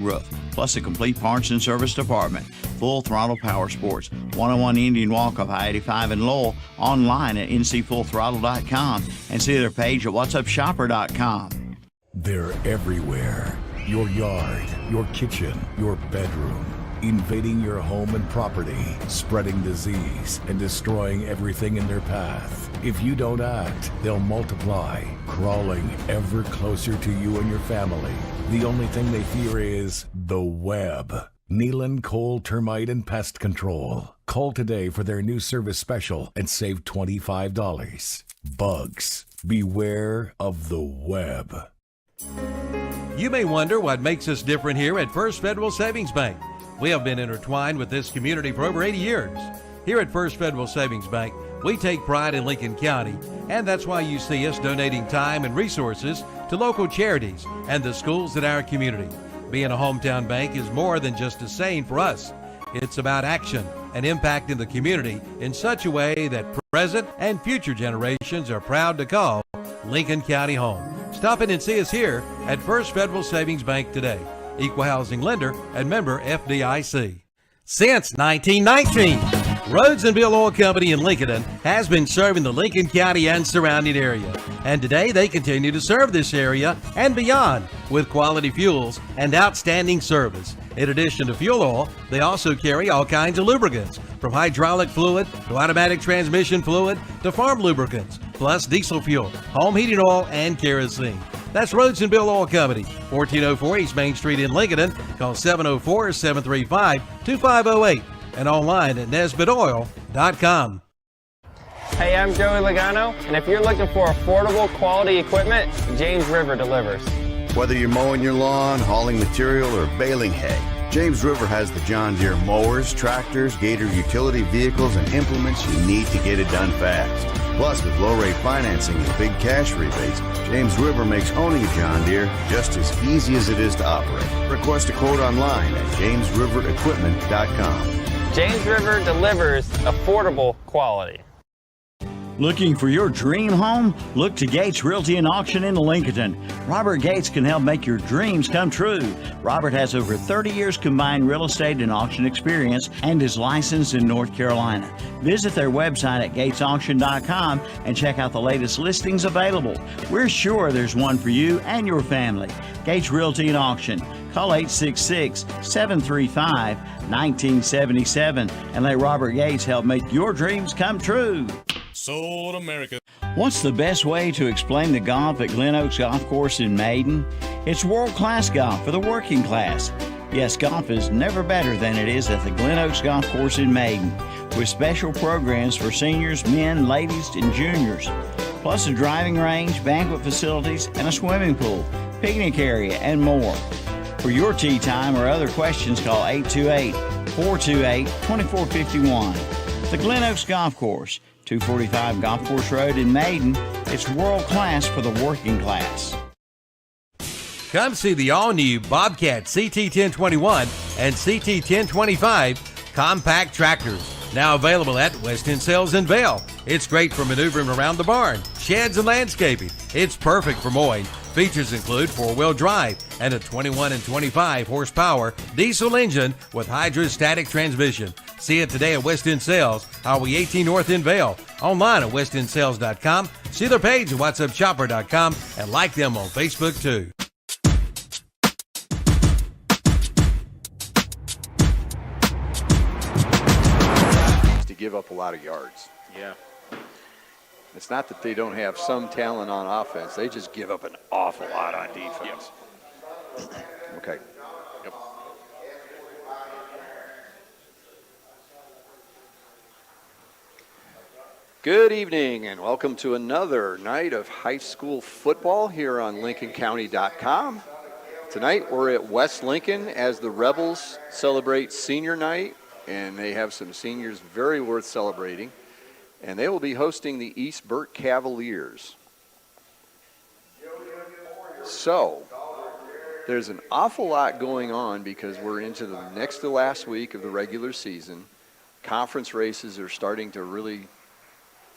roof, plus a complete parts and service department. Full Throttle Power Sports, 101 Indian Walk off I-85 in Lowell, online at ncfullthrottle.com, and see their page at whatsupshopper.com. They're everywhere. Your yard, your kitchen, your bedroom. Invading your home and property, spreading disease, and destroying everything in their path. If you don't act, they'll multiply, crawling ever closer to you and your family. The only thing they fear is the web. Nealon Coal Termite and Pest Control. Call today for their new service special and save $25. Bugs, beware of the web. You may wonder what makes us different here at First Federal Savings Bank. We have been intertwined with this community for over 80 years. Here at First Federal Savings Bank, we take pride in Lincoln County, and that's why you see us donating time and resources to local charities and the schools in our community. Being a hometown bank is more than just a saying for us. It's about action and impact in the community in such a way that present and future generations are proud to call Lincoln County home. Stop in and see us here at First Federal Savings Bank today. Equal housing lender and member FDIC. Since 1919, Rhodes and Bill Oil Company in Lincoln has been serving the Lincoln County and surrounding area. And today they continue to serve this area and beyond with quality fuels and outstanding service. In addition to fuel oil, they also carry all kinds of lubricants, from hydraulic fluid to automatic transmission fluid to farm lubricants, plus diesel fuel, home heating oil, and kerosene. That's Rhodes and Bill Oil Company, 1404 East Main Street in Lincoln. Call 704-735-2508 and online at nesbitoil.com. Hey, I'm Joey Logano, and if you're looking for affordable quality equipment, James River delivers. Whether you're mowing your lawn, hauling material, or baling hay, James River has the John Deere mowers, tractors, Gator utility vehicles, and implements you need to get it done fast. Plus, with low-rate financing and big cash rebates, James River makes owning a John Deere just as easy as it is to operate. Request a quote online at jamesriverequipment.com. James River delivers affordable quality. Looking for your dream home? Look to Gates Realty and Auction in Lincoln. Robert Gates can help make your dreams come true. Robert has over 30 years combined real estate and auction experience and is licensed in North Carolina. Visit their website at gatesauction.com and check out the latest listings available. We're sure there's one for you and your family. Gates Realty and Auction. Call 866-735-1977 and let Robert Gates help make your dreams come true. Sold America. What's the best way to explain the golf at Glen Oaks Golf Course in Maiden? It's world-class golf for the working class. Yes, golf is never better than it is at the Glen Oaks Golf Course in Maiden, with special programs for seniors, men, ladies, and juniors, plus a driving range, banquet facilities, and a swimming pool, picnic area, and more. For your tee time or other questions, call 828-428-2451. The Glen Oaks Golf Course, 245 Golf Course Road in Maiden. It's world class for the working class. Come see the all-new Bobcat CT1021 and CT1025 compact tractors. Now available at West End Sales in Vail. It's great for maneuvering around the barn, sheds, and landscaping. It's perfect for mowing. Features include 4-wheel drive and a 21 and 25 horsepower diesel engine with hydrostatic transmission. See it today at West End Sales, Highway 18 North in Vail. Online at westendsales.com. See their page at whatsupshopper.com and like them on Facebook too. To give up a lot of yards. Yeah. It's not that they don't have some talent on offense. They just give up an awful lot on defense. Okay. Yep. Good evening and welcome to another night of high school football here on LincolnCounty.com. Tonight we're at West Lincoln as the Rebels celebrate senior night, and they have some seniors very worth celebrating. And they will be hosting the East Burke Cavaliers. So, there's an awful lot going on because we're into the next to last week of the regular season. Conference races are starting to really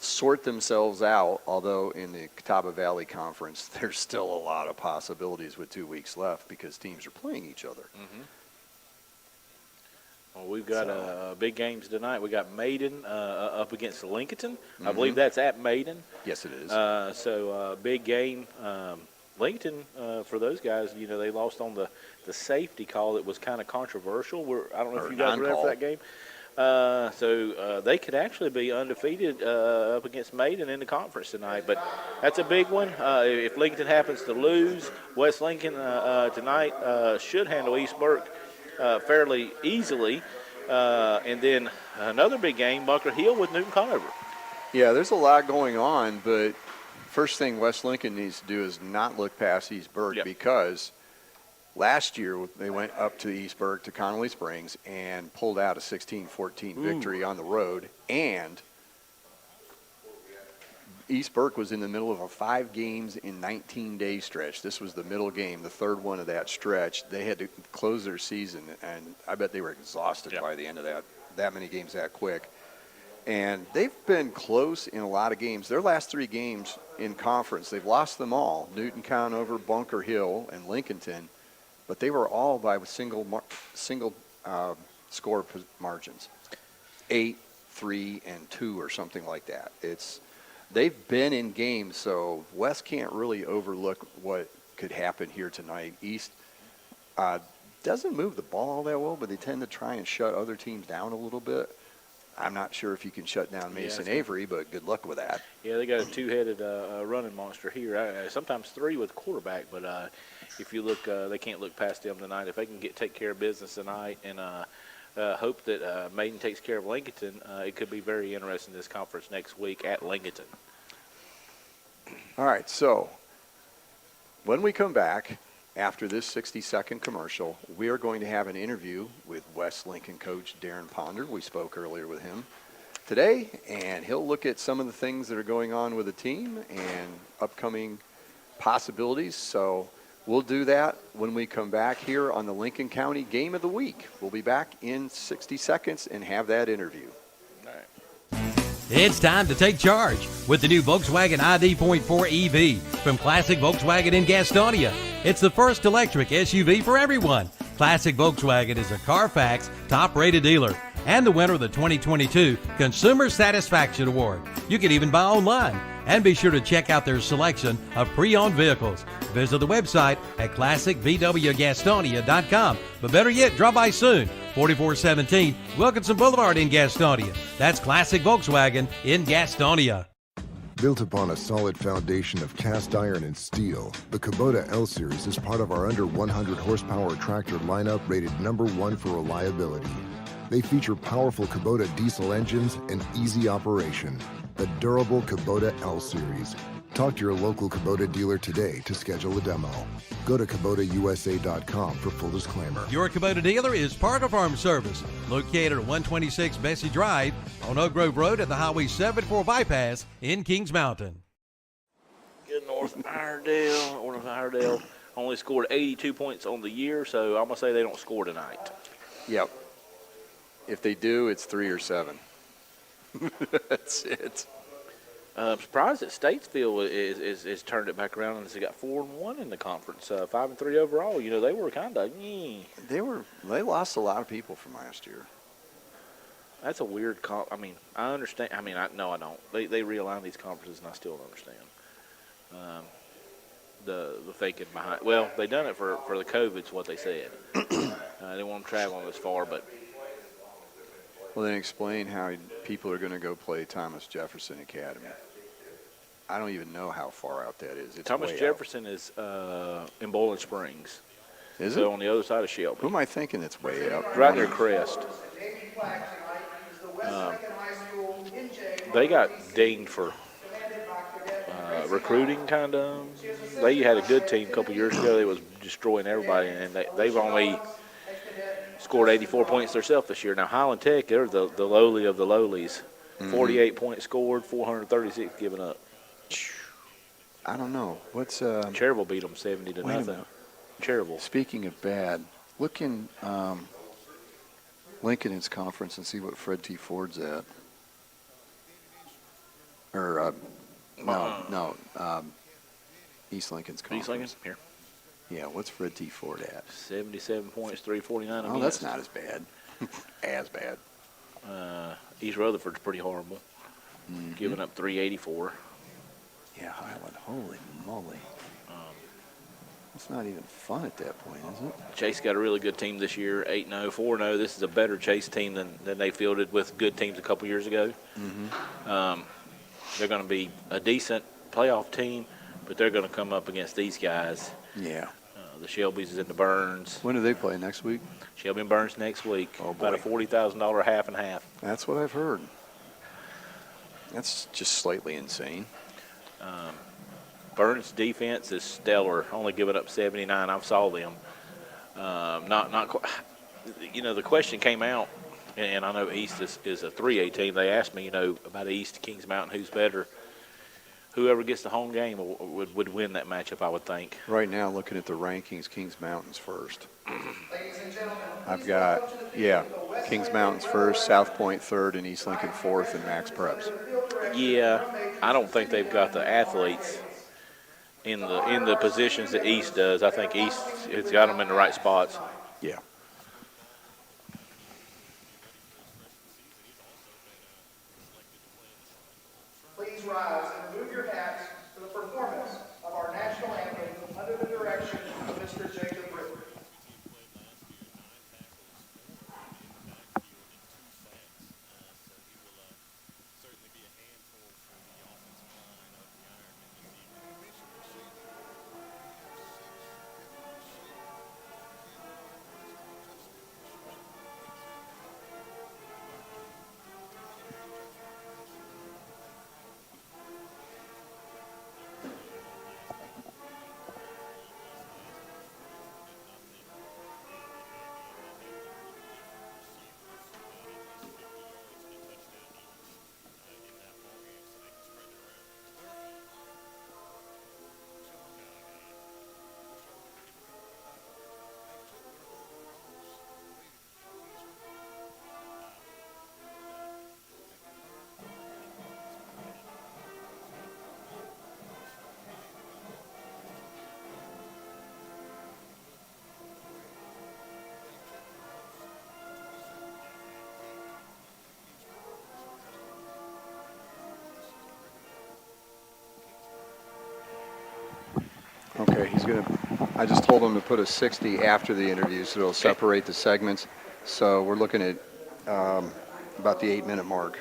sort themselves out, although in the Catawba Valley Conference, there's still a lot of possibilities with 2 weeks left because teams are playing each other. Well, we've got big games tonight. We got Maiden up against Lincoln. I believe that's at Maiden. Yes, it is. So big game. Lincoln, for those guys, you know, they lost on the safety call that was kind of controversial. I don't know if you guys were there for that game. So they could actually be undefeated up against Maiden in the conference tonight. But that's a big one. If Lincoln happens to lose, West Lincoln tonight should handle East Burke fairly easily. And then another big game, Bunker Hill with Newton Conover. Yeah, there's a lot going on, but first thing West Lincoln needs to do is not look past East Burke because last year they went up to East Burke to Connolly Springs and pulled out a 16-14 victory on the road. And East Burke was in the middle of a 5 games in 19-day stretch. This was the middle game, the third one of that stretch. They had to close their season, and I bet they were exhausted by the end of that many games that quick. And they've been close in a lot of games. Their last 3 games in conference, they've lost them all, Newton Conover, Bunker Hill, and Lincolnton, but they were all by single score margins, 8, 3, and 2 or something like that. They've been in games, so West can't really overlook what could happen here tonight. East doesn't move the ball all that well, but they tend to try and shut other teams down a little bit. I'm not sure if you can shut down Mason Avery, but good luck with that. Yeah, they got a 2-headed running monster here. Sometimes 3 with quarterback, but if you look, they can't look past them tonight. If they can take care of business tonight and hope that Maiden takes care of Lincoln, it could be very interesting this conference next week at Lincoln. All right, so when we come back after this 60-second commercial, we are going to have an interview with West Lincoln coach Darren Ponder. We spoke earlier with him today, and he'll look at some of the things that are going on with the team and upcoming possibilities. So we'll do that when we come back here on the Lincoln County Game of the Week. We'll be back in 60 seconds and have that interview. It's time to take charge with the new Volkswagen ID.4 EV from Classic Volkswagen in Gastonia. It's the first electric SUV for everyone. Classic Volkswagen is a Carfax top-rated dealer and the winner of the 2022 Consumer Satisfaction Award. You can even buy online. And be sure to check out their selection of pre-owned vehicles. Visit the website at classicvwgastonia.com. But better yet, drop by soon. 4417 Wilkinson Boulevard in Gastonia. That's Classic Volkswagen in Gastonia. Built upon a solid foundation of cast iron and steel, the Kubota L-Series is part of our under 100 horsepower tractor lineup rated #1 for reliability. They feature powerful Kubota diesel engines and easy operation. The durable Kubota L-Series. Talk to your local Kubota dealer today to schedule a demo. Go to KubotaUSA.com for full disclaimer. Your Kubota dealer is Parker Farm Service, located at 126 Bessie Drive on Oak Grove Road at the Highway 74 bypass in Kings Mountain. Good North Iredale only scored 82 points on the year, so I'm going to say they don't score tonight. Yep. If they do, it's 3 or 7. That's it. I'm surprised that Statesville is turned it back around and has got 4-1 in the conference, 5-3 overall. You know, they were kind of They lost a lot of people from last year. That's a weird I mean, I understand. I mean, I don't. They realign these conferences, and I still don't understand the thinking behind. Well, they done it for the COVID's what they said. They didn't want them traveling this far, but. Well, then explain how people are going to go play Thomas Jefferson Academy. I don't even know how far out that is. It's Thomas Jefferson is in Bowling Springs. Is so it? on the other side of Shelby. Who am I thinking that's way up? Right near Crest. They got dinged for recruiting, kind of. They had a good team a couple years ago. They was destroying everybody, and they've only scored 84 points themselves this year. Now, Highland Tech, they're the lowly of the lowlies. 48 points scored, 436 given up. I don't know. What's Cherryville beat them 70-0. Cherryville. Speaking of bad, look in Lincoln's conference and see what Fred T. Ford's at. Or, East Lincoln's conference. East Lincoln? Here. Yeah, what's Fred T. Ford at? 77 points, 349 Oh, that's not as bad. As bad. East Rutherford's pretty horrible. Giving up 384. Yeah, Highland. Holy moly. It's not even fun at that point, is it? Chase got a really good team this year, 8-0, 4-0. This is a better Chase team than they fielded with good teams a couple years ago. They're going to be a decent playoff team, but they're going to come up against these guys. Yeah. The Shelbys and the Burns. When do they play next week? Shelby and Burns next week. Oh, about a $40,000 half and half. That's what I've heard. That's just slightly insane. Burns' defense is stellar, only giving up 79. I saw them. Not quite. You know, the question came out, and I know East is a 3A team. They asked me, about East, Kings Mountain, who's better. Whoever gets the home game would win that matchup, I would think. Right now, looking at the rankings, Kings Mountain's first. I've got, Kings Mountain's first, South Point third, and East Lincoln fourth, and Max Preps. Yeah, I don't think they've got the athletes in the positions that East does. I think East has got them in the right spots. Yeah. Please rise and remove your hats for the performance of our national anthem under the direction of Mr. Jacob Ritter. Okay, I just told him to put a 60 after the interview, so it'll separate the segments. So we're looking at about the 8-minute mark.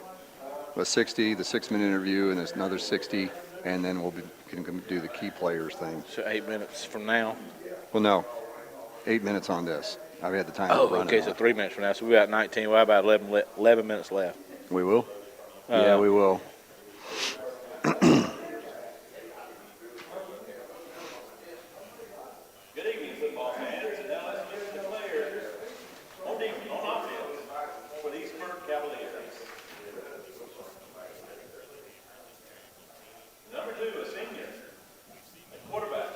A 60, the 6-minute interview, and there's another 60, and then we can do the key players thing. So 8 minutes from now? Well, no, 8 minutes on this. I've had the time to run okay, it. so 3 minutes from now. So we got 19. Well, about 11 minutes left. We will? Yeah, we will. Good evening, football fans. And now let's hear the players on offense for these Burke Cavaliers. Number 2, a senior. A quarterback,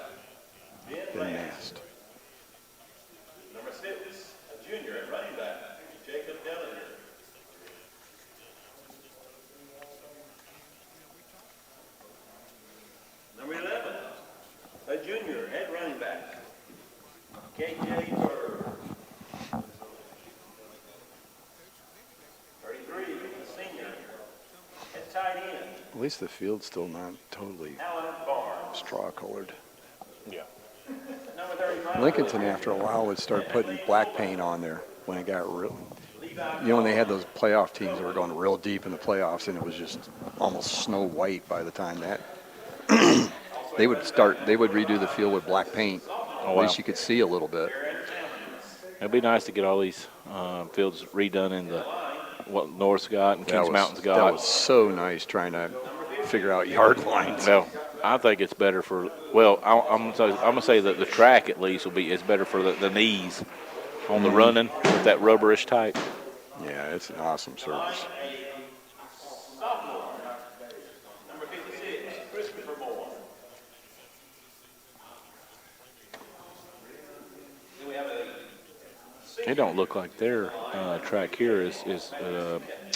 Ben Mast. Number 6, a junior at running back, Jacob Dellinger. Number 11, a junior at running back, KJ Burke. 33, a senior at tight end, At least the field's still not totally Alan Barnes. straw-colored. Yeah. Number 35. Lincolnton, after a while, would start putting black paint on there when it got real. When they had those playoff teams that were going real deep in the playoffs, and it was just almost snow white by the time that they would redo the field with black paint. At least you could see a little bit. It'd be nice to get all these fields redone in what North's got and Kings Mountain's got. That was so nice trying to figure out yard lines. Well, I think it's better for. Well, I'm gonna say that the track at least it's better for the knees on the running with that rubberish type. Yeah, it's an awesome service. Number 56, Christopher Moore. It don't look like their track here is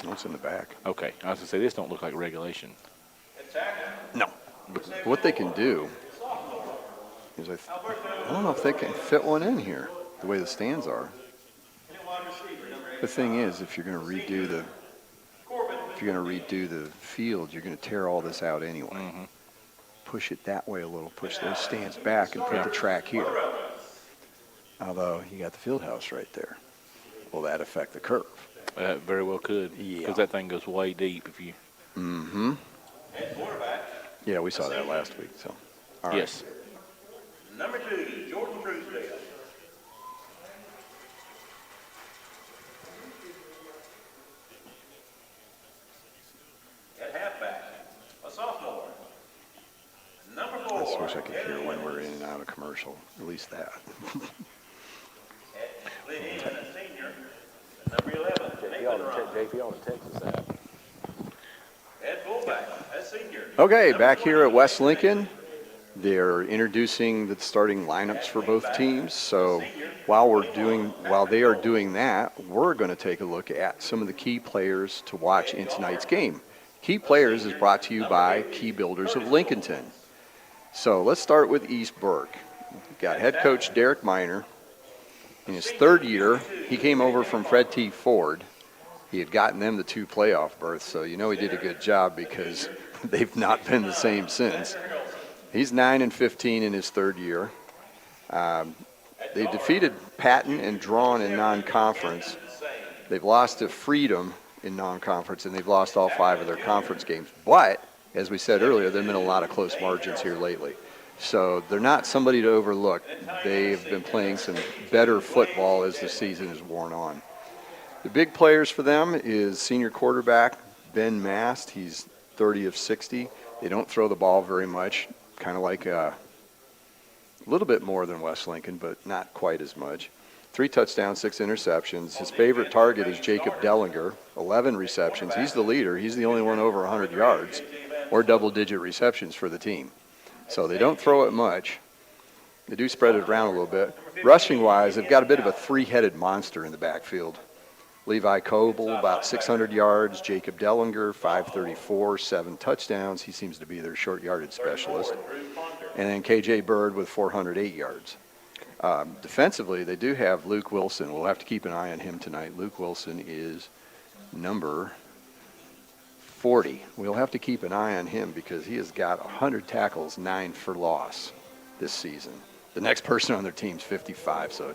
What's in the back? okay. I was gonna say this don't look like regulation. But what they can do is I don't know if they can fit one in here the way the stands are. The thing is, if you're going to redo the field, you're going to tear all this out anyway. Mm-hmm. Push it that way a little, push those stands back and put the track here. Although you got the field house right there. Will that affect the curve? Very well could. Yeah. Because that thing goes way deep if you. Mm-hmm. Yeah, we saw that last week. So. All right. Yes. Number 2, Jordan Truesdale. At halfback, a sophomore. Number 4. I just wish I could hear when we're in and out of commercial. At least that. At a senior. Number 11, JP on the Texas app. at fullback, a senior. Okay, back here at West Lincoln. They're introducing the starting lineups for both teams. So while they are doing that, we're going to take a look at some of the key players to watch in tonight's game. Key Players is brought to you by Key Builders of Lincolnton. So let's start with East Burke. We've got head coach Derek Miner. In his third year, he came over from Fred T. Ford. He had gotten them the 2 playoff berths, so you know he did a good job because they've not been the same since. He's 9-15 in his third year. They defeated Patton and Drawn in non-conference. They've lost to Freedom in non-conference, and they've lost all 5 of their conference games. But, as we said earlier, there have been a lot of close margins here lately. So they're not somebody to overlook. They have been playing some better football as the season has worn on. The big players for them is senior quarterback Ben Mast. He's 30 of 60. They don't throw the ball very much, kind of like a little bit more than West Lincoln, but not quite as much. 3 touchdowns, 6 interceptions. His favorite target is Jacob Dellinger, 11 receptions. He's the leader. He's the only one over 100 yards or double-digit receptions for the team. So they don't throw it much. They do spread it around a little bit. Rushing-wise, they've got a bit of a 3-headed monster in the backfield. Levi Coble, about 600 yards. Jacob Dellinger, 534, 7 touchdowns. He seems to be their short yardage specialist. And then KJ Bird with 408 yards. Defensively, they do have Luke Wilson. We'll have to keep an eye on him tonight. Luke Wilson is number 40. We'll have to keep an eye on him because he has got 100 tackles, 9 for loss this season. The next person on their team's 55, so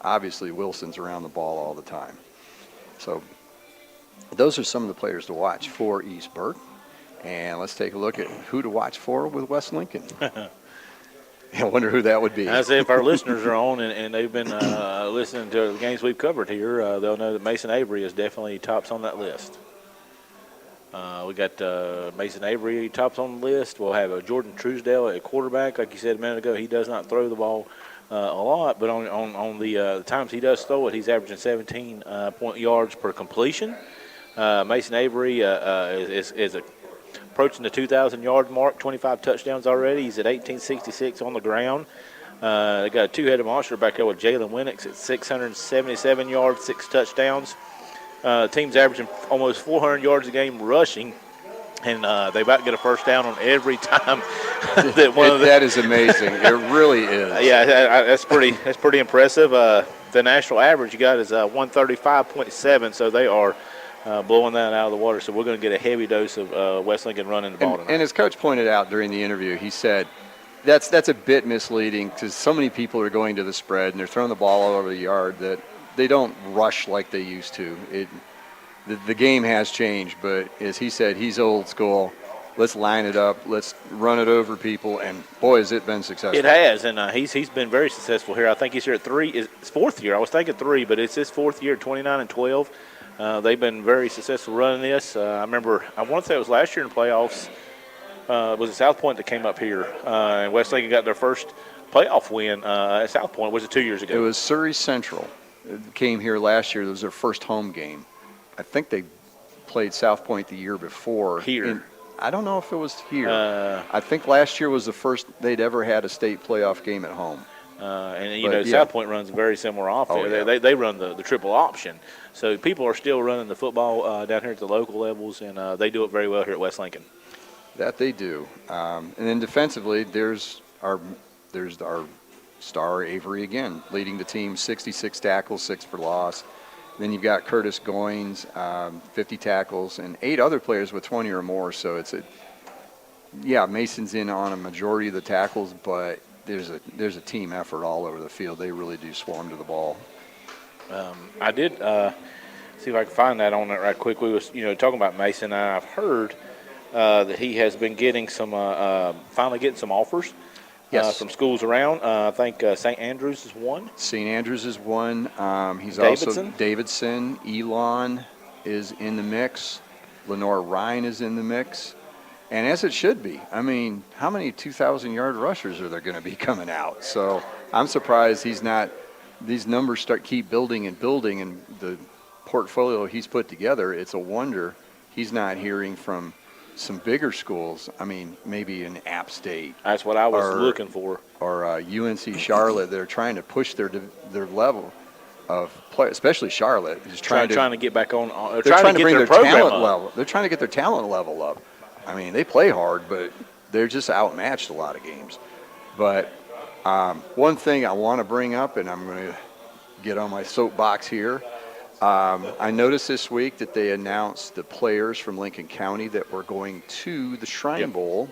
obviously Wilson's around the ball all the time. So those are some of the players to watch for East Burke. And let's take a look at who to watch for with West Lincoln. I wonder who that would be. I say if our listeners are on and they've been listening to the games we've covered here, they'll know that Mason Avery is definitely tops on that list. We got Mason Avery tops on the list. We'll have Jordan Truesdale at quarterback. Like you said a minute ago, he does not throw the ball a lot, but on the times he does throw it, he's averaging 17 point yards per completion. Mason Avery is approaching the 2,000-yard mark, 25 touchdowns already. He's at 1866 on the ground. They got a 2-headed monster back there with Jalen Winnick at 677 yards, 6 touchdowns. Team's averaging almost 400 yards a game rushing, and they about to get a first down on every time. That is amazing. It really is. Yeah, that's pretty impressive. The national average you got is 135.7, so they are blowing that out of the water. So we're going to get a heavy dose of West Lincoln running the ball tonight. And as Coach pointed out during the interview, he said that's a bit misleading because so many people are going to the spread and they're throwing the ball all over the yard that they don't rush like they used to. The game has changed, but as he said, he's old school. Let's line it up. Let's run it over people, and boy, has it been successful. It has, and he's been very successful here. I think he's here at 3. It's 4th year. I was thinking 3, but it's his 4th year, 29-12. They've been very successful running this. I remember, I want to say it was last year in the playoffs. Was it South Point that came up here? And West Lincoln got their first playoff win at South Point. Was it 2 years ago? It was Surrey Central. It came here last year. It was their first home game. I think they played South Point the year before. Here. I don't know if it was here. I think last year was the first they'd ever had a state playoff game at home. South Point runs a very similar offense. Oh, yeah. They run the triple option. So people are still running the football down here at the local levels, and they do it very well here at West Lincoln. That they do. And then defensively, there's our star Avery again, leading the team, 66 tackles, 6 for loss. Then you've got Curtis Goins, 50 tackles, and 8 other players with 20 or more. So Mason's in on a majority of the tackles, but there's a team effort all over the field. They really do swarm to the ball. I did see if I can find that on it right quick. We was talking about Mason. I've heard that he has been getting finally getting some offers. Yes. From schools around. I think St. Andrews is one. St. Andrews is one. He's Davidson? also Davidson. Elon is in the mix. Lenore Ryan is in the mix. And as it should be. I mean, how many 2,000-yard rushers are there going to be coming out? So I'm surprised he's not – these numbers keep building and building, and the portfolio he's put together, it's a wonder he's not hearing from – some bigger schools. I mean, maybe in App State. That's what I was looking for. Or UNC Charlotte. They're trying to push their level of play, especially Charlotte. Is trying to get back on. They're trying to get bring their program talent up. level. They're trying to get their talent level up. I mean, they play hard, but they're just outmatched a lot of games. But one thing I want to bring up, and I'm going to get on my soapbox here. I noticed this week that they announced the players from Lincoln County that were going to the Shrine Bowl.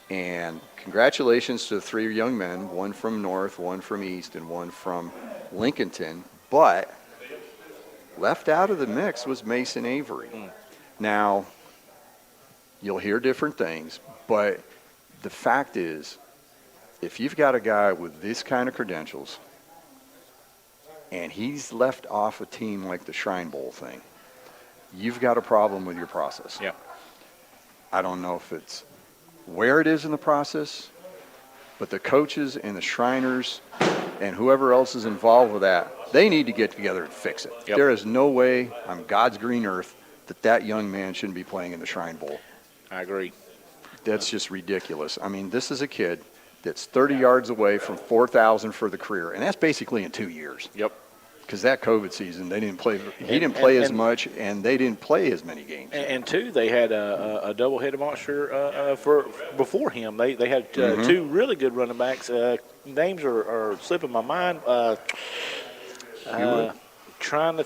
And congratulations to the 3 young men, one from North, one from East, and one from Lincolnton. But left out of the mix was Mason Avery. Now, you'll hear different things, but the fact is, if you've got a guy with this kind of credentials, and he's left off a team like the Shrine Bowl thing, you've got a problem with your process. Yeah. I don't know if it's where it is in the process, but the coaches and the Shriners and whoever else is involved with that, they need to get together and fix it. Yep. There is no way on God's green earth that young man shouldn't be playing in the Shrine Bowl. I agree. That's just ridiculous. I mean, this is a kid that's 30 yards away from 4,000 for the career, and that's basically in 2 years. Yep. Because that COVID season, they didn't play. He didn't play as much, and they didn't play as many games. And two, they had a double-headed monster for before him. They had 2 really good running backs. Names are slipping my mind. Trying to.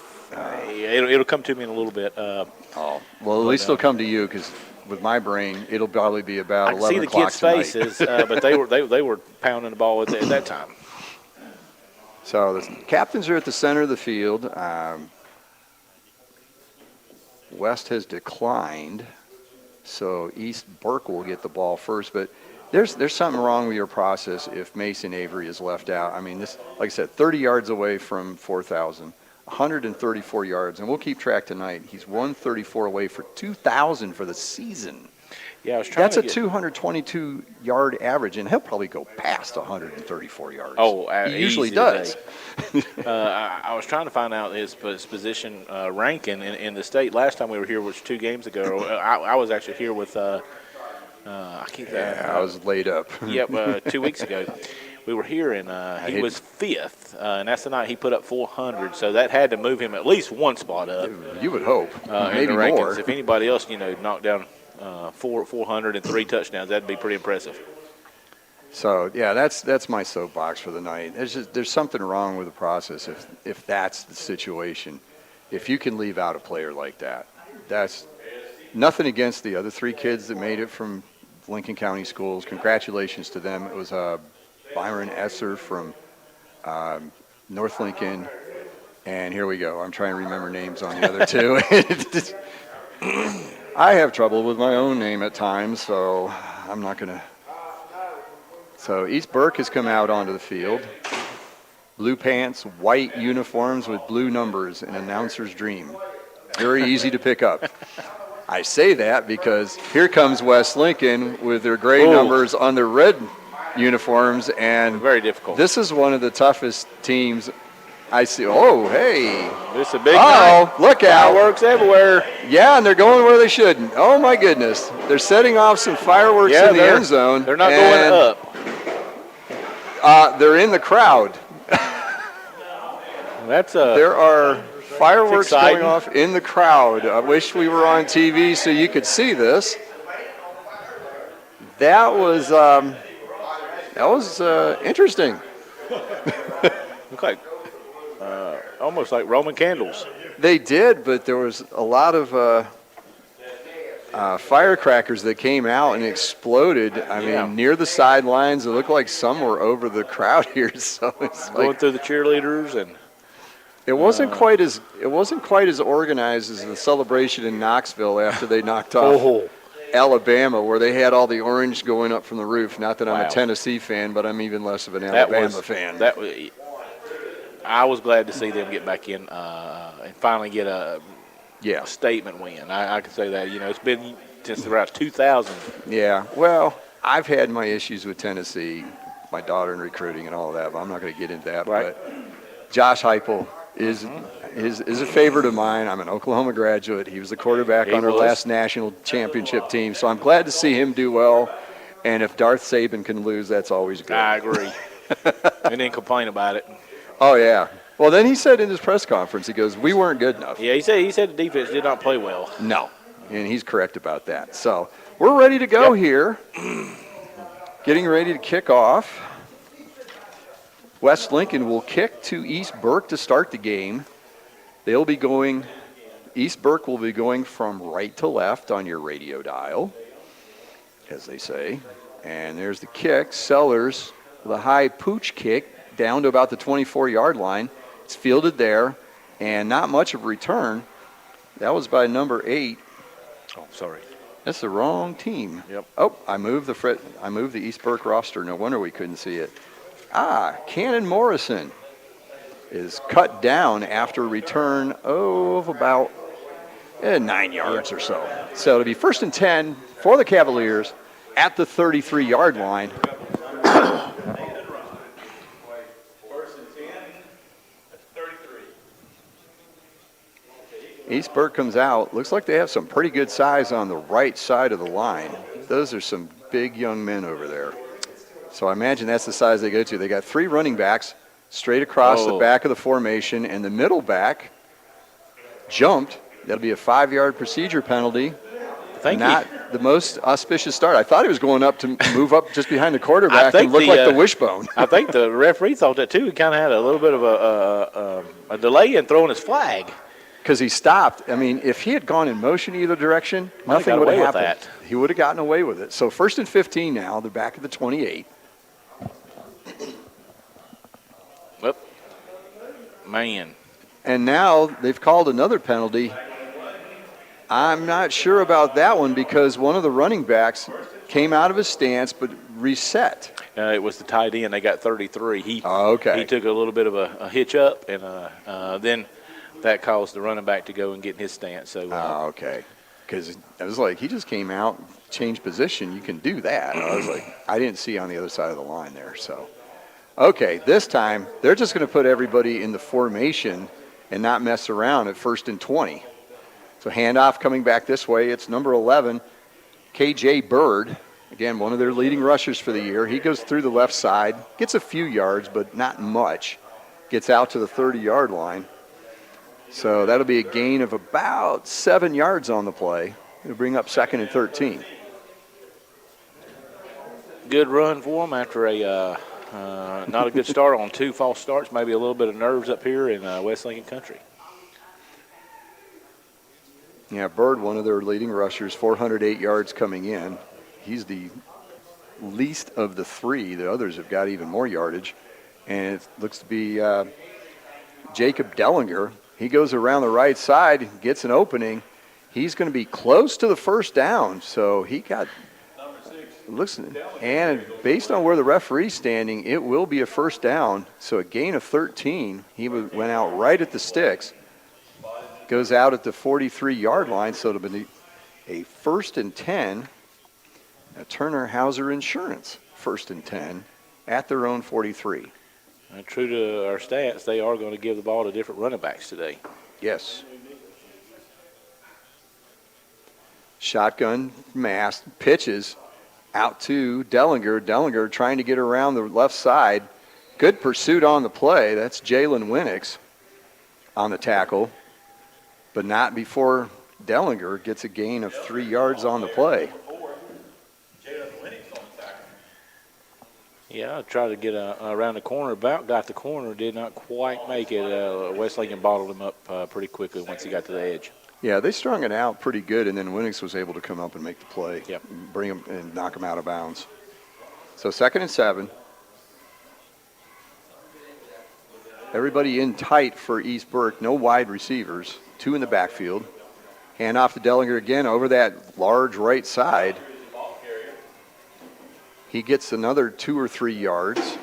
It'll come to me in a little bit. Well, at least it'll come to you because. With my brain, it'll probably be about 11 o'clock tonight. I see the kids' faces, but they were pounding the ball at that time. So the captains are at the center of the field. West has declined, so East Burke will get the ball first. But there's something wrong with your process if Mason Avery is left out. I mean, this, like I said, 30 yards away from 4,000. 134 yards, and we'll keep track tonight. He's 134 away for 2,000 for the season. Yeah, I was trying. That's a 222-yard average, and he'll probably go past 134 yards. Oh, he usually does. I was trying to find out his position ranking in the state. Last time we were here, which 2 games ago, I was actually here with. I was laid up. Yep, 2 weeks ago. We were here, and he was 5th, and that's the night he put up 400. So that had to move him at least one spot up. You would hope, maybe more. If anybody else, knocked down 400 and 3 touchdowns, that'd be pretty impressive. So yeah, that's my soapbox for the night. There's something wrong with the process if that's the situation. If you can leave out a player like that, that's nothing against the other 3 kids that made it from Lincoln County schools. Congratulations to them. It was Byron Esser from North Lincoln, and here we go. I'm trying to remember names on the other 2. I have trouble with my own name at times, so I'm not going to. So East Burke has come out onto the field. Blue pants, white uniforms with blue numbers, an announcer's dream. Very easy to pick up. I say that because here comes West Lincoln with their gray numbers on their red uniforms, and very difficult. This is one of the toughest teams I see. Oh, hey. This is a big night. Look out. Fireworks everywhere. Yeah, and they're going where they shouldn't. Oh, my goodness. They're setting off some fireworks in the end zone. They're not going up. They're in the crowd. There are fireworks going off in the crowd. I wish we were on TV so you could see this. That was interesting. Look like almost like Roman candles. They did, but there was a lot of firecrackers that came out and exploded. I mean, near the sidelines. It looked like some were over the crowd here. So it's going through the cheerleaders, and it wasn't quite as organized as the celebration in Knoxville after they knocked off Alabama, where they had all the orange going up from the roof. Not that I'm a Tennessee fan, but I'm even less of an Alabama fan. I was glad to see them get back in and finally get a statement win. I can say that. It's been since around 2000. Yeah, well, I've had my issues with Tennessee, my daughter in recruiting and all of that, but I'm not going to get into that. Right. But Josh Heupel is a favorite of mine. I'm an Oklahoma graduate. He was the quarterback on our last national championship team, so I'm glad to see him do well. And if Darth Saban can lose, that's always good. I agree. And then complain about it. Oh, yeah. Well, then he said in his press conference, he goes, we weren't good enough. Yeah, he said the defense did not play well. No, and he's correct about that. So we're ready to go here. Getting ready to kick off. West Lincoln will kick to East Burke to start the game. East Burke will be going from right to left on your radio dial, as they say. And there's the kick. Sellers with a high pooch kick down to about the 24-yard line. It's fielded there, and not much of a return. That was by number 8. Oh, sorry. That's the wrong team. Yep. Oh, I moved the East Burke roster. No wonder we couldn't see it. Cannon Morrison is cut down after a return of about 9 yards or so. So it'll be 1st and 10 for the Cavaliers at the 33-yard line. East Burke comes out. Looks like they have some pretty good size on the right side of the line. Those are some big young men over there. So I imagine that's the size they go to. They got 3 running backs straight across the back of the formation, and the middle back jumped. That'll be a 5-yard procedure penalty. Not the most auspicious start. I thought he was going up to move up just behind the quarterback and look like the wishbone. I think the referee thought that too. He kind of had a little bit of a delay in throwing his flag. Because he stopped. I mean, if he had gone in motion either direction, nothing would have happened. He would have gotten away with it. So 1st and 15 now. They're back at the 28. Yep. Man. And now they've called another penalty. I'm not sure about that one because one of the running backs came out of his stance but reset. It was the tight end. They got 33. He took a little bit of a hitch up, and then that caused the running back to go and get in his stance. So. Okay. Because I was like, he just came out, changed position. You can do that. I was like, I didn't see on the other side of the line there. So, okay, this time they're just going to put everybody in the formation and not mess around at 1st and 20. So handoff coming back this way. It's number 11, KJ Bird. Again, one of their leading rushers for the year. He goes through the left side, gets a few yards, but not much. Gets out to the 30-yard line. So that'll be a gain of about 7 yards on the play. It'll bring up 2nd and 13. Good run for them after a not a good start on 2 false starts. Maybe a little bit of nerves up here in West Lincoln Country. Yeah, Bird, one of their leading rushers, 408 yards coming in. He's the least of the 3. The others have got even more yardage. And it looks to be Jacob Dellinger. He goes around the right side, gets an opening. He's going to be close to the 1st down. So he got, listen, and based on where the referee's standing, it will be a 1st down. So a gain of 13. He went out right at the sticks. Goes out at the 43-yard line. So it'll be a 1st and 10. Turner Hauser Insurance, 1st and 10 at their own 43. And true to our stats, they are going to give the ball to different running backs today. Yes. Shotgun mask, pitches out to Dellinger. Dellinger trying to get around the left side. Good pursuit on the play. That's Jalen Winix on the tackle. But not before Dellinger gets a gain of 3 yards on the play. Yeah, I tried to get around the corner, got the corner, did not quite make it. West Lincoln bottled him up pretty quickly once he got to the edge. Yeah, they strung it out pretty good, and then Winnix was able to come up and make the play. Yep. Bring him and knock him out of bounds. So 2nd and 7. Everybody in tight for East Burke. No wide receivers. 2 in the backfield. Hand off to Dellinger again over that large right side. He gets another 2 or 3 yards.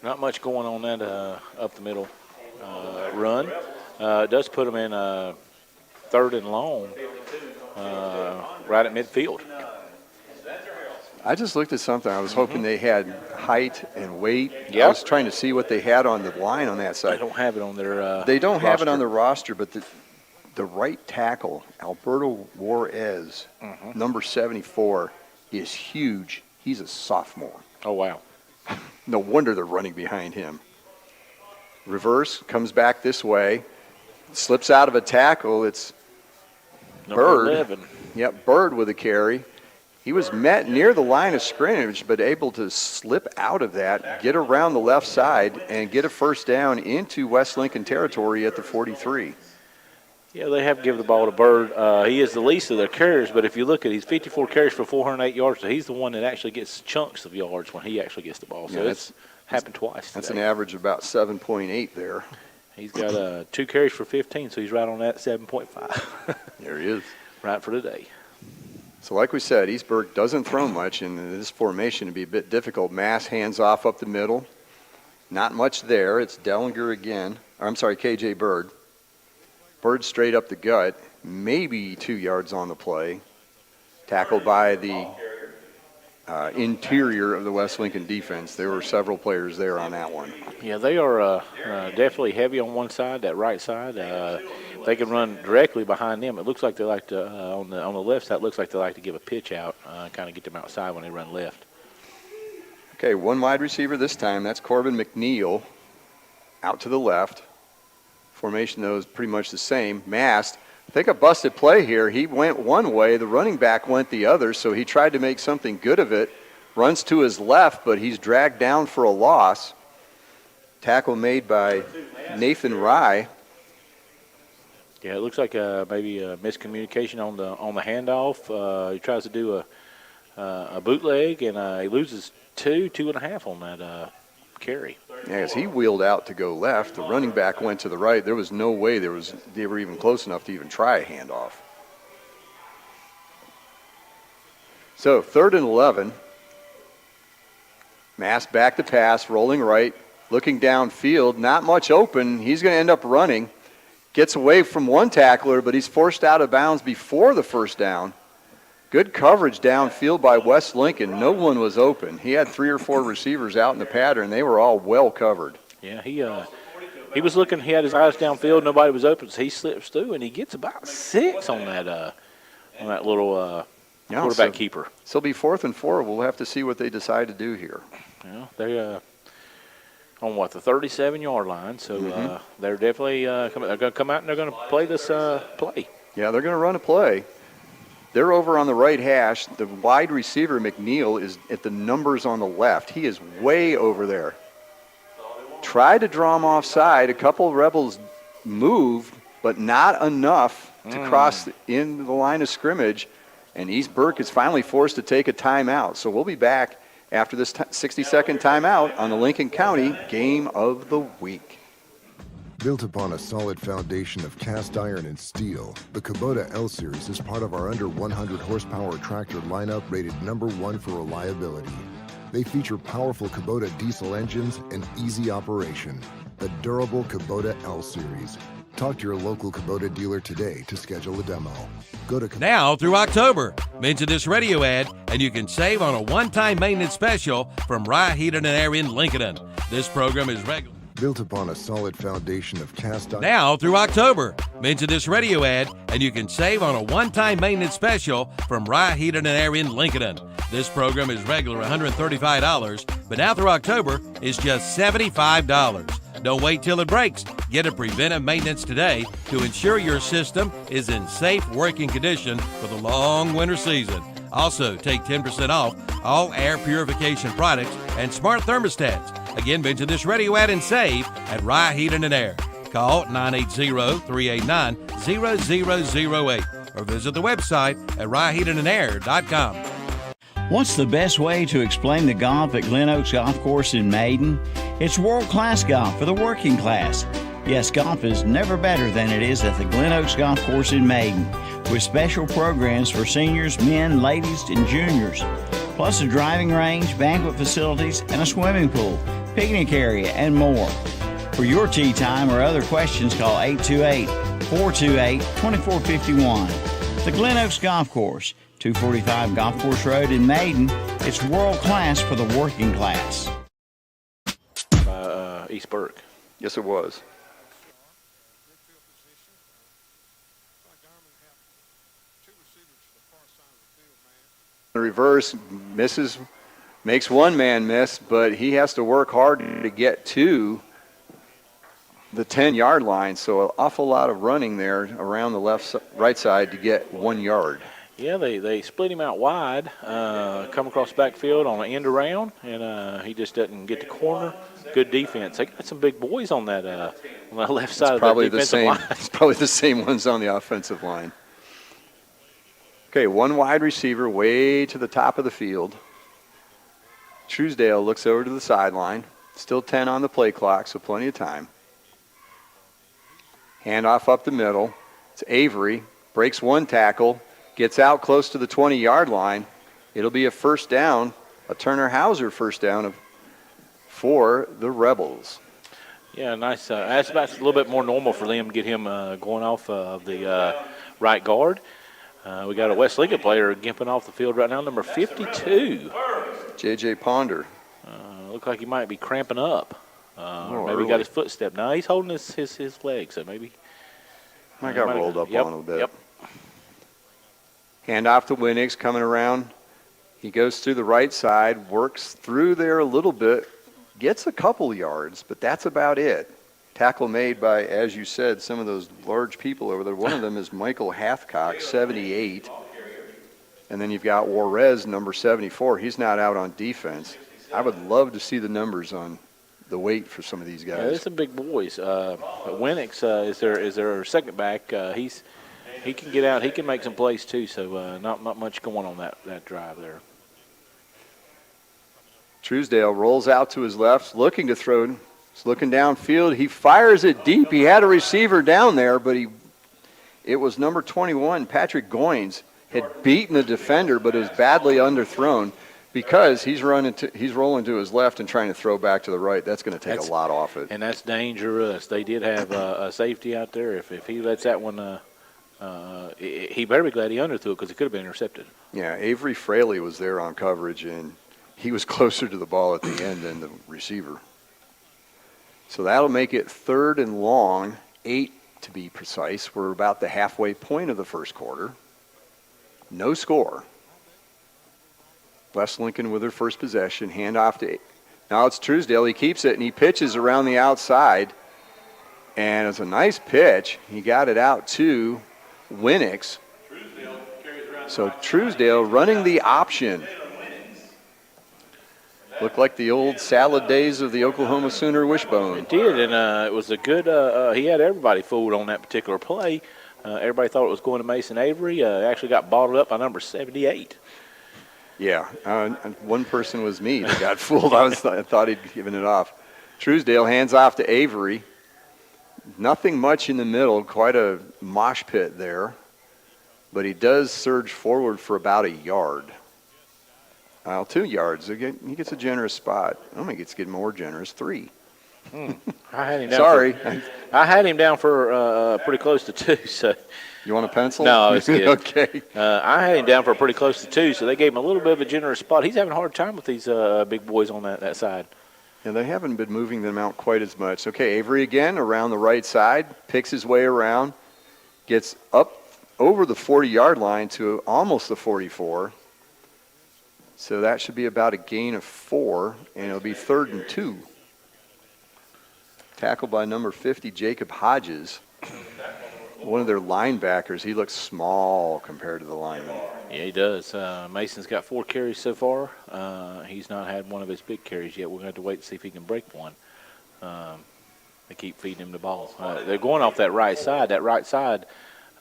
Not much going on that up the middle run. It does put him in 3rd and long right at midfield. I just looked at something. I was hoping they had height and weight. Yep. I was trying to see what they had on the line on that side. They don't have it on their They don't have it roster. on the roster, but the right tackle, Alberto Juarez, number 74, is huge. He's a sophomore. Oh, wow. No wonder they're running behind him. Reverse, comes back this way, slips out of a tackle. It's Number Bird. 11. Yep, Bird with a carry. He was met near the line of scrimmage, but able to slip out of that, get around the left side, and get a first down into West Lincoln territory at the 43. Yeah, they have given the ball to Bird. He is the least of their carriers, but if you look at it, he's 54 carries for 408 yards, so he's the one that actually gets chunks of yards when he actually gets the ball. So Yeah, it's happened twice That's today. an average of about 7.8 there. He's got 2 carries for 15, so he's right on that 7.5. There he is. Right for today. So like we said, East Burke doesn't throw much, and in this formation would be a bit difficult. Mass hands off up the middle. Not much there. It's Dellinger again. KJ Bird. Bird straight up the gut. Maybe 2 yards on the play. Tackled by the interior of the West Lincoln defense. There were several players there on that one. Yeah, they are definitely heavy on one side, that right side. They can run directly behind them. It looks like they like to, on the left side, it looks like they like to give a pitch out, kind of get them outside when they run left. Okay, one wide receiver this time. That's Corbin McNeil out to the left. Formation, though, is pretty much the same. Mast, I think a busted play here. He went one way. The running back went the other, so he tried to make something good of it. Runs to his left, but he's dragged down for a loss. Tackle made by Nathan Rye. Yeah, it looks like maybe a miscommunication on the handoff. He tries to do a bootleg, and he loses 2.5 on that carry. Yeah, as he wheeled out to go left, the running back went to the right. There was no way they were even close enough to even try a handoff. So 3rd and 11. Mass back to pass, rolling right, looking downfield. Not much open. He's going to end up running. Gets away from one tackler, but he's forced out of bounds before the first down. Good coverage downfield by West Lincoln. No one was open. He had 3 or 4 receivers out in the pattern. They were all well covered. Yeah, he was looking. He had his eyes downfield. Nobody was open, so he slips through, and he gets about 6 on that little quarterback keeper. So it'll be 4th and 4. We'll have to see what they decide to do here. Yeah, they on the 37-yard line. So they're definitely they're going to come out and they're going to play this play. Yeah, they're going to run a play. They're over on the right hash. The wide receiver, McNeil, is at the numbers on the left. He is way over there. Tried to draw him offside. A couple of Rebels moved, but not enough to cross in the line of scrimmage. And East Burke is finally forced to take a timeout. So we'll be back after this 60-second timeout on the Lincoln County Game of the Week. Built upon a solid foundation of cast iron and steel, the Kubota L-Series is part of our under 100 horsepower tractor lineup rated #1 for reliability. They feature powerful Kubota diesel engines and easy operation. The durable Kubota L-Series. Talk to your local Kubota dealer today to schedule a demo. Go to Now through October, mention this radio ad and you can save on a one-time maintenance special from Rye Heating and Air in Lincoln. This program is regular. Built upon a solid foundation of cast iron. Now through October, mention this radio ad and you can save on a one-time maintenance special from Rye Heating and Air in Lincoln. This program is regular $135, but now through October is just $75. Don't wait till it breaks. Get a preventive maintenance today to ensure your system is in safe working condition for the long winter season. Also, take 10% off all air purification products and smart thermostats. Again, mention this radio ad and save at Rye Heating and Air. Call 980-389-0008 or visit the website at ryeheatingandair.com. What's the best way to explain the golf at Glen Oaks Golf Course in Maiden? It's world-class golf for the working class. Yes, golf is never better than it is at the Glen Oaks Golf Course in Maiden, with special programs for seniors, men, ladies, and juniors, plus a driving range, banquet facilities, and a swimming pool, picnic area, and more. For your tee time or other questions, call 828-428-2451. The Glen Oaks Golf Course, 245 Golf Course Road in Maiden. It's world class for the working class. East Burke. Yes, it was. The reverse misses, makes one man miss, but he has to work hard to get to the 10-yard line. So an awful lot of running there around the right side to get 1 yard. Yeah, they split him out wide, come across the backfield on an end around, and he just doesn't get the corner. Good defense. They got some big boys on that left side of the defensive line. It's probably the same ones on the offensive line. Okay, one wide receiver way to the top of the field. Truesdale looks over to the sideline. Still 10 on the play clock, so plenty of time. Handoff up the middle. It's Avery. Breaks one tackle. Gets out close to the 20-yard line. It'll be a first down, a Turner Hauser first down for the Rebels. Yeah, nice. That's a little bit more normal for them to get him going off of the right guard. We got a West Lincoln player gimping off the field right now, number 52. J.J. Ponder. Look like he might be cramping up. Or maybe early. he got his footstep. No, he's holding his leg, so maybe. Might got rolled up on a bit. Yep. Hand off to Winnigs, coming around. He goes through the right side, works through there a little bit, gets a couple yards, but that's about it. Tackle made by, as you said, some of those large people over there. One of them is Michael Hathcock, 78. And then you've got Juarez, number 74. He's not out on defense. I would love to see the numbers on the weight for some of these guys. Yeah, there's some big boys. Winnigs is their second back. He can get out. He can make some plays too. So not much going on that drive there. Truesdale rolls out to his left, looking to throw. He's looking downfield. He fires it deep. He had a receiver down there, but it was number 21, Patrick Goins, had beaten the defender, but is badly underthrown because he's rolling to his left and trying to throw back to the right. That's going to take a lot off it. And that's dangerous. They did have a safety out there. If he lets that one, he better be glad he underthrew it because it could have been intercepted. Yeah, Avery Fraley was there on coverage, and he was closer to the ball at the end than the receiver. So that'll make it 3rd and long, 8 to be precise. We're about the halfway point of the first quarter. No score. West Lincoln with their first possession. Handoff to, now it's Truesdale. He keeps it, and he pitches around the outside. And it's a nice pitch. He got it out to Winnigs. So Truesdale running the option. Looked like the old salad days of the Oklahoma Sooner wishbone. It did, and it was a good he had everybody fooled on that particular play. Everybody thought it was going to Mason Avery. Actually got bottled up by number 78. Yeah, one person was me that got fooled. I thought he'd given it off. Truesdale hands off to Avery. Nothing much in the middle, quite a mosh pit there. But he does surge forward for about a yard. 2 yards. He gets a generous spot. Oh, he gets to get more generous. 3. I had him down. Sorry. I had him down for pretty close to 2. So. You want a pencil? No, I was kidding. Okay. I had him down for pretty close to 2, so they gave him a little bit of a generous spot. He's having a hard time with these big boys on that side. Yeah, they haven't been moving them out quite as much. Okay, Avery again around the right side, picks his way around, gets up over the 40-yard line to almost the 44. So that should be about a gain of 4, and it'll be 3rd and 2. Tackled by number 50, Jacob Hodges. One of their linebackers. He looks small compared to the lineman. Yeah, he does. Mason's got 4 carries so far. He's not had one of his big carries yet. We're going to have to wait to see if he can break one. They keep feeding him the ball. They're going off that right side. That right side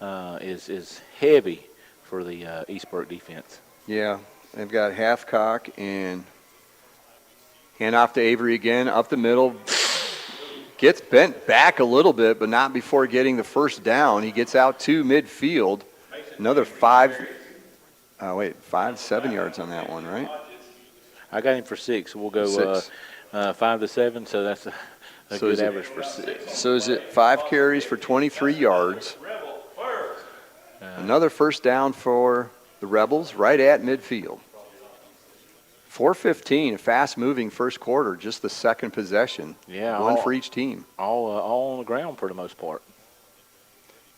is heavy for the East Burke defense. Yeah, they've got Halfcock and hand off to Avery again, up the middle. Gets bent back a little bit, but not before getting the first down. He gets out to midfield. Another 7 yards on that one, right? I got him for 6. We'll go 5 to 7, so that's a good average for 6. So is it 5 carries for 23 yards? Another first down for the Rebels right at midfield. 4:15, a fast-moving first quarter, just the second possession. Yeah, one for each team. All on the ground for the most part.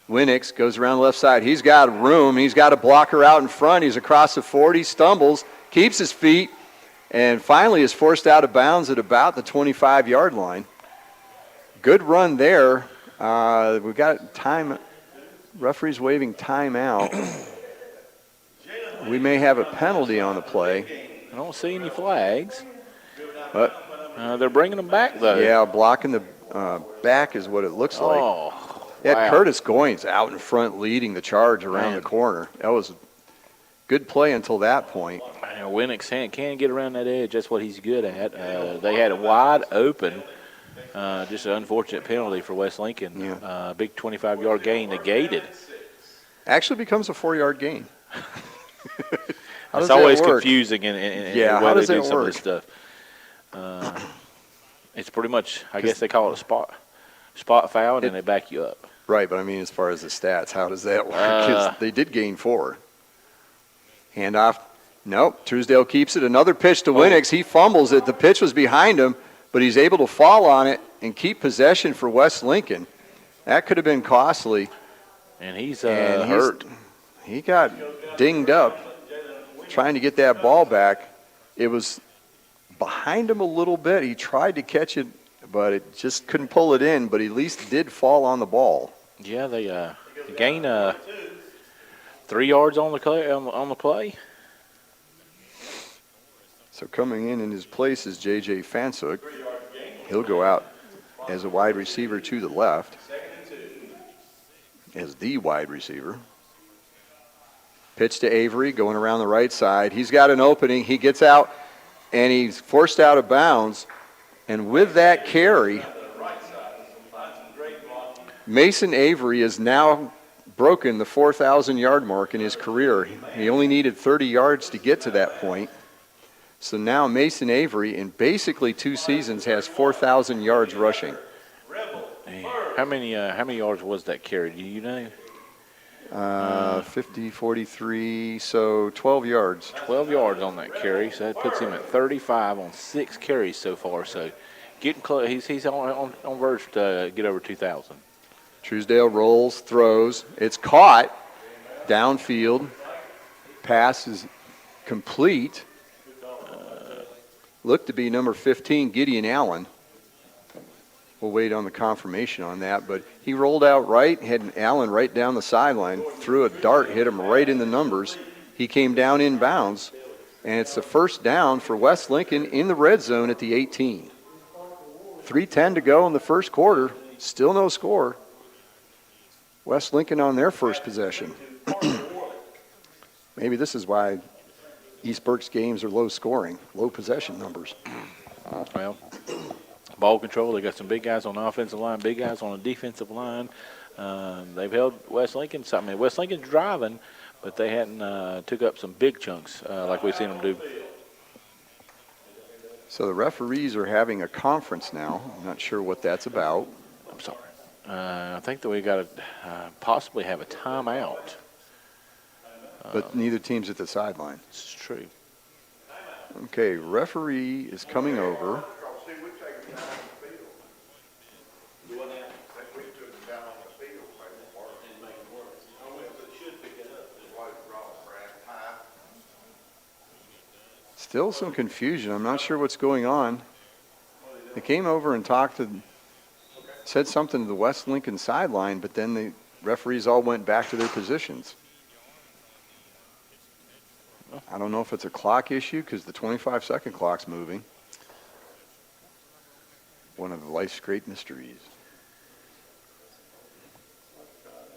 Winix goes around the left side. He's got room. He's got a blocker out in front. He's across the 40, stumbles, keeps his feet, and finally is forced out of bounds at about the 25-yard line. Good run there. We've got time. Referee's waving timeout. We may have a penalty on the play. I don't see any flags. But they're bringing them back, though. Yeah, blocking the back is what it looks like. Oh, yeah, wow. Curtis Goins out in front leading the charge around the corner. That was a good play until that point. Winnick can get around that edge. That's what he's good at. They had it wide open. Just an unfortunate penalty for West Lincoln. Yeah. Big 25-yard gain negated. Actually becomes a 4-yard gain. It's always confusing in the way how does they do that some work? of this stuff. It's pretty much, I guess they call it a spot foul, and then they back you up. Right, but I mean as far as the stats, how does that work? Because they did gain 4. Handoff. Nope. Truesdale keeps it. Another pitch to Winix. He fumbles it. The pitch was behind him, but he's able to fall on it and keep possession for West Lincoln. That could have been costly. And he's hurt. He got dinged up trying to get that ball back. It was behind him a little bit. He tried to catch it, but it just couldn't pull it in, but he at least did fall on the ball. Yeah, they gain 3 yards on the play. So coming in his place is J.J. Fansuk. He'll go out as a wide receiver to the left, as the wide receiver. Pitch to Avery, going around the right side. He's got an opening. He gets out, and he's forced out of bounds. And with that carry, Mason Avery has now broken the 4,000-yard mark in his career. He only needed 30 yards to get to that point. So now Mason Avery, in basically 2 seasons, has 4,000 yards rushing. How many yards was that carry? Do you know? 50, 43, so 12 yards. 12 yards on that carry, so that puts him at 35 on 6 carries so far. So getting close. He's on verge to get over 2,000. Truesdale rolls, throws. It's caught downfield. Pass is complete. Looked to be number 15, Gideon Allen. We'll wait on the confirmation on that, but he rolled out right, had Allen right down the sideline, threw a dart, hit him right in the numbers. He came down in bounds, and it's the first down for West Lincoln in the red zone at the 18. 3:10 to go in the first quarter, still no score. West Lincoln on their first possession. Maybe this is why East Burke's games are low scoring, low possession numbers. Well, ball control, they got some big guys on the offensive line, big guys on the defensive line. They've held West Lincoln. I mean, West Lincoln's driving, but they hadn't took up some big chunks like we've seen them do. So the referees are having a conference now. I'm not sure what that's about. I'm sorry. I think that we got to possibly have a timeout. But neither team's at the sideline. This is true. Okay, referee is coming over. Still some confusion. I'm not sure what's going on. They came over and talked to said something to the West Lincoln sideline, but then the referees all went back to their positions. I don't know if it's a clock issue because the 25-second clock's moving. One of life's great mysteries.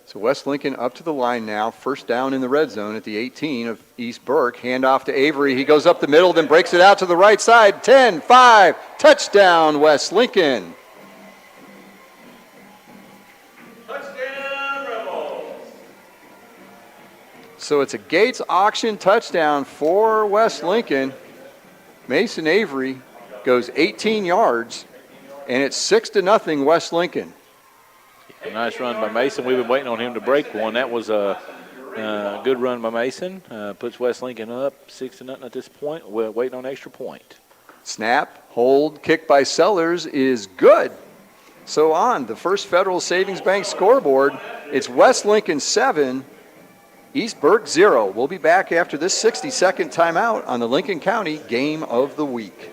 So West Lincoln up to the line now. First down in the red zone at the 18 of East Burke. Handoff to Avery. He goes up the middle, then breaks it out to the right side. 10-5. Touchdown, West Lincoln. Touchdown, Rebels. So it's a Gates auction touchdown for West Lincoln. Mason Avery goes 18 yards, and it's 6-0 West Lincoln. A nice run by Mason. We've been waiting on him to break one. That was a good run by Mason. Puts West Lincoln up 6-0 at this point. We're waiting on an extra point. Snap, hold, kick by Sellers is good. So on the First Federal Savings Bank scoreboard, it's West Lincoln 7, East Burke 0. We'll be back after this 60-second timeout on the Lincoln County Game of the Week.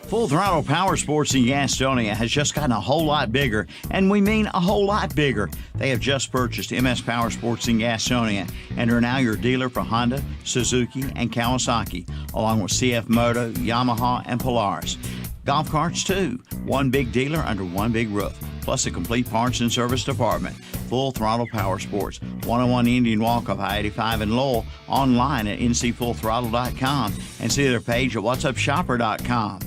Full Throttle Power Sports in Gastonia has just gotten a whole lot bigger, and we mean a whole lot bigger. They have just purchased MS Power Sports in Gastonia and are now your dealer for Honda, Suzuki, and Kawasaki, along with CF Moto, Yamaha, and Polaris. Golf carts, too. One big dealer under one big roof, plus a complete parts and service department. Full Throttle Power Sports, 101 Indian Walk off I-85 in Lowell, online at ncfullthrottle.com, and see their page at whatsupshopper.com.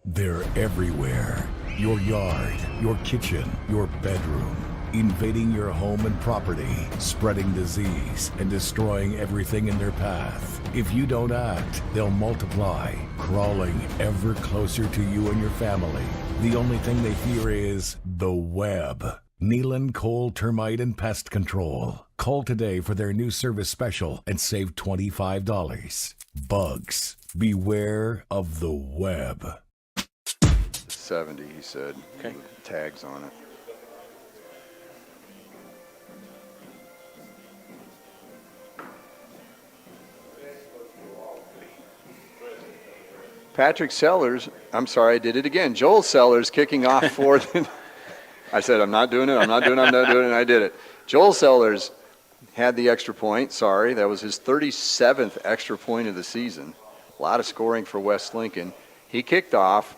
They're everywhere. Your yard, your kitchen, your bedroom. Invading your home and property, spreading disease, and destroying everything in their path. If you don't act, they'll multiply, crawling ever closer to you and your family. The only thing they fear is the web. Nealon Cole Termite and Pest Control. Call today for their new service special and save $25. Bugs, beware of the web. 70, he said. Okay. With tags on it. Patrick Sellers, I'm sorry, I did it again. Joel Sellers kicking off for the, I said, I'm not doing it, and I did it. Joel Sellers had the extra point, sorry. That was his 37th extra point of the season. A lot of scoring for West Lincoln. He kicked off.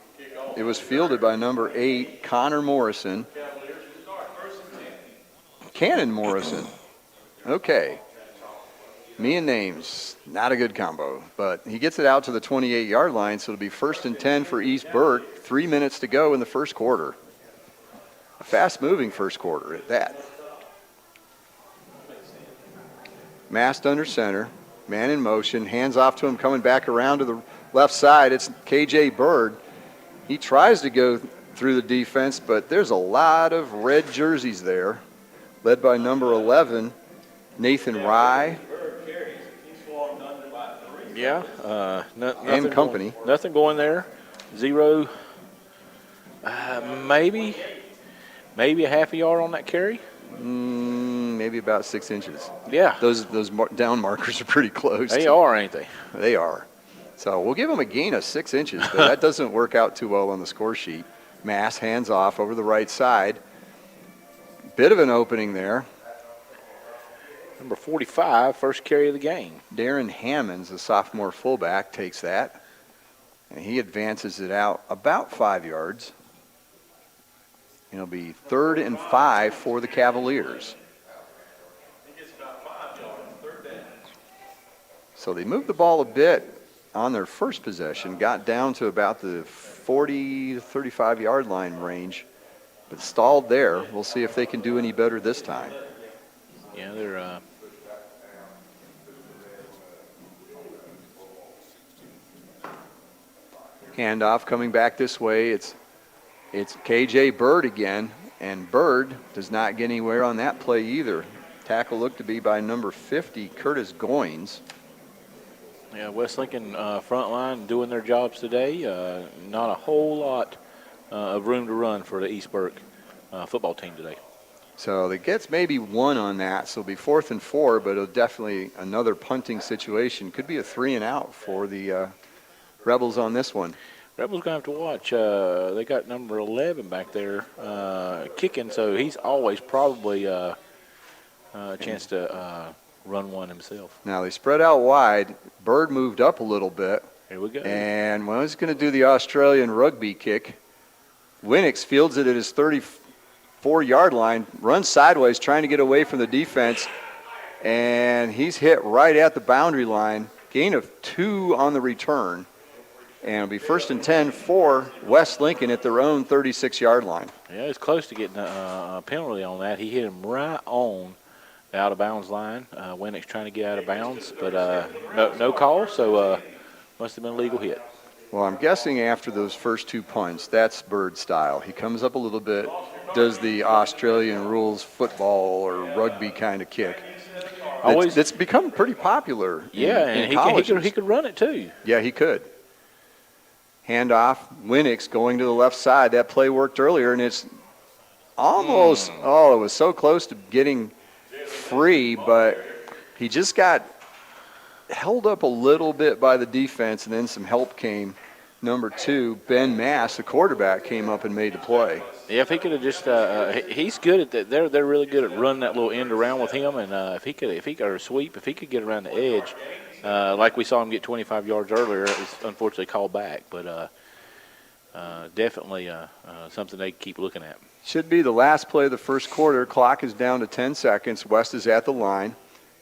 It was fielded by number 8, Connor Morrison. Cannon Morrison. Okay. Me and names, not a good combo, but he gets it out to the 28-yard line, so it'll be 1st and 10 for East Burke. 3 minutes to go in the first quarter. A fast-moving first quarter at that. Mast under center, man in motion, hands off to him, coming back around to the left side. It's KJ Bird. He tries to go through the defense, but there's a lot of red jerseys there, led by number 11, Nathan Rye. Yeah, and company. Nothing going there. 0. Maybe a half a yard on that carry. Maybe about 6 inches. Yeah. Those down markers are pretty close. They are, ain't they? They are. So we'll give them a gain of 6 inches, but that doesn't work out too well on the score sheet. Mass hands off over the right side. Bit of an opening there. Number 45, first carry of the game. Darren Hammonds, the sophomore fullback, takes that, and he advances it out about 5 yards. It'll be 3rd and 5 for the Cavaliers. So they moved the ball a bit on their first possession, got down to about the 40 to 35-yard line range, but stalled there. We'll see if they can do any better this time. Yeah, they're handoff coming back this way. It's KJ Bird again, and Bird does not get anywhere on that play either. Tackle looked to be by number 50, Curtis Goins. Yeah, West Lincoln front line doing their jobs today. Not a whole lot of room to run for the East Burke football team today. So it gets maybe 1 on that, so it'll be 4th and 4, but it'll definitely another punting situation. Could be a 3 and out for the Rebels on this one. Rebels going to have to watch. They got number 11 back there kicking, so he's always probably a chance to run one himself. Now they spread out wide. Bird moved up a little bit. Here we go. And when he's going to do the Australian rugby kick, Winnick fields it at his 34-yard line, runs sideways trying to get away from the defense, and he's hit right at the boundary line. Gain of 2 on the return. And it'll be 1st and 10 for West Lincoln at their own 36-yard line. Yeah, he's close to getting a penalty on that. He hit him right on the out-of-bounds line. Winnick's trying to get out of bounds, but no call, so must have been a legal hit. Well, I'm guessing after those first 2 punts, that's Bird style. He comes up a little bit, does the Australian rules football or rugby kind of kick. It's become pretty popular. Yeah, in he could run it too. Yeah, he could. Handoff, Winnick's going to the left side. That play worked earlier, and it's almost, it was so close to getting free, but he just got held up a little bit by the defense, and then some help came. Number 2, Ben Mass, the quarterback, came up and made the play. Yeah, if he could have just, he's good at that. They're really good at running that little end around with him, and if he could sweep, if he could get around the edge, like we saw him get 25 yards earlier, it was unfortunately called back, but definitely something they keep looking at. Should be the last play of the first quarter. Clock is down to 10 seconds. West is at the line.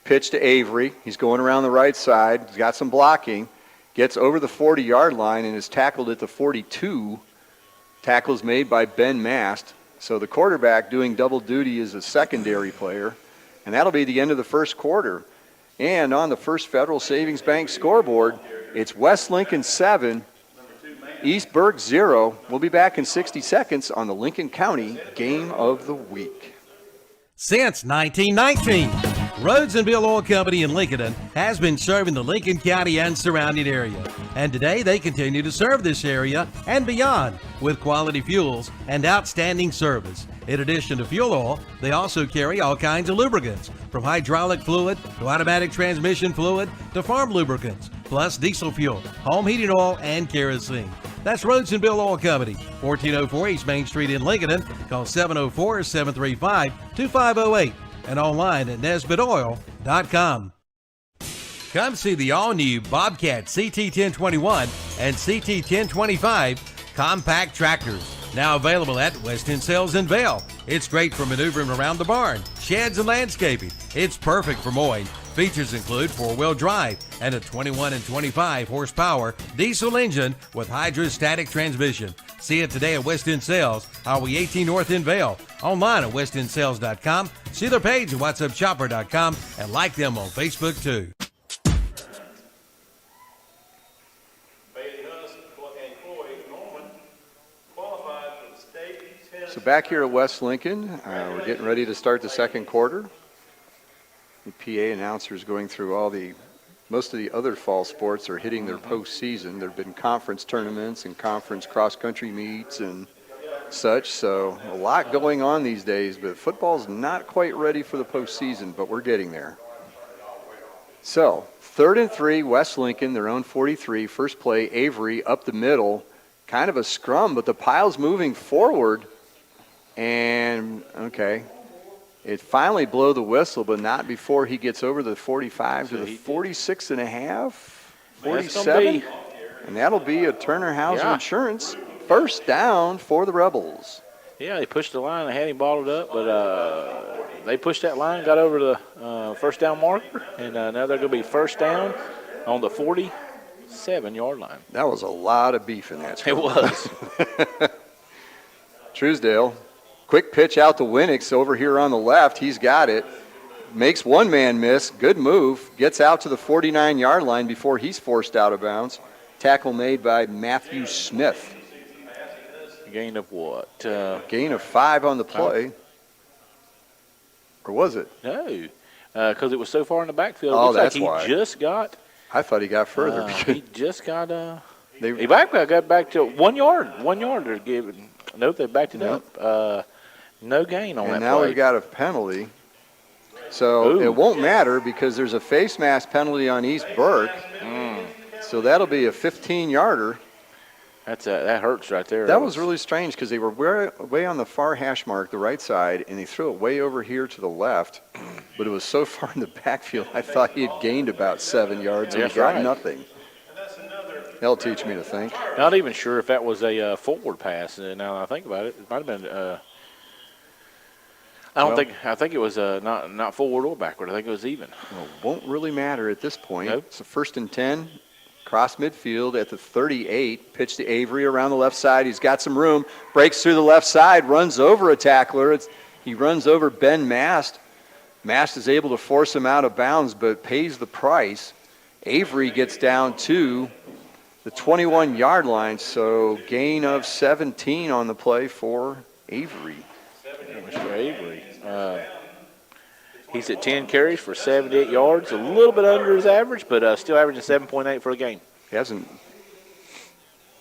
Pitch to Avery. He's going around the right side. He's got some blocking. Gets over the 40-yard line and is tackled at the 42. Tackles made by Ben Mast. So the quarterback doing double duty as a secondary player. And that'll be the end of the first quarter. And on the First Federal Savings Bank scoreboard, it's West Lincoln 7, East Burke 0. We'll be back in 60 seconds on the Lincoln County Game of the Week. Since 1919, Rhodes and Bill Oil Company in Lincoln has been serving the Lincoln County and surrounding area. And today they continue to serve this area and beyond with quality fuels and outstanding service. In addition to fuel oil, they also carry all kinds of lubricants, from hydraulic fluid to automatic transmission fluid to farm lubricants, plus diesel fuel, home heating oil, and kerosene. That's Rhodes and Bill Oil Company, 1404 East Main Street in Lincoln. Call 704-735-2508 and online at nesbitoil.com. Come see the all-new Bobcat CT1021 and CT1025 compact tractors, now available at West End Sales in Vail. It's great for maneuvering around the barn, sheds, and landscaping. It's perfect for mowing. Features include 4-wheel drive and a 21 and 25 horsepower diesel engine with hydrostatic transmission. See it today at West End Sales, Highway 18 North in Vail. Online at westendsales.com. See their page at whatsupshopper.com and like them on Facebook too. So back here at West Lincoln, we're getting ready to start the second quarter. The PA announcers going through most of the other fall sports are hitting their postseason. There have been conference tournaments and conference cross-country meets and such, so a lot going on these days, but football's not quite ready for the postseason, but we're getting there. So 3rd and 3, West Lincoln, their own 43. First play, Avery up the middle. Kind of a scrum, but the pile's moving forward. And, okay, it finally blow the whistle, but not before he gets over the 45 to the 46 and a half, 47. And that'll be a Turner Hauser Insurance first down for the Rebels. Yeah, they pushed the line. They had him bottled up, but they pushed that line, got over the first down marker, and now they're going to be first down on the 47-yard line. That was a lot of beef in that scrum. It was. Truesdale. Quick pitch out to Winnick over here on the left. He's got it. Makes one man miss. Good move. Gets out to the 49-yard line before he's forced out of bounds. Tackle made by Matthew Smith. Gain of what? Gain of 5 on the play. Or was it? No, because it was so far in the backfield. Oh, that's like why. He just got. I thought he got further. He just got. He got back to 1 yard. 1 yard. They're giving. Nope, they backed it up. No gain on that play. And now we've got a penalty. So it won't matter because there's a face mask penalty on East Burke. So that'll be a 15-yarder. That hurts right there. That was really strange because they were way on the far hash mark, the right side, and he threw it way over here to the left. But it was so far in the backfield, I thought he had gained about 7 yards and he got nothing. That'll teach me to think. Not even sure if that was a forward pass. Now that I think about it, it might have been. I think it was not forward or backward. I think it was even. Well, won't really matter at this point. Nope. It's a 1st and 10. Cross midfield at the 38. Pitch to Avery around the left side. He's got some room. Breaks through the left side. Runs over a tackler. He runs over Ben Mast. Mast is able to force him out of bounds, but pays the price. Avery gets down to the 21-yard line, so gain of 17 on the play for Avery. Mr. Avery. He's at 10 carries for 78 yards, a little bit under his average, but still averaging 7.8 for a game. He hasn't.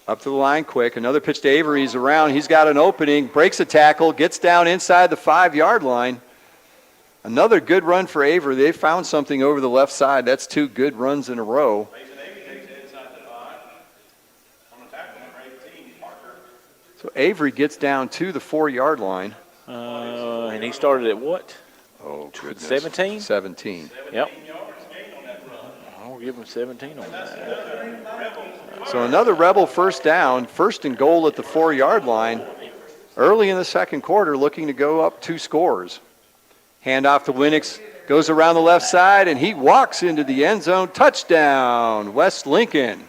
Up to the line quick. Another pitch to Avery. He's around. He's got an opening. Breaks a tackle. Gets down inside the 5-yard line. Another good run for Avery. They found something over the left side. That's 2 good runs in a row. So Avery gets down to the 4-yard line. And he started at what? Oh, goodness. 17? 17. Yep. I'll give him 17 on that. So another Rebel first down, 1st and goal at the 4-yard line. Early in the second quarter, looking to go up 2 scores. Hand off to Winix, goes around the left side, and he walks into the end zone. Touchdown, West Lincoln.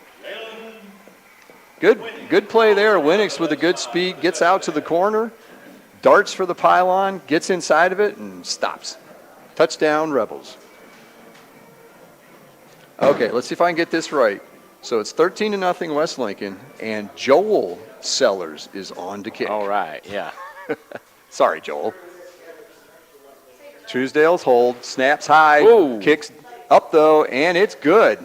Good play there. Winix with a good speed, gets out to the corner, darts for the pylon, gets inside of it, and stops. Touchdown, Rebels. Okay, let's see if I can get this right. So it's 13-0 West Lincoln, and Joel Sellers is on to kick. All right, yeah. Sorry, Joel. Truesdale's hold, snaps high, Whoa. Kicks up, though, and it's good.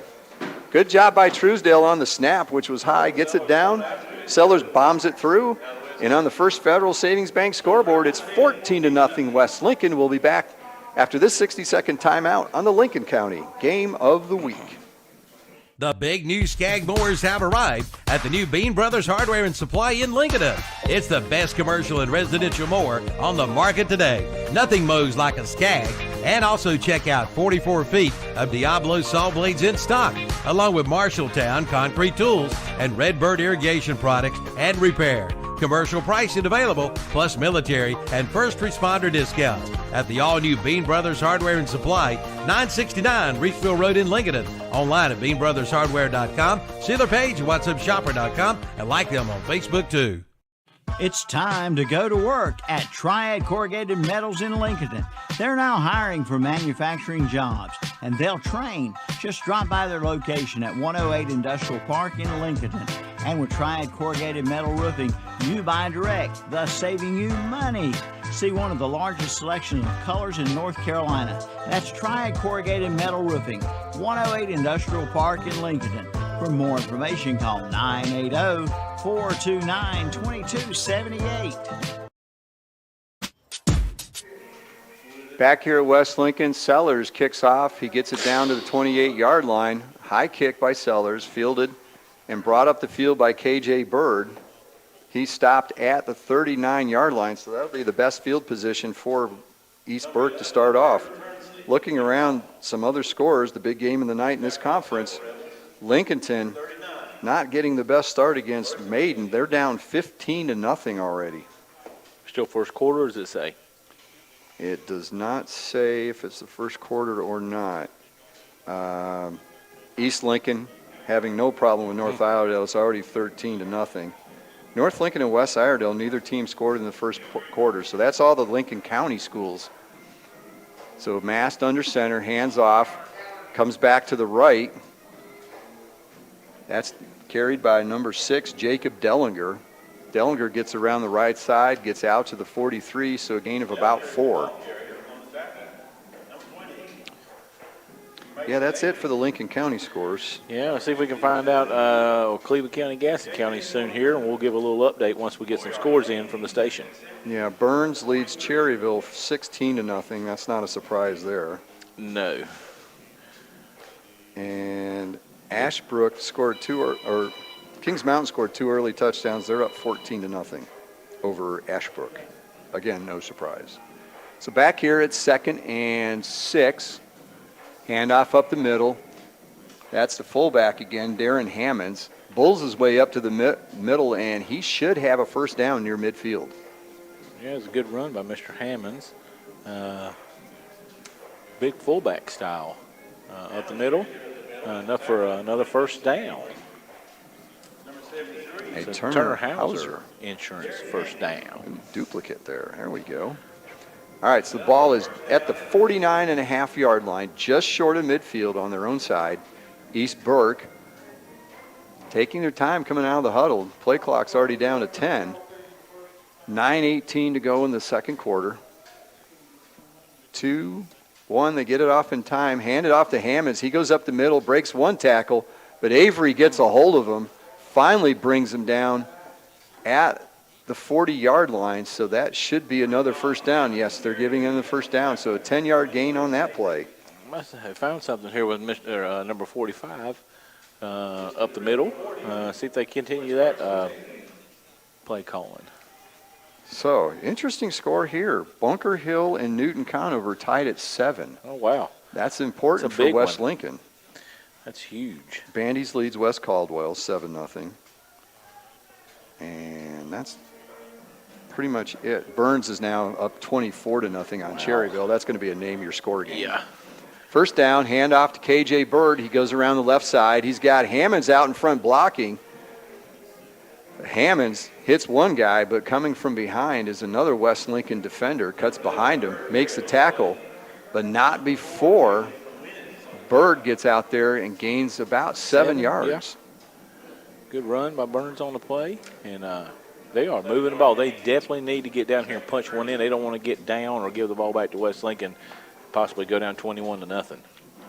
Good job by Truesdale on the snap, which was high, gets it down. Sellers bombs it through. And on the First Federal Savings Bank scoreboard, it's 14-0 West Lincoln. We'll be back after this 60-second timeout on the Lincoln County Game of the Week. The big new Skag mowers have arrived at the new Bean Brothers Hardware and Supply in Lincoln. It's the best commercial and residential mower on the market today. Nothing mows like a Skag. And also check out 44 feet of Diablo saw blades in stock, along with Marshalltown concrete tools and Redbird irrigation products and repair. Commercial pricing available, plus military and first responder discounts at the all-new Bean Brothers Hardware and Supply, 969 Reachville Road in Lincoln. Online at beanbrothershardware.com. See their page at whatsupshopper.com and like them on Facebook too. It's time to go to work at Triad Corrugated Metals in Lincoln. They're now hiring for manufacturing jobs, and they'll train. Just drop by their location at 108 Industrial Park in Lincoln. And with Triad Corrugated Metal Roofing, you buy direct, thus saving you money. See one of the largest selections of colors in North Carolina. That's Triad Corrugated Metal Roofing, 108 Industrial Park in Lincoln. For more information, call 980-429-2278. Back here at West Lincoln, Sellers kicks off. He gets it down to the 28-yard line. High kick by Sellers, fielded and brought up the field by K.J. Bird. He stopped at the 39-yard line, so that'll be the best field position for East Burke to start off. Looking around some other scores, the big game of the night in this conference, Lincolnton not getting the best start against Maiden. They're down 15-0 already. Still first quarter, or does it say? It does not say if it's the first quarter or not. East Lincoln having no problem with North Iredell. It's already 13-0. North Lincoln and West Iredell, neither team scored in the first quarter. So that's all the Lincoln County schools. So Mast under center, hands off, comes back to the right. That's carried by number 6, Jacob Dellinger. Dellinger gets around the right side, gets out to the 43, so a gain of about 4. Yeah, that's it for the Lincoln County scores. Yeah, let's see if we can find out Cleveland County, Gaston County soon here, and we'll give a little update once we get some scores in from the station. Yeah, Burns leads Cherryville 16-0. That's not a surprise there. No. And Ashbrook scored 2, or Kings Mountain scored 2 early touchdowns. They're up 14-0 over Ashbrook. Again, no surprise. So back here it's 2nd and 6. Handoff up the middle. That's the fullback again, Darren Hammonds. Bulls his way up to the middle, and he should have a first down near midfield. Yeah, it's a good run by Mr. Hammonds. Big fullback style. Up the middle, enough for another first down. A So Turner Hauser insurance first down. Duplicate there. There we go. All right, so the ball is at the 49.5-yard line, just short of midfield on their own side. East Burke taking their time coming out of the huddle. Play clock's already down to 10. 9:18 to go in the second quarter. 2-1, they get it off in time. Hand it off to Hammonds. He goes up the middle, breaks one tackle, but Avery gets a hold of him, finally brings him down at the 40-yard line, so that should be another first down. Yes, they're giving him the first down, so a 10-yard gain on that play. Must have found something here with number 45 up the middle. See if they continue that play calling. So, interesting score here. Bunker Hill and Newton Conover tied at 7. Oh, wow. That's important That's a for big West one. Lincoln. That's huge. Bandy's leads West Caldwell 7-0. And that's pretty much it. Burns is now up 24-0 on Cherryville. That's going to be a name your score game. Yeah. First down, handoff to KJ Bird. He goes around the left side. He's got Hammonds out in front blocking. Hammonds hits one guy, but coming from behind is another West Lincoln defender, cuts behind him, makes the tackle, but not before Bird gets out there and gains about 7 yards. Yeah. Good run by Burns on the play, and they are moving the ball. They definitely need to get down here and punch one in. They don't want to get down or give the ball back to West Lincoln, possibly go down 21-0.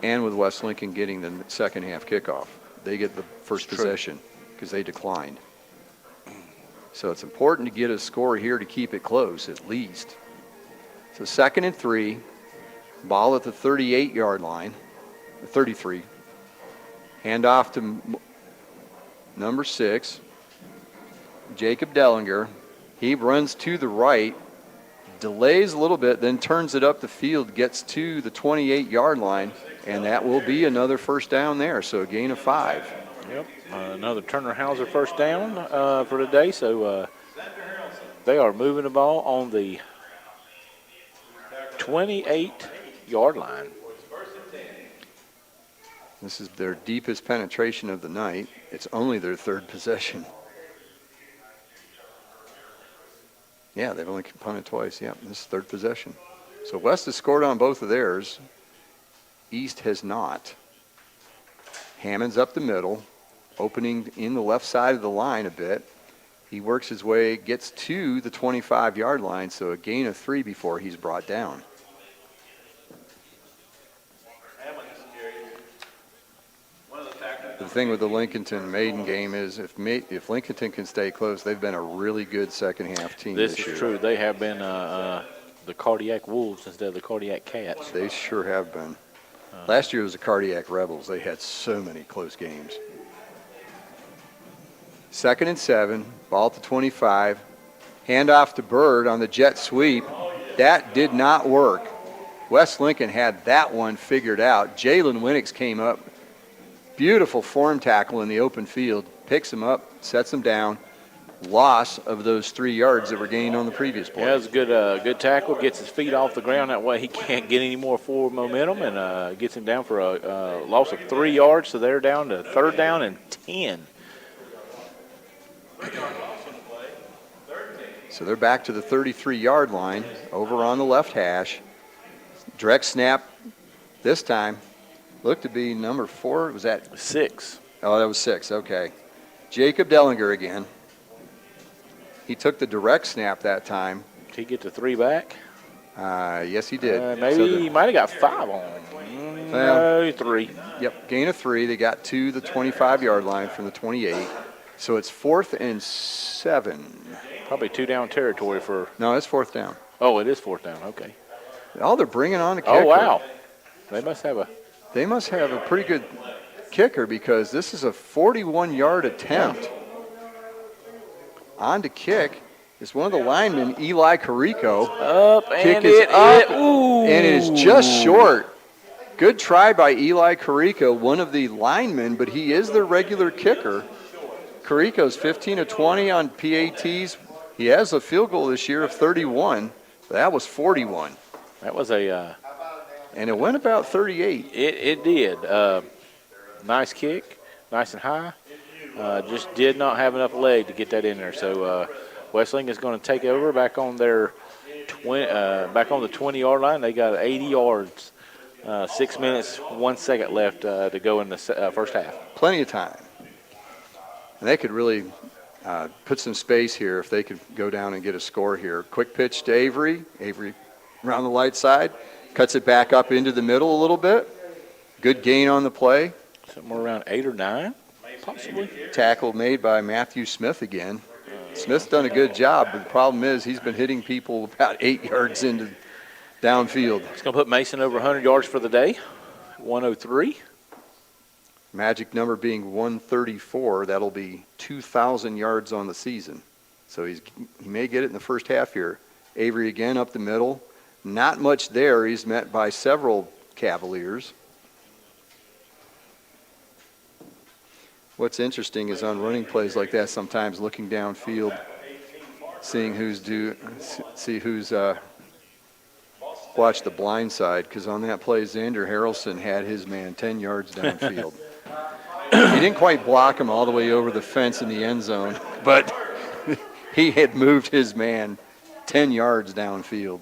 And with West Lincoln getting the second half kickoff, they get the first possession because they declined. So it's important to get a score here to keep it close at least. So 2nd and 3, ball at the 38-yard line, 33. Handoff to number 6, Jacob Dellinger. He runs to the right, delays a little bit, then turns it up the field, gets to the 28-yard line, and that will be another first down there, so a gain of 5. Yep, another Turner Hauser first down for today, so they are moving the ball on the 28-yard line. This is their deepest penetration of the night. It's only their 3rd possession. Yeah, they've only punted twice. Yeah, this is 3rd possession. So West has scored on both of theirs. East has not. Hammond's up the middle, opening in the left side of the line a bit. He works his way, gets to the 25-yard line, so a gain of 3 before he's brought down. The thing with the Lincolnton-Maiden game is if Lincolnton can stay close, they've been a really good second half team this year. This is true. They have been the Cardiac Wolves instead of the Cardiac Cats. They sure have been. Last year was the Cardiac Rebels. They had so many close games. 2nd and 7, ball at the 25. Handoff to Bird on the jet sweep. That did not work. West Lincoln had that one figured out. Jalen Winnix came up. Beautiful form tackle in the open field. Picks him up, sets him down. Loss of those 3 yards that were gained on the previous play. Yeah, it was a good tackle. Gets his feet off the ground. That way he can't get any more forward momentum, and gets him down for a loss of 3 yards. So they're down to 3rd down and 10. So they're back to the 33-yard line over on the left hash. Direct snap this time. Looked to be number 4. Was that 6? Oh, that was 6. Okay. Jacob Dellinger again. He took the direct snap that time. Did he get the 3 back? Yes, he did. Maybe he might have got 5 on him. No, 3. Yep, gain of 3. They got to the 25-yard line from the 28. So it's 4th and 7. Probably 2-down territory for. No, it's 4th down. Oh, it is 4th down. Okay. Oh, they're bringing on a kicker. Oh, wow. They must have a pretty good kicker because this is a 41-yard attempt. On to kick is one of the linemen, Eli Carico. Up Kick and is it up, ooh. and it is just short. Good try by Eli Carico, one of the linemen, but he is their regular kicker. Carico's 15 of 20 on PATs. He has a field goal this year of 31. That was 41. That was a... and it went about 38. It did. Nice kick, nice and high. Just did not have enough leg to get that in there. So West Lincoln is going to take over back on their back on the 20-yard line. They got 80 yards. 6 minutes, 1 second left to go in the first half. Plenty of time. And they could really put some space here if they could go down and get a score here. Quick pitch to Avery. Avery around the light side. Cuts it back up into the middle a little bit. Good gain on the play. Somewhere around 8 or 9, possibly. Tackle made by Matthew Smith again. Smith's done a good job, but the problem is he's been hitting people about 8 yards into downfield. It's going to put Mason over 100 yards for the day, 103. Magic number being 134. That'll be 2,000 yards on the season. So he may get it in the first half here. Avery again up the middle. Not much there. He's met by several Cavaliers. What's interesting is on running plays like that, sometimes looking downfield, seeing who's watch the blind side, because on that play, Xander Harrelson had his man 10 yards downfield. He didn't quite block him all the way over the fence in the end zone, but he had moved his man 10 yards downfield.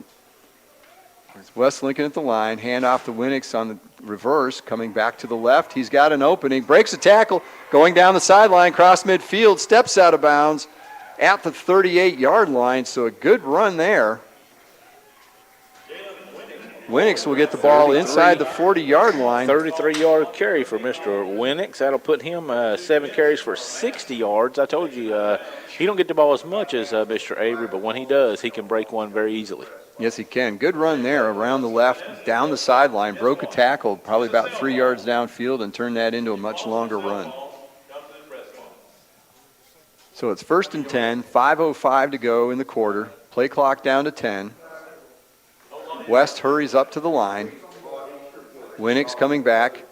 It's West Lincoln at the line, hand off to Winix on the reverse, coming back to the left. He's got an opening, breaks a tackle, going down the sideline, cross midfield, steps out of bounds at the 38-yard line, so a good run there. Winix will get the ball inside the 40-yard line. 33-yard carry for Mr. Winix. That'll put him 7 carries for 60 yards. I told you he don't get the ball as much as Mr. Avery, but when he does, he can break one very easily. Yes, he can. Good run there around the left, down the sideline, broke a tackle, probably about 3 yards downfield, and turned that into a much longer run. So it's 1st and 10, 5:05 to go in the quarter. Play clock down to 10. West hurries up to the line. Winix coming back.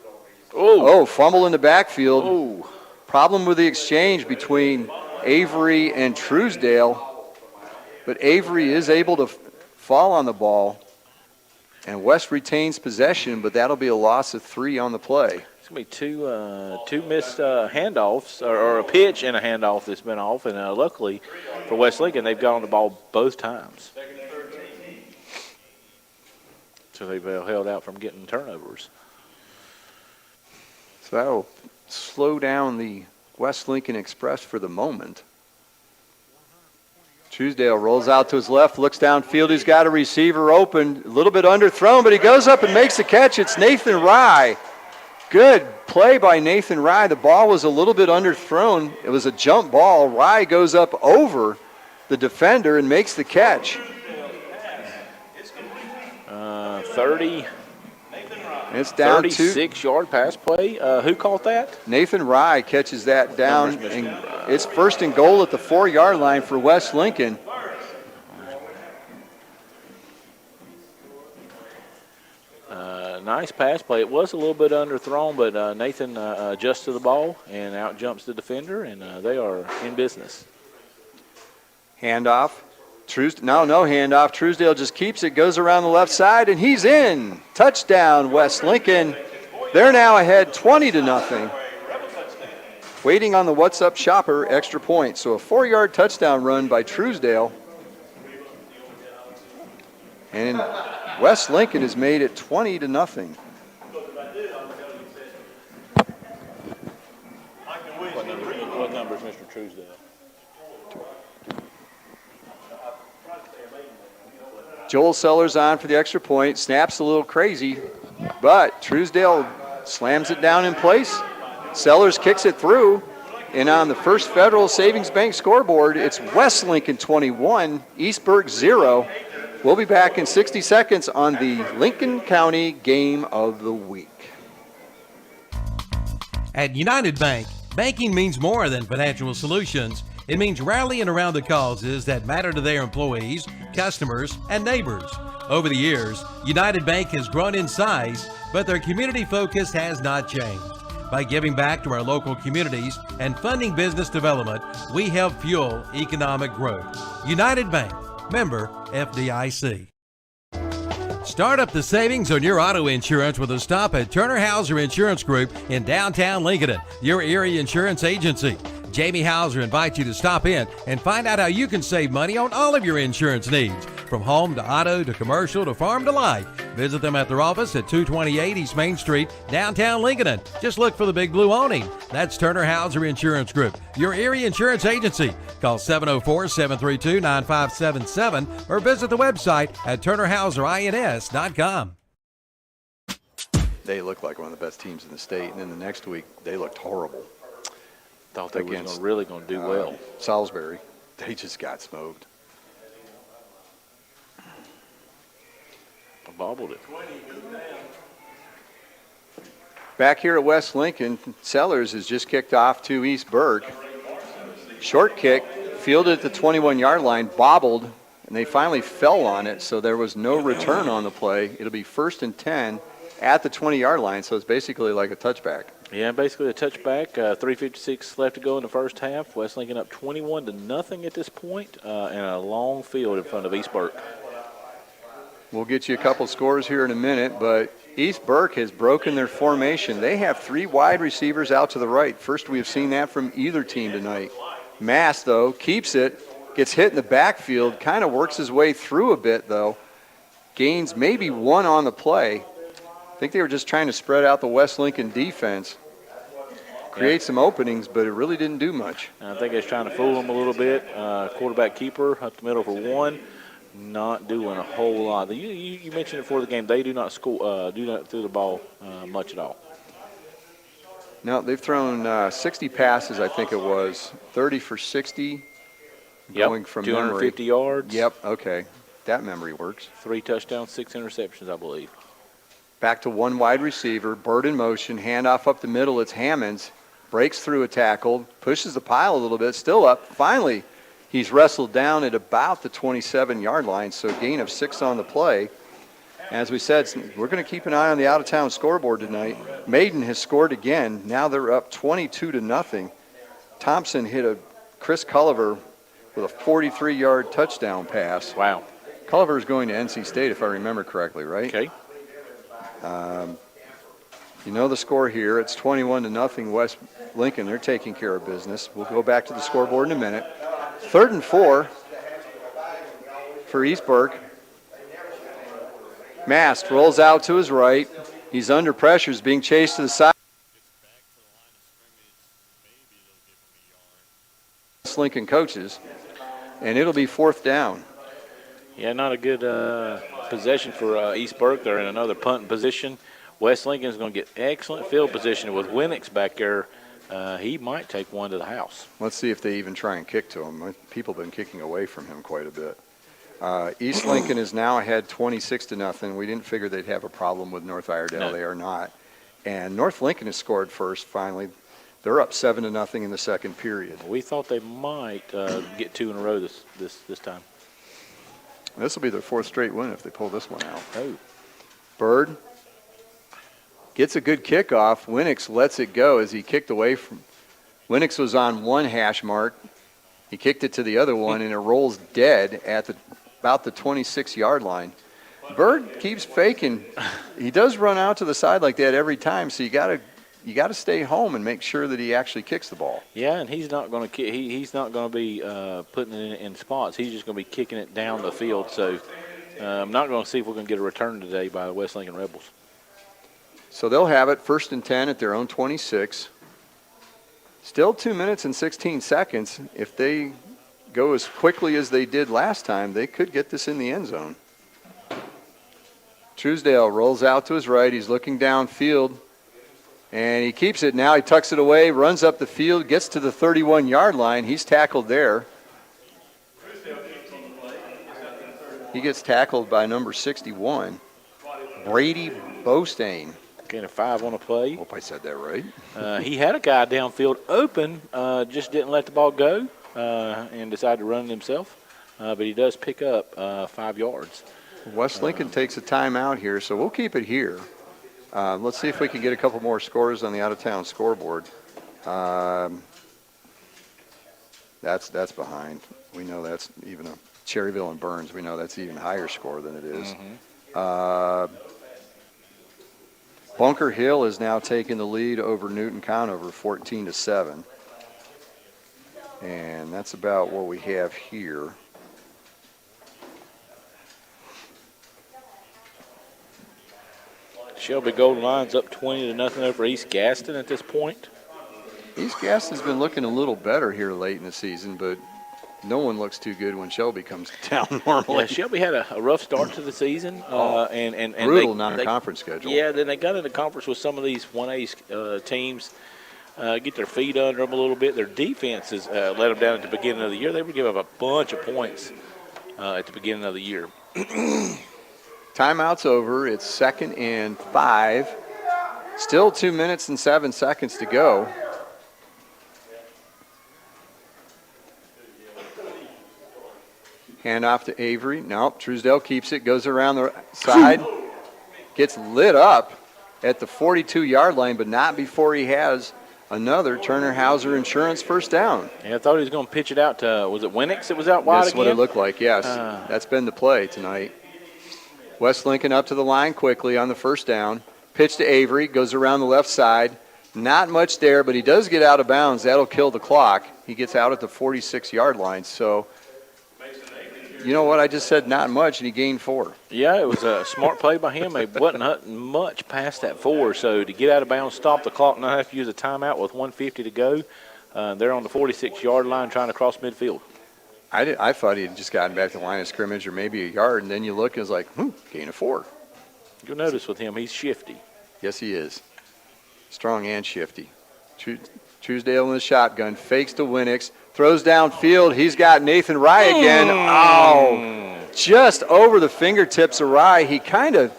Oh, fumble in the backfield. Oh. Problem with the exchange between Avery and Truesdale. But Avery is able to fall on the ball. And West retains possession, but that'll be a loss of 3 on the play. It's going to be two missed handoffs, or a pitch and a handoff that's been off. And luckily for West Lincoln, they've got on the ball both times. So they've held out from getting turnovers. So that'll slow down the West Lincoln Express for the moment. Truesdale rolls out to his left, looks downfield. He's got a receiver open, a little bit underthrown, but he goes up and makes the catch. It's Nathan Rye. Good play by Nathan Rye. The ball was a little bit underthrown. It was a jump ball. Rye goes up over the defender and makes the catch. 30. It's down 36-yard pass play. Who caught that? Nathan Rye catches that down, and it's 1st and goal at the 4-yard line for West Lincoln. Nice pass play. It was a little bit underthrown, but Nathan adjusts to the ball and out jumps the defender, and they are in business. Handoff. No handoff. Truesdale just keeps it, goes around the left side, and he's in. Touchdown, West Lincoln. They're now ahead 20-0. Waiting on the What's Up Shopper extra point. So a 4-yard touchdown run by Truesdale. And West Lincoln has made it 20-0. What number is Mr. Truesdale? Joel Sellers on for the extra point. Snaps a little crazy, but Truesdale slams it down in place. Sellers kicks it through, and on the First Federal Savings Bank scoreboard, it's West Lincoln 21, Eastburg 0. We'll be back in 60 seconds on the Lincoln County Game of the Week. At United Bank, banking means more than financial solutions. It means rallying around the causes that matter to their employees, customers, and neighbors. Over the years, United Bank has grown in size, but their community focus has not changed. By giving back to our local communities and funding business development, we help fuel economic growth. United Bank, member FDIC. Start up the savings on your auto insurance with a stop at Turner Hauser Insurance Group in downtown Lincoln, your area insurance agency. Jamie Hauser invites you to stop in and find out how you can save money on all of your insurance needs, from home to auto to commercial to farm to life. Visit them at their office at 228 East Main Street, downtown Lincoln. Just look for the big blue awning. That's Turner Hauser Insurance Group, your area insurance agency. Call 704-732-9577 or visit the website at turnerhauserins.com. They look like one of the best teams in the state, and then the next week they looked horrible. Thought they were really going to do well. Salisbury, they just got smoked. Bobbled it. Back here at West Lincoln, Sellers has just kicked off to East Burke. Short kick, fielded at the 21-yard line, bobbled, and they finally fell on it, so there was no return on the play. It'll be 1st and 10 at the 20-yard line, so it's basically like a touchback. Yeah, basically a touchback. 3:56 left to go in the first half. West Lincoln up 21-0 at this point, and a long field in front of East Burke. We'll get you a couple scores here in a minute, but East Burke has broken their formation. They have 3 wide receivers out to the right. First we have seen that from either team tonight. Mass, though, keeps it, gets hit in the backfield, kind of works his way through a bit, though. Gains maybe 1 on the play. I think they were just trying to spread out the West Lincoln defense, create some openings, but it really didn't do much. I think it's trying to fool them a little bit. Quarterback keeper up the middle for 1. Not doing a whole lot. You mentioned it before the game. They do not score, do not throw the ball much at all. No, they've thrown 60 passes, I think it was. 30 for 60. Going from 250 memory. yards. Yep, okay. That memory works. 3 touchdowns, 6 interceptions, I believe. Back to 1 wide receiver. Bird in motion. Handoff up the middle. It's Hammonds. Breaks through a tackle. Pushes the pile a little bit. Still up. Finally, he's wrestled down at about the 27-yard line, so a gain of 6 on the play. As we said, we're going to keep an eye on the out-of-town scoreboard tonight. Maiden has scored again. Now they're up 22-0. Thompson hit a Chris Culliver with a 43-yard touchdown pass. Wow. Culliver is going to NC State, if I remember correctly, right? Okay. You know the score here. It's 21-0 West Lincoln. They're taking care of business. We'll go back to the scoreboard in a minute. 3rd and 4 for East Burke. Mast rolls out to his right. He's under pressure. He's being chased to the side. Lincoln coaches, and it'll be 4th down. Yeah, not a good possession for East Burke. They're in another punting position. West Lincoln is going to get excellent field position with Winnick back there. He might take one to the house. Let's see if they even try and kick to him. People have been kicking away from him quite a bit. East Lincoln is now ahead 26-0. We didn't figure they'd have a problem with North Iredell. No. They are not. And North Lincoln has scored first finally. They're up 7-0 in the second period. We thought they might get 2 in a row this time. This will be their 4th straight win if they pull this one out. Oh. Bird gets a good kickoff. Winnick lets it go as he kicked away from. Winnick was on 1 hash mark. He kicked it to the other one, and it rolls dead at about the 26-yard line. Bird keeps faking. He does run out to the side like that every time, so you got to stay home and make sure that he actually kicks the ball. Yeah, and he's not going to he's not going to be putting it in spots. He's just going to be kicking it down the field. So I'm not going to see if we're going to get a return today by the West Lincoln Rebels. So they'll have it 1st and 10 at their own 26. Still 2 minutes and 16 seconds. If they go as quickly as they did last time, they could get this in the end zone. Truesdale rolls out to his right. He's looking downfield, and he keeps it. Now he tucks it away, runs up the field, gets to the 31-yard line. He's tackled there. He gets tackled by number 61, Brady Bostain. Getting a 5 on a play. Hope I said that right. He had a guy downfield open, just didn't let the ball go. and decided to run it himself. But he does pick up 5 yards. West Lincoln takes a timeout here, so we'll keep it here. Let's see if we can get a couple more scores on the out-of-town scoreboard. That's behind. We know that's even a Cherryville and Burns. We know that's even higher score than it is. Bunker Hill is now taking the lead over Newton Conover, 14-7. And that's about what we have here. Shelby Golden Lions up 20-0 over East Gaston at this point. East Gaston's been looking a little better here late in the season, but no one looks too good when Shelby comes down normally. Yeah, Shelby had a rough start to the season. And brutal non-conference schedule. Yeah, then they got into conference with some of these 1A teams, get their feet under them a little bit. Their defense has let them down at the beginning of the year. They would give up a bunch of points at the beginning of the year. Timeout's over. It's 2nd and 5. Still 2 minutes and 7 seconds to go. Hand off to Avery. Nope, Truesdale keeps it, goes around the side, gets lit up at the 42-yard line, but not before he has another Turner Hauser Insurance first down. Yeah, I thought he was going to pitch it out to, was it Winnick that was out wide That's again? what it looked like, yes. That's been the play tonight. West Lincoln up to the line quickly on the first down. Pitch to Avery, goes around the left side. Not much there, but he does get out of bounds. That'll kill the clock. He gets out at the 46-yard line. So, you know what? I just said not much, and he gained 4. Yeah, it was a smart play by him. He wasn't hunting much past that 4. So to get out of bounds, stop the clock, not have to use a timeout with 1:50 to go. They're on the 46-yard line trying to cross midfield. I thought he had just gotten back to the line of scrimmage or maybe a yard, and then you look and it's like, gain of 4. You'll notice with him, he's shifty. Yes, he is. Strong and shifty. Truesdale in the shotgun, fakes to Winnick, throws downfield. He's got Nathan Rye again. Oh, just over the fingertips of Rye. He kind of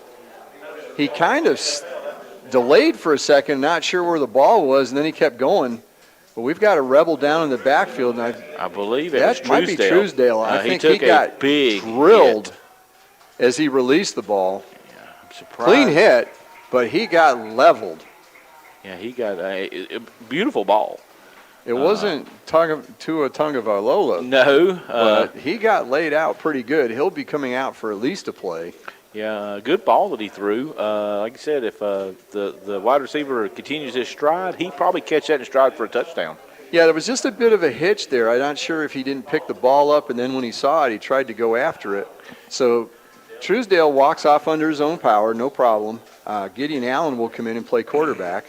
delayed for a second, not sure where the ball was, and then he kept going. But we've got a rebel down in the backfield, and I believe it was Truesdale. Might be Truesdale. I think he got big drilled hit as he released the ball. Yeah, I'm surprised. Clean hit, but he got leveled. Yeah, he got a beautiful ball. It wasn't Tua Tagovailoa. No. But he got laid out pretty good. He'll be coming out for at least a play. Yeah, good ball that he threw. Like I said, if the wide receiver continues his stride, he probably catch that in stride for a touchdown. Yeah, there was just a bit of a hitch there. I'm not sure if he didn't pick the ball up, and then when he saw it, he tried to go after it. So Truesdale walks off under his own power, no problem. Gideon Allen will come in and play quarterback.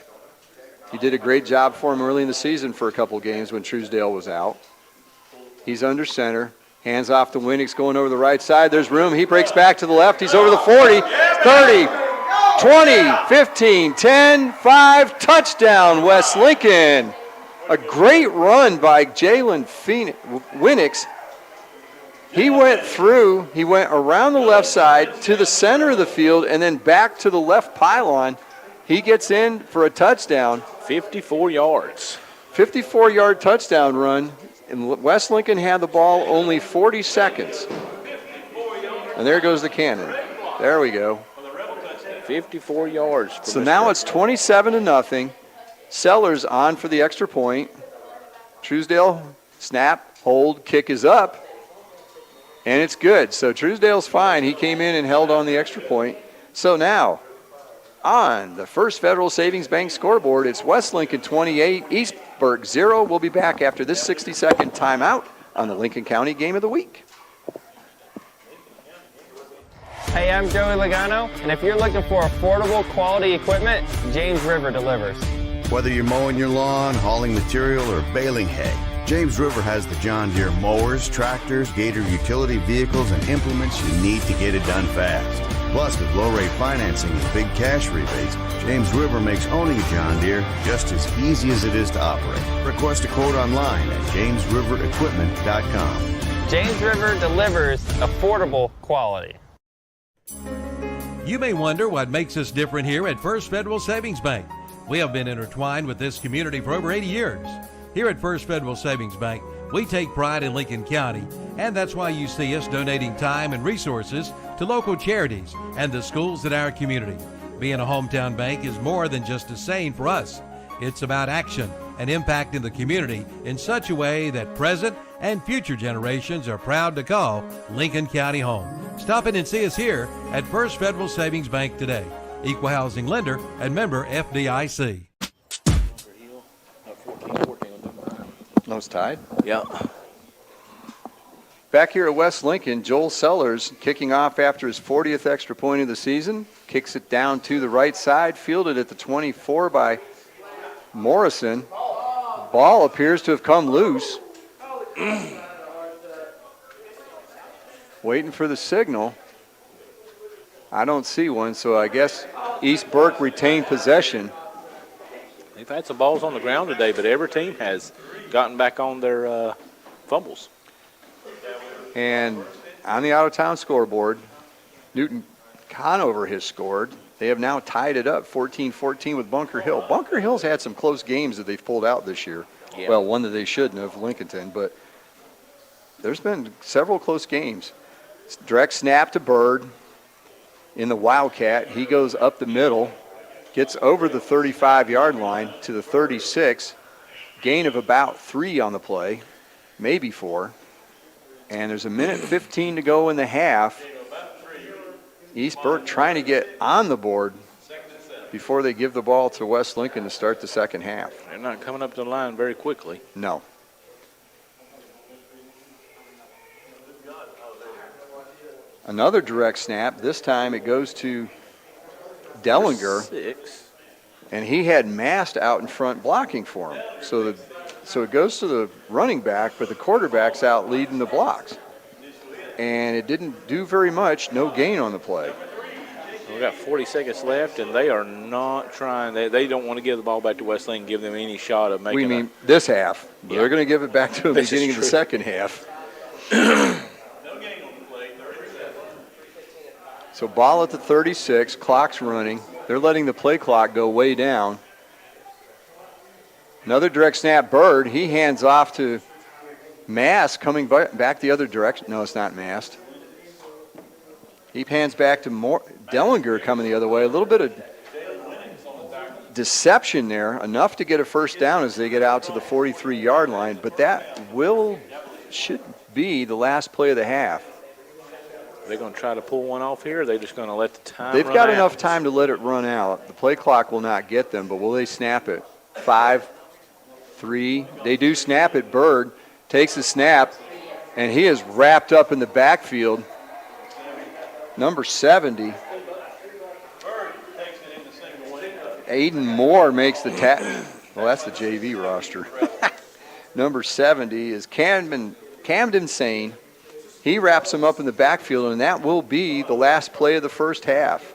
He did a great job for him early in the season for a couple games when Truesdale was out. He's under center. Hands off to Winnick, going over the right side. There's room. He breaks back to the left. He's over the 40, 30, 20, 15, 10, 5. Touchdown, West Lincoln. A great run by Jalen Winnick. He went through. He went around the left side to the center of the field and then back to the left pylon. He gets in for a touchdown. 54 yards. 54-yard touchdown run. And West Lincoln had the ball only 40 seconds. And there goes the cannon. There we go. 54 yards. So now it's 27-0. Sellers on for the extra point. Truesdale, snap, hold, kick is up. And it's good. So Truesdale's fine. He came in and held on the extra point. So now, on the First Federal Savings Bank scoreboard, it's West Lincoln 28, Eastburg 0. We'll be back after this 60-second timeout on the Lincoln County Game of the Week. Hey, I'm Joey Logano, and if you're looking for affordable quality equipment, James River delivers. Whether you're mowing your lawn, hauling material, or baling hay, James River has the John Deere mowers, tractors, Gator utility vehicles, and implements you need to get it done fast. Plus, with low-rate financing and big cash rebates, James River makes owning a John Deere just as easy as it is to operate. Request a quote online at jamesriverequipment.com. James River delivers affordable quality. You may wonder what makes us different here at First Federal Savings Bank. We have been intertwined with this community for over 80 years. Here at First Federal Savings Bank, We take pride in Lincoln County, and that's why you see us donating time and resources to local charities and the schools in our community. Being a hometown bank is more than just a saying for us. It's about action and impact in the community in such a way that present and future generations are proud to call Lincoln County home. Stop in and see us here at First Federal Savings Bank today. Equal housing lender and member FDIC. Those tied. Yeah. Back here at West Lincoln, Joel Sellers kicking off after his 40th extra point of the season. Kicks it down to the right side, fielded at the 24 by Morrison. Ball appears to have come loose. Waiting for the signal. I don't see one, so I guess East Burke retained possession. They've had some balls on the ground today, but every team has gotten back on their fumbles. And on the out-of-town scoreboard, Newton Conover has scored. They have now tied it up 14-14 with Bunker Hill. Bunker Hill's had some close games that they've pulled out this year. Yeah. Well, one that they shouldn't have, Lincolnton, but there's been several close games. Direct snap to Bird in the Wildcat. He goes up the middle, gets over the 35-yard line to the 36. Gain of about 3 on the play, maybe 4. And there's a minute 15 to go in the half. East Burke trying to get on the board before they give the ball to West Lincoln to start the second half. They're not coming up to the line very quickly. No. Another direct snap. This time it goes to Dellinger. 6. And he had Mast out in front blocking for him. So it goes to the running back, but the quarterback's out leading the blocks. And it didn't do very much. No gain on the play. We've got 40 seconds left, and they are not trying. They don't want to give the ball back to West Lincoln, give them any shot of making. We mean this half. Yeah. They're going to give it back to them This is beginning of the true. second half. So ball at the 36, clock's running. They're letting the play clock go way down. Another direct snap, Bird. He hands off to Mast coming back the other direction. No, it's not Mast. He hands back to Dellinger coming the other way. A little bit of deception there, enough to get a first down as they get out to the 43-yard line. But that should be the last play of the half. They're going to try to pull one off here, or are they just going to let the time They've run got out? enough time to let it run out. The play clock will not get them, but will they snap it? 5, 3. They do snap it. Bird takes the snap, and he is wrapped up in the backfield. Number 70. Aiden Moore makes the well, that's the JV roster. Number 70 is Camden Sane. He wraps him up in the backfield, and that will be the last play of the first half.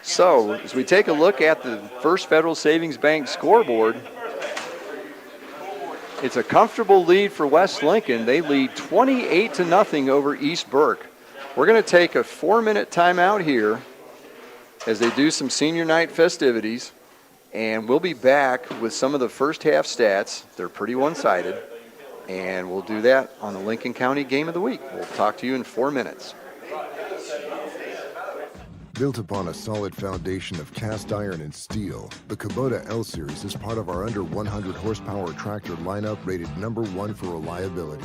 So, as we take a look at the First Federal Savings Bank scoreboard, it's a comfortable lead for West Lincoln. They lead 28-0 over East Burke. We're going to take a 4-minute timeout here as they do some senior night festivities, and we'll be back with some of the first half stats. They're pretty one-sided. And we'll do that on the Lincoln County Game of the Week. We'll talk to you in 4 minutes. Built upon a solid foundation of cast iron and steel, the Kubota L-Series is part of our under 100 horsepower tractor lineup rated #1 for reliability.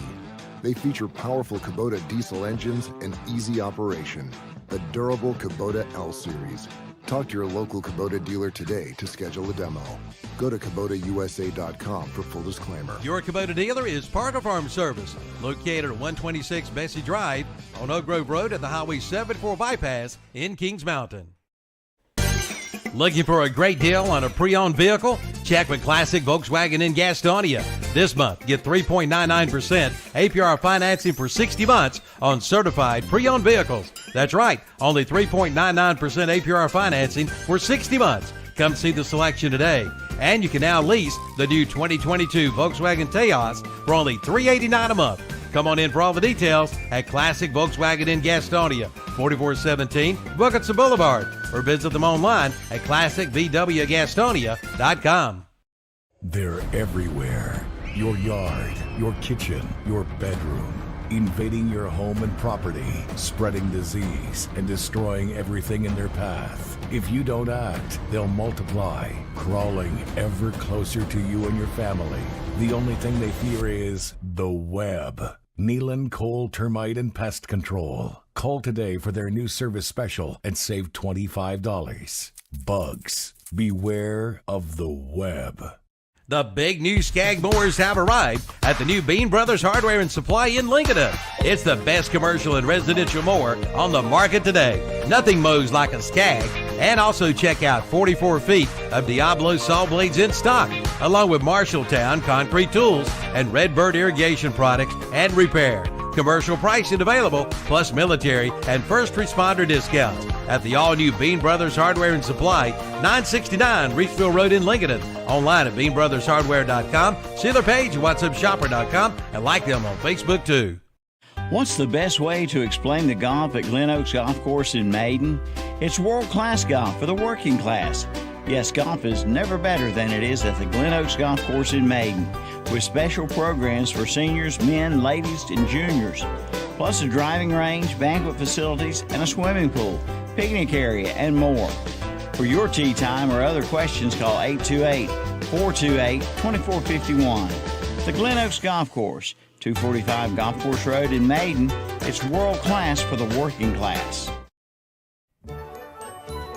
They feature powerful Kubota diesel engines and easy operation. The durable Kubota L-Series. Talk to your local Kubota dealer today to schedule a demo. Go to KubotaUSA.com for full disclaimer. Your Kubota dealer is Parker Farm Service, located at 126 Bessie Drive on Oak Grove Road at the Highway 74 bypass in Kings Mountain. Looking for a great deal on a pre-owned vehicle? Check with Classic Volkswagen in Gastonia. This month, get 3.99% APR financing for 60 months on certified pre-owned vehicles. That's right, only 3.99% APR financing for 60 months. Come see the selection today. And you can now lease the new 2022 Volkswagen Taos for only $389 a month. Come on in for all the details at Classic Volkswagen in Gastonia, 4417 Wilkinson Boulevard, or visit them online at classicvwgastonia.com. They're everywhere. Your yard, your kitchen, your bedroom, invading your home and property, spreading disease, and destroying everything in their path. If you don't act, they'll multiply, crawling ever closer to you and your family. The only thing they fear is the web. Nealon Cole Termite and Pest Control. Call today for their new service special and save $25. Bugs, beware of the web. The big new Skag mowers have arrived at the new Bean Brothers Hardware and Supply in Lincoln. It's the best commercial and residential mower on the market today. Nothing mows like a Skag. And also check out 44 feet of Diablo saw blades in stock, along with Marshalltown concrete tools and Redbird irrigation products and repair. Commercial pricing available, plus military and first responder discounts at the all-new Bean Brothers Hardware and Supply, 969 Reachville Road in Lincoln. Online at beanbrothershardware.com. See their page at whatsupshopper.com and like them on Facebook too. What's the best way to explain the golf at Glen Oaks Golf Course in Maiden? It's world-class golf for the working class. Yes, golf is never better than it is at the Glen Oaks Golf Course in Maiden, with special programs for seniors, men, ladies, and juniors, plus a driving range, banquet facilities, and a swimming pool, picnic area, and more. For your tee time or other questions, call 828-428-2451. The Glen Oaks Golf Course, 245 Golf Course Road in Maiden. It's world class for the working class.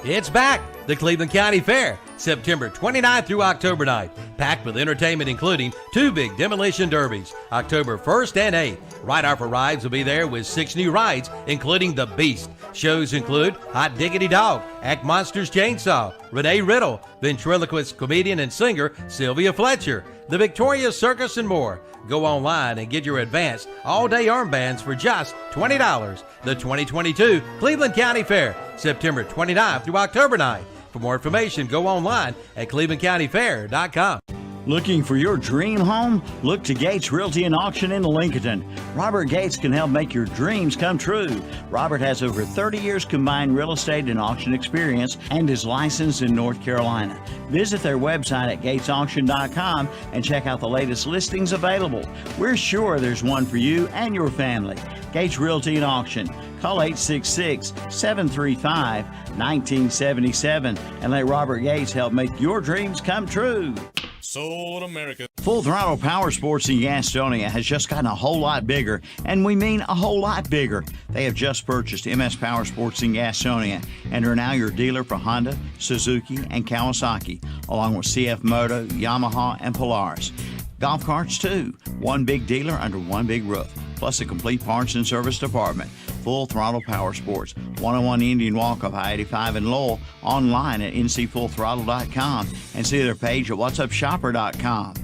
It's back, the Cleveland County Fair, September 29th through October 9th, packed with entertainment including 2 big demolition derbies, October 1st and 8th. Ride Our for Rides will be there with 6 new rides, including The Beast. Shows include Hot Diggity Dog, Act Monsters Chainsaw, Renee Riddle, ventriloquist comedian and singer Sylvia Fletcher, The Victoria Circus, and more. Go online and get your advanced all-day armbands for just $20. The 2022 Cleveland County Fair, September 29th through October 9th. For more information, go online at clevelandcountyfair.com. Looking for your dream home? Look to Gates Realty and Auction in Lincoln. Robert Gates can help make your dreams come true. Robert has over 30 years combined real estate and auction experience and is licensed in North Carolina. Visit their website at gatesauction.com and check out the latest listings available. We're sure there's one for you and your family. Gates Realty and Auction. Call 866-735-1977 and let Robert Gates help make your dreams come true. Sold America. Full Throttle Power Sports in Gastonia has just gotten a whole lot bigger, and we mean a whole lot bigger. They have just purchased MS Power Sports in Gastonia and are now your dealer for Honda, Suzuki, and Kawasaki, along with CF Moto, Yamaha, and Polaris. Golf carts too, one big dealer under one big roof, plus a complete parts and service department. Full Throttle Power Sports, 101 Indian Walk of I-85 in Lowell, online at ncfullthrottle.com and see their page at whatsupshopper.com.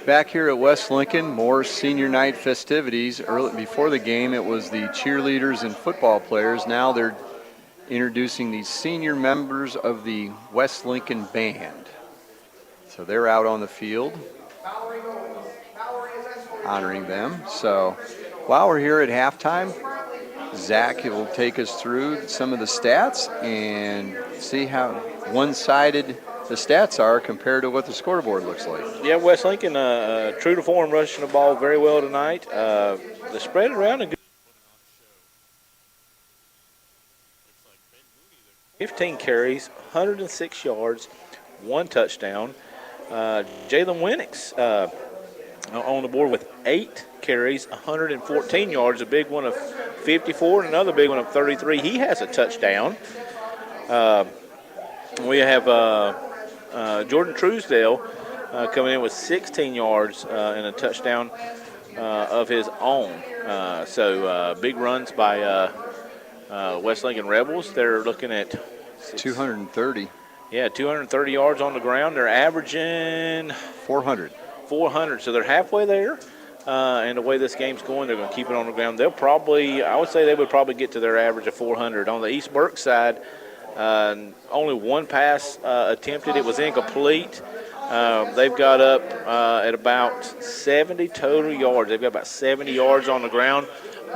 Back here at West Lincoln, more senior night festivities. Early before the game, it was the cheerleaders and football players. Now they're introducing the senior members of the West Lincoln Band. So they're out on the field honoring them. So while we're here at halftime, Zach will take us through some of the stats and see how one-sided the stats are compared to what the scoreboard looks like. Yeah, West Lincoln, true to form, rushing the ball very well tonight. They spread it around a good 15 carries, 106 yards, 1 touchdown. Jalen Winnix on the board with 8 carries, 114 yards, a big one of 54 and another big one of 33. He has a touchdown. We have Jordan Truesdale coming in with 16 yards and a touchdown of his own. So big runs by West Lincoln Rebels. They're looking at 230. Yeah, 230 yards on the ground. They're averaging 400. So they're halfway there. And the way this game's going, they're going to keep it on the ground. They'll probably, I would say they would probably get to their average of 400. On the East Burke side, only 1 pass attempted. It was incomplete. They've got up at about 70 total yards. They've got about 70 yards on the ground.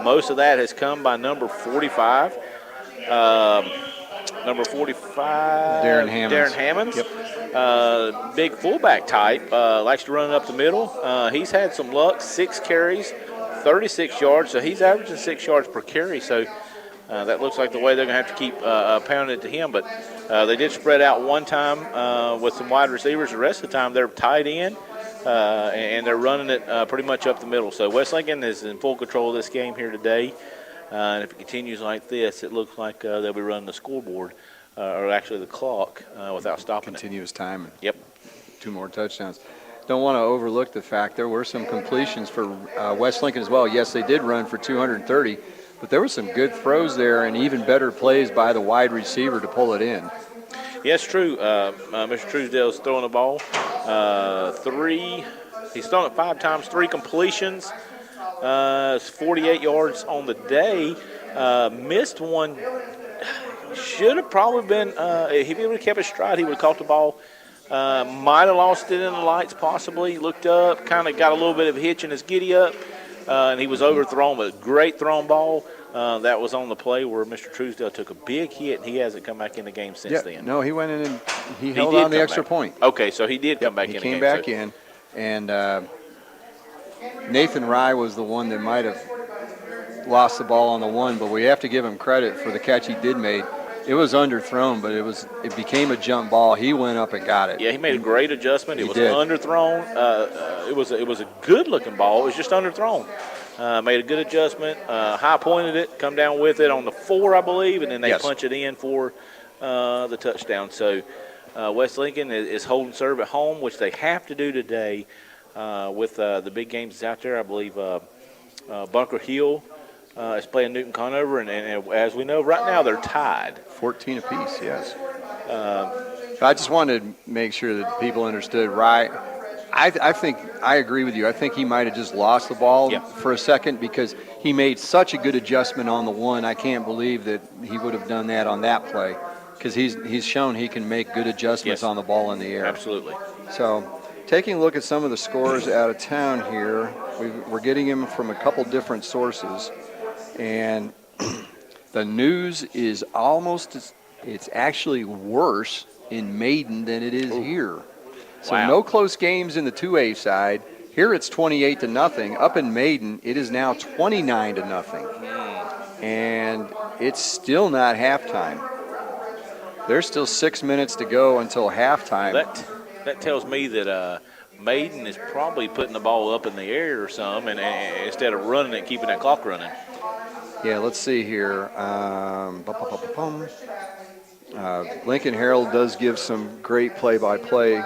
Most of that has come by number 45. number 45. Darren Hammonds. Darren Hammonds. Yep. Big fullback type. Likes to run it up the middle. He's had some luck. 6 carries, 36 yards. So he's averaging 6 yards per carry. So that looks like the way they're going to have to keep pounding it to him. But they did spread out one time with some wide receivers. The rest of the time they're tight end. And they're running it pretty much up the middle. So West Lincoln is in full control of this game here today. And if it continues like this, it looks like they'll be running the scoreboard, or actually the clock, without stopping Continuous time. Yep. 2 more touchdowns. Don't want to overlook the fact there were some completions for West Lincoln as well. Yes, they did run for 230, but there were some good throws there and even better plays by the wide receiver to pull it in. Yes, true. Mr. Truesdale's throwing the ball. He's thrown it 5 times, 3 completions. It's 48 yards on the day. Missed one. Should have probably been, if he would have kept his stride, he would have caught the ball. Might have lost it in the lights possibly. Looked up, kind of got a little bit of a hitch in his giddy up, and he was overthrown, but great thrown ball. That was on the play where Mr. Truesdale took a big hit, and he hasn't come back in the game since then. No, he went in and he held on the extra point. Okay, so he did come back in the game. He came back in, and Nathan Rye was the one that might have lost the ball on the one, but we have to give him credit for the catch he did make. It was underthrown, but it became a jump ball. He went up and got it. Yeah, he made a great adjustment. It was underthrown. It was a good-looking ball. It was just underthrown. Made a good adjustment. High-pointed it, come down with it on the 4, I believe, and then they punch it in for the touchdown. So West Lincoln is holding serve at home, which they have to do today with the big games out there. I believe Bunker Hill is playing Newton Conover, and as we know, right now they're tied. 14 apiece, yes. I just wanted to make sure that people understood Rye. I think I agree with you. I think he might have just lost the ball for a second because he made such a good adjustment on the one. I can't believe that he would have done that on that play because he's shown he can make good adjustments on the ball in the air. Absolutely. So taking a look at some of the scores out of town here, we're getting them from a couple different sources. And the news is it's actually worse in Maiden than it is here. So no close games in the 2A side. Here it's 28-0. Up in Maiden, it is now 29-0. And it's still not halftime. There's still 6 minutes to go until halftime. That tells me that Maiden is probably putting the ball up in the air or something, and instead of running it, keeping that clock running. Yeah, let's see here. Lincoln Herald does give some great play-by-play.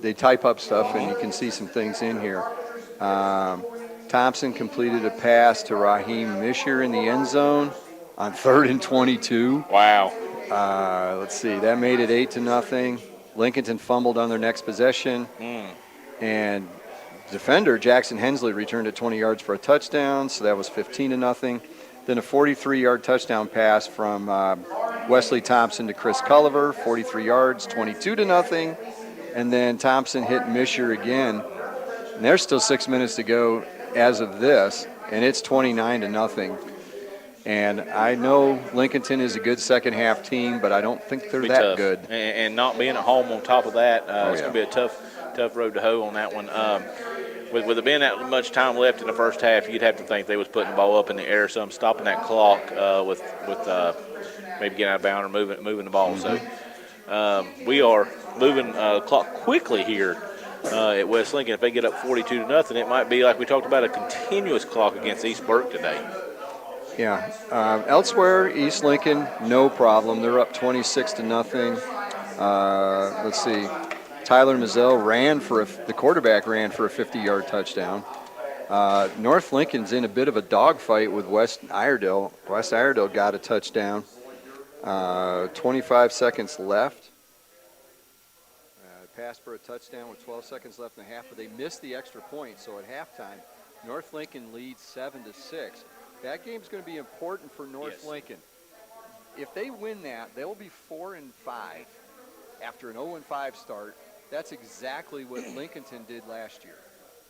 They type up stuff, and you can see some things in here. Thompson completed a pass to Raheem Misher in the end zone on 3rd and 22. Wow. Let's see. That made it 8-0. Lincolnton fumbled on their next possession. And defender Jackson Hensley returned it 20 yards for a touchdown, so that was 15-0. Then a 43-yard touchdown pass from Wesley Thompson to Chris Culliver, 43 yards, 22-0. And then Thompson hit Misher again. And there's still 6 minutes to go as of this, and it's 29-0. And I know Lincolnton is a good second-half team, but I don't think they're that good. And not being at home on top of that, it's going to be a tough road to hoe on that one. With it being that much time left in the first half, you'd have to think they was putting the ball up in the air, so I'm stopping that clock with maybe getting out of bounds or moving the ball. So we are moving the clock quickly here at West Lincoln. If they get up 42-0, it might be like we talked about, a continuous clock against East Burke today. Yeah. Elsewhere, East Lincoln, no problem. They're up 26-0. Let's see. Tyler Mazzell the quarterback ran for a 50-yard touchdown. North Lincoln's in a bit of a dogfight with West Iredell. West Iredell got a touchdown. 25 seconds left. Passed for a touchdown with 12 seconds left in the half, but they missed the extra point. So at halftime, North Lincoln leads 7-6. That game's going to be important for North Lincoln. If they win that, they'll be 4-5 after an 0-5 start. That's exactly what Lincolnton did last year.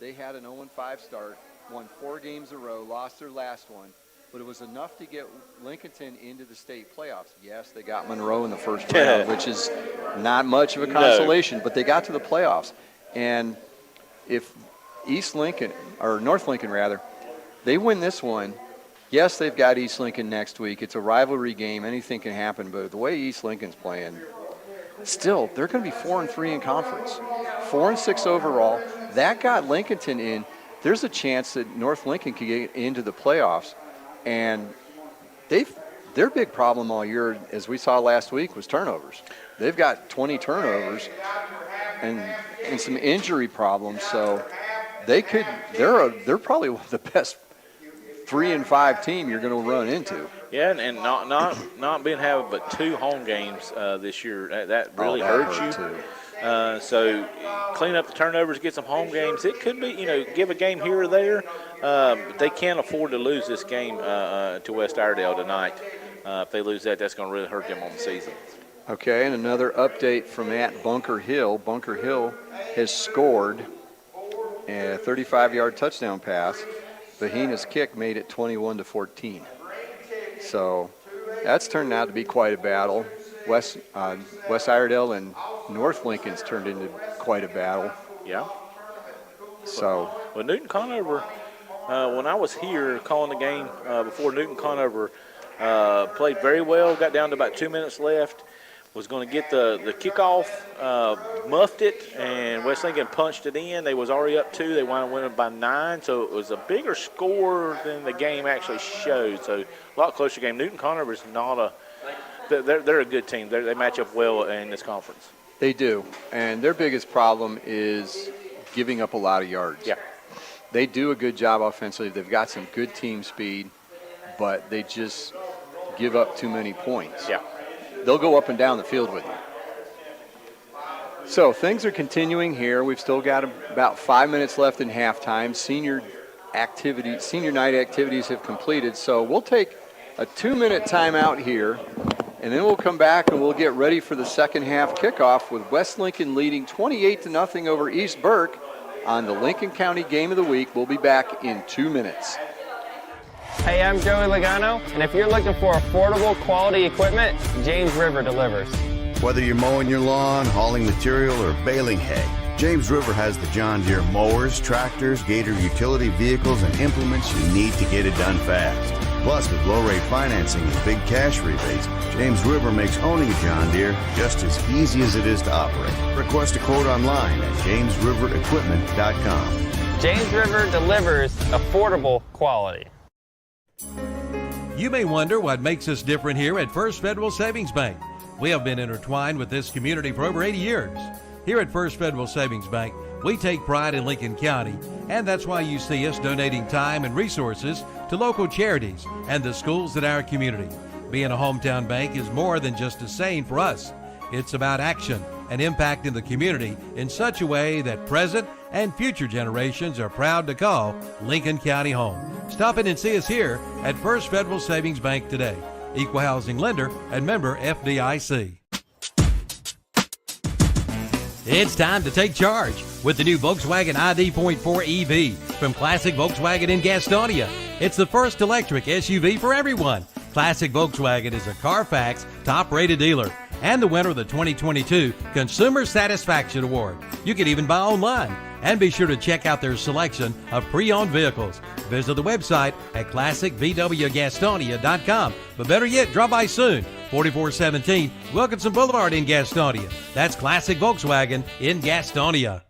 They had an 0-5 start, won 4 games in a row, lost their last one, but it was enough to get Lincolnton into the state playoffs. Yes, they got Monroe in the first round, which is not much of a consolation, but they got to the playoffs. And if East Lincoln, or North Lincoln rather, they win this one, yes, they've got East Lincoln next week. It's a rivalry game. Anything can happen, but the way East Lincoln's playing, still, they're going to be 4-3 in conference, 4-6 overall. That got Lincolnton in. There's a chance that North Lincoln could get into the playoffs. And their big problem all year, as we saw last week, was turnovers. They've got 20 turnovers and some injury problems. So they're probably one of the best 3-5 team you're going to run into. Yeah, and not being having but 2 home games this year, that really hurts you. Too. So clean up the turnovers, get some home games. It could be, give a game here or there. But they can't afford to lose this game to West Iredell tonight. If they lose that, that's going to really hurt them on the season. Okay, and another update from at Bunker Hill. Bunker Hill has scored a 35-yard touchdown pass. Bahina's kick made it 21-14. So that's turned out to be quite a battle. West Iredell and North Lincoln's turned into quite a battle. Yeah. So. Well, Newton Conover, when I was here calling the game before, Newton Conover played very well, got down to about 2 minutes left, was going to get the kickoff, muffed it, and West Lincoln punched it in. They was already up 2. They wound up winning by 9, so it was a bigger score than the game actually showed. So a lot closer game. Newton Conover is not a they're a good team. They match up well in this conference. They do, and their biggest problem is giving up a lot of yards. Yeah. They do a good job offensively. They've got some good team speed, but they just give up too many points. Yeah. They'll go up and down the field with you. So things are continuing here. We've still got about 5 minutes left in halftime. Senior night activities have completed, so we'll take a 2-minute timeout here, and then we'll come back and we'll get ready for the second half kickoff with West Lincoln leading 28-0 over East Burke on the Lincoln County Game of the Week. We'll be back in 2 minutes. Hey, I'm Joey Logano, and if you're looking for affordable quality equipment, James River delivers. Whether you're mowing your lawn, hauling material, or baling hay, James River has the John Deere mowers, tractors, Gator utility vehicles, and implements you need to get it done fast. Plus, with low-rate financing and big cash rebates, James River makes owning a John Deere just as easy as it is to operate. Request a quote online at jamesriverequipment.com. James River delivers affordable quality. You may wonder what makes us different here at First Federal Savings Bank. We have been intertwined with this community for over 80 years. Here at First Federal Savings Bank, we take pride in Lincoln County, and that's why you see us donating time and resources to local charities and the schools in our community. Being a hometown bank is more than just a saying for us. It's about action and impact in the community in such a way that present and future generations are proud to call Lincoln County home. Stop in and see us here at First Federal Savings Bank today. Equal housing lender and member FDIC. It's time to take charge with the new Volkswagen ID.4 EV from Classic Volkswagen in Gastonia. It's the first electric SUV for everyone. Classic Volkswagen is a Carfax top-rated dealer and the winner of the 2022 Consumer Satisfaction Award. You can even buy online. And be sure to check out their selection of pre-owned vehicles. Visit the website at classicvwgastonia.com. But better yet, drop by soon. 4417 Wilkinson Boulevard in Gastonia. That's Classic Volkswagen in Gastonia.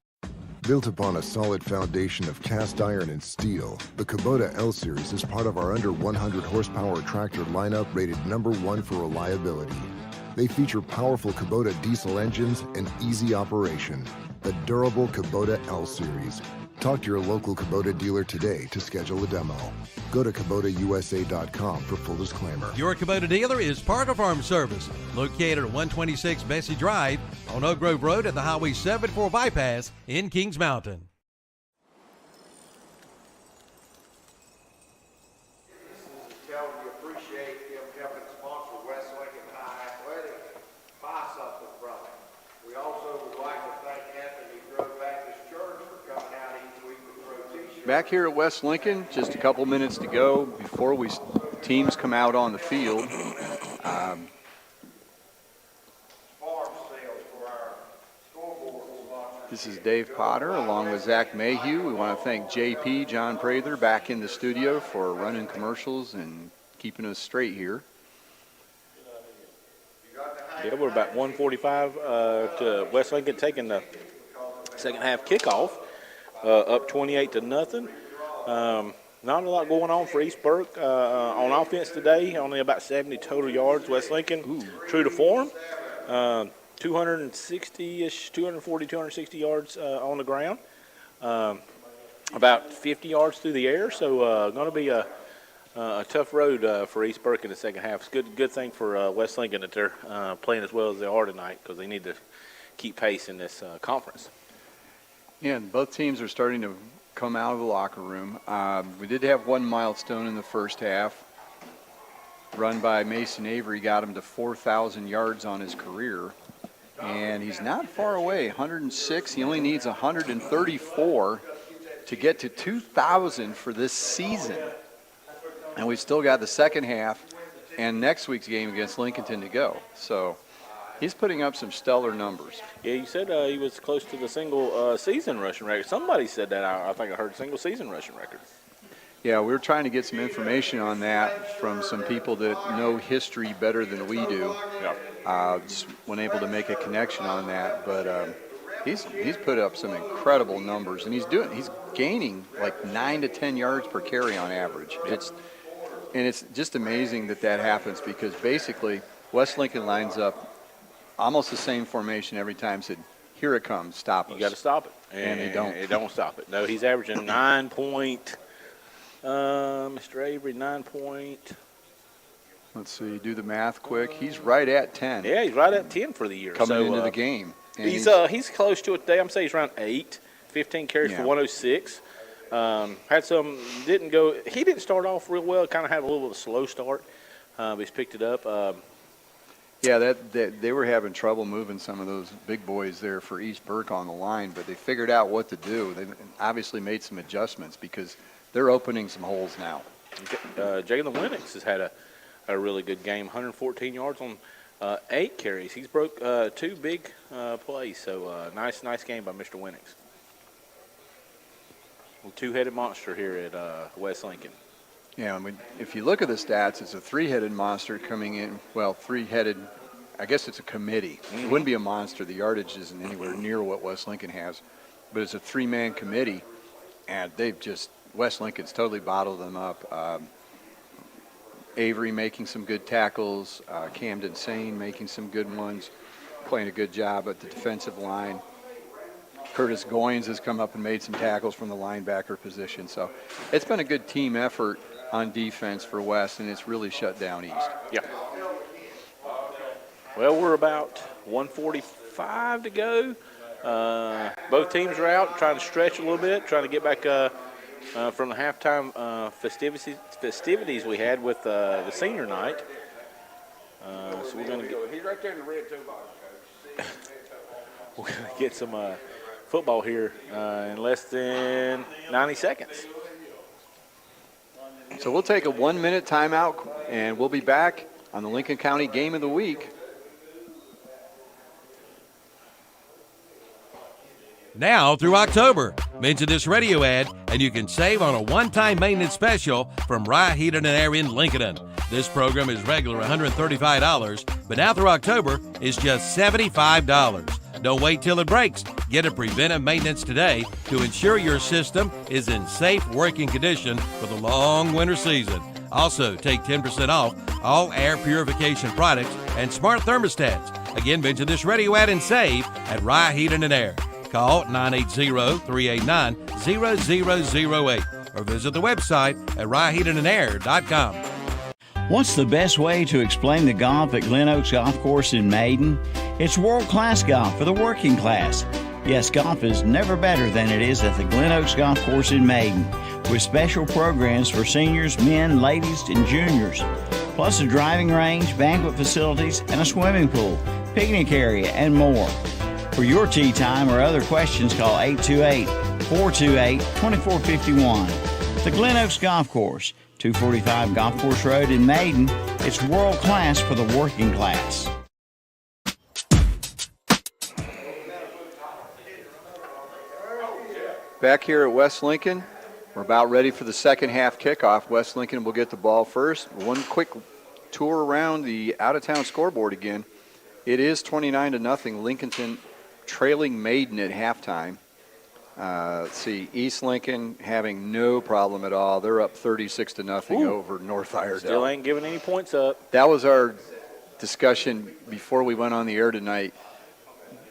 Built upon a solid foundation of cast iron and steel, the Kubota L-Series is part of our under 100 horsepower tractor lineup rated #1 for reliability. They feature powerful Kubota diesel engines and easy operation. The durable Kubota L-Series. Talk to your local Kubota dealer today to schedule a demo. Go to KubotaUSA.com for full disclaimer. Your Kubota dealer is Parker Farm Service, located at 126 Bessie Drive on Oak Grove Road at the Highway 74 bypass in Kings Mountain. Back here at West Lincoln, just a couple minutes to go before we both teams come out on the field. This is Dave Potter along with Zach Mayhew. We want to thank JP, John Prather, back in the studio for running commercials and keeping us straight here. Yeah, we're about 1:45 to West Lincoln taking the second half kickoff, up 28-0. Not a lot going on for East Burke on offense today. Only about 70 total yards. West Lincoln, true to form, 260-ish, 240, 260 yards on the ground. About 50 yards through the air. So going to be a tough road for East Burke in the second half. It's good thing for West Lincoln that they're playing as well as they are tonight, because they need to keep pace in this conference. Yeah, and both teams are starting to come out of the locker room. We did have one milestone in the first half. Run by Mason Avery got him to 4,000 yards on his career. And he's not far away, 106. He only needs 134 to get to 2,000 for this season. And we've still got the second half and next week's game against Lincolnton to go. So he's putting up some stellar numbers. Yeah, you said he was close to the single season rushing record. Somebody said that. I think I heard single season rushing record. Yeah, we were trying to get some information on that from some people that know history better than we do. Yeah. Just weren't able to make a connection on that, but he's put up some incredible numbers, and he's gaining like 9 to 10 yards per carry on average. It's just amazing that happens, because basically West Lincoln lines up almost the same formation every time. Said, here it comes, stop us. You got to stop it, and they don't. They don't stop it. No, he's averaging 9 point. Mr. Avery, 9 point. Let's see, do the math quick. He's right at 10. Yeah, he's right at 10 for the year. Coming into the game. And he's close to it today. I'm saying he's around 8, 15 carries for 106. Had some, he didn't start off real well, kind of had a little bit of a slow start. But he's picked it up. They were having trouble moving some of those big boys there for East Burke on the line, but they figured out what to do. They obviously made some adjustments because they're opening some holes now. Jalen Lennox has had a really good game, 114 yards on 8 carries. He's broke 2 big plays, so nice game by Mr. Lennox. A two-headed monster here at West Lincoln. Yeah, if you look at the stats, it's a 3-headed monster coming in. Well, 3-headed, I guess it's a committee. It wouldn't be a monster. The yardage isn't anywhere near what West Lincoln has. But it's a 3-man committee, and West Lincoln's totally bottled them up. Avery making some good tackles, Camden Sane making some good ones, playing a good job at the defensive line. Curtis Goins has come up and made some tackles from the linebacker position. So it's been a good team effort on defense for West, and it's really shut down East. Yeah. Well, we're about 1:45 to go. Both teams are out trying to stretch a little bit, trying to get back from the halftime festivities we had with the senior night. So we're going to He's right there in the red toolbox. We're going to get some football here in less than 90 seconds. So we'll take a 1-minute timeout, and we'll be back on the Lincoln County Game of the Week. Now through October, mention this radio ad and you can save on a one-time maintenance special from Rye Heating and Air in Lincoln. This program is regular $135, but now through October is just $75. Don't wait till it breaks. Get a preventive maintenance today to ensure your system is in safe working condition for the long winter season. Also, take 10% off all air purification products and smart thermostats. Again, mention this radio ad and save at Rye Heating and Air. Call 980-389-0008 or visit the website at ryeheatingandair.com. What's the best way to explain the golf at Glen Oaks Golf Course in Maiden? It's world-class golf for the working class. Yes, golf is never better than it is at the Glen Oaks Golf Course in Maiden, with special programs for seniors, men, ladies, and juniors, plus a driving range, banquet facilities, and a swimming pool, picnic area, and more. For your tee time or other questions, call 828-428-2451. The Glen Oaks Golf Course, 245 Golf Course Road in Maiden. It's world class for the working class. Back here at West Lincoln, we're about ready for the second half kickoff. West Lincoln will get the ball first. One quick tour around the out-of-town scoreboard again. It is 29-0. Lincolnton trailing Maiden at halftime. Let's see, East Lincoln having no problem at all. They're up 36-0 over North Iredell. Still ain't giving any points up. That was our discussion before we went on the air tonight.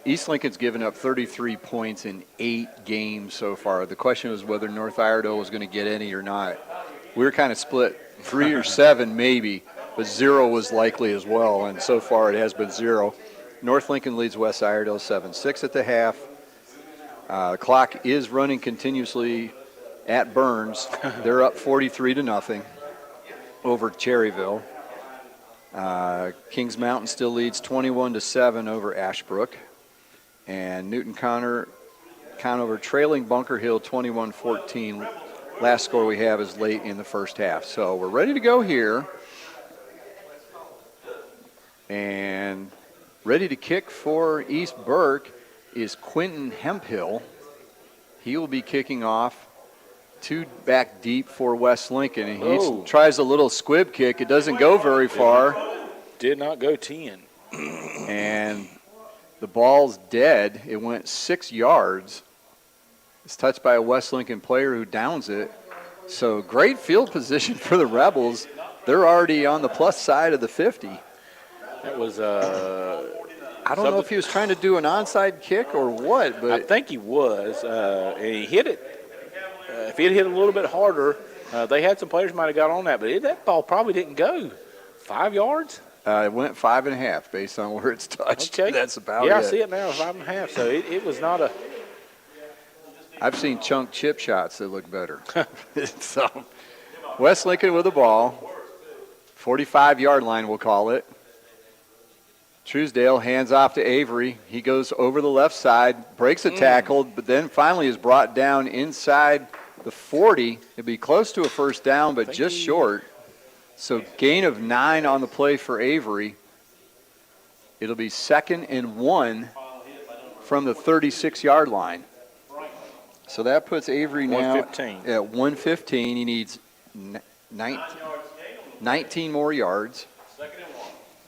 East Lincoln's given up 33 points in 8 games so far. The question was whether North Iredell was going to get any or not. We were kind of split, 3 or 7 maybe, but 0 was likely as well, and so far it has been 0. North Lincoln leads West Iredell 7-6 at the half. The clock is running continuously at Burns. They're up 43-0 over Cherryville. Kings Mountain still leads 21-7 over Ashbrook. And Newton Conover trailing Bunker Hill 21-14. Last score we have is late in the first half. So we're ready to go here. And ready to kick for East Burke is Quentin Hemphill. He will be kicking off 2 back deep for West Lincoln. And he tries a little squib kick. It doesn't go very far. Did not go 10. And the ball's dead. It went 6 yards. It's touched by a West Lincoln player who downs it. So great field position for the Rebels. They're already on the plus side of the 50. That was I don't know if he was trying to do an onside kick or what, but I think he was, and he hit it. If he had hit a little bit harder, they had some players might have got on that, but that ball probably didn't go 5 yards. It went 5.5 based on where it's touched. Okay. That's about it. Yeah, I see it now, 5.5. So it was not a. I've seen chunk chip shots that look better. So West Lincoln with the ball, 45-yard line we'll call it. Truesdale hands off to Avery. He goes over the left side, breaks a tackle, but then finally is brought down inside the 40. It'd be close to a first down, but just short. So gain of 9 on the play for Avery. It'll be 2nd and 1 from the 36-yard line. So that puts Avery now at 115. He needs 19 more yards.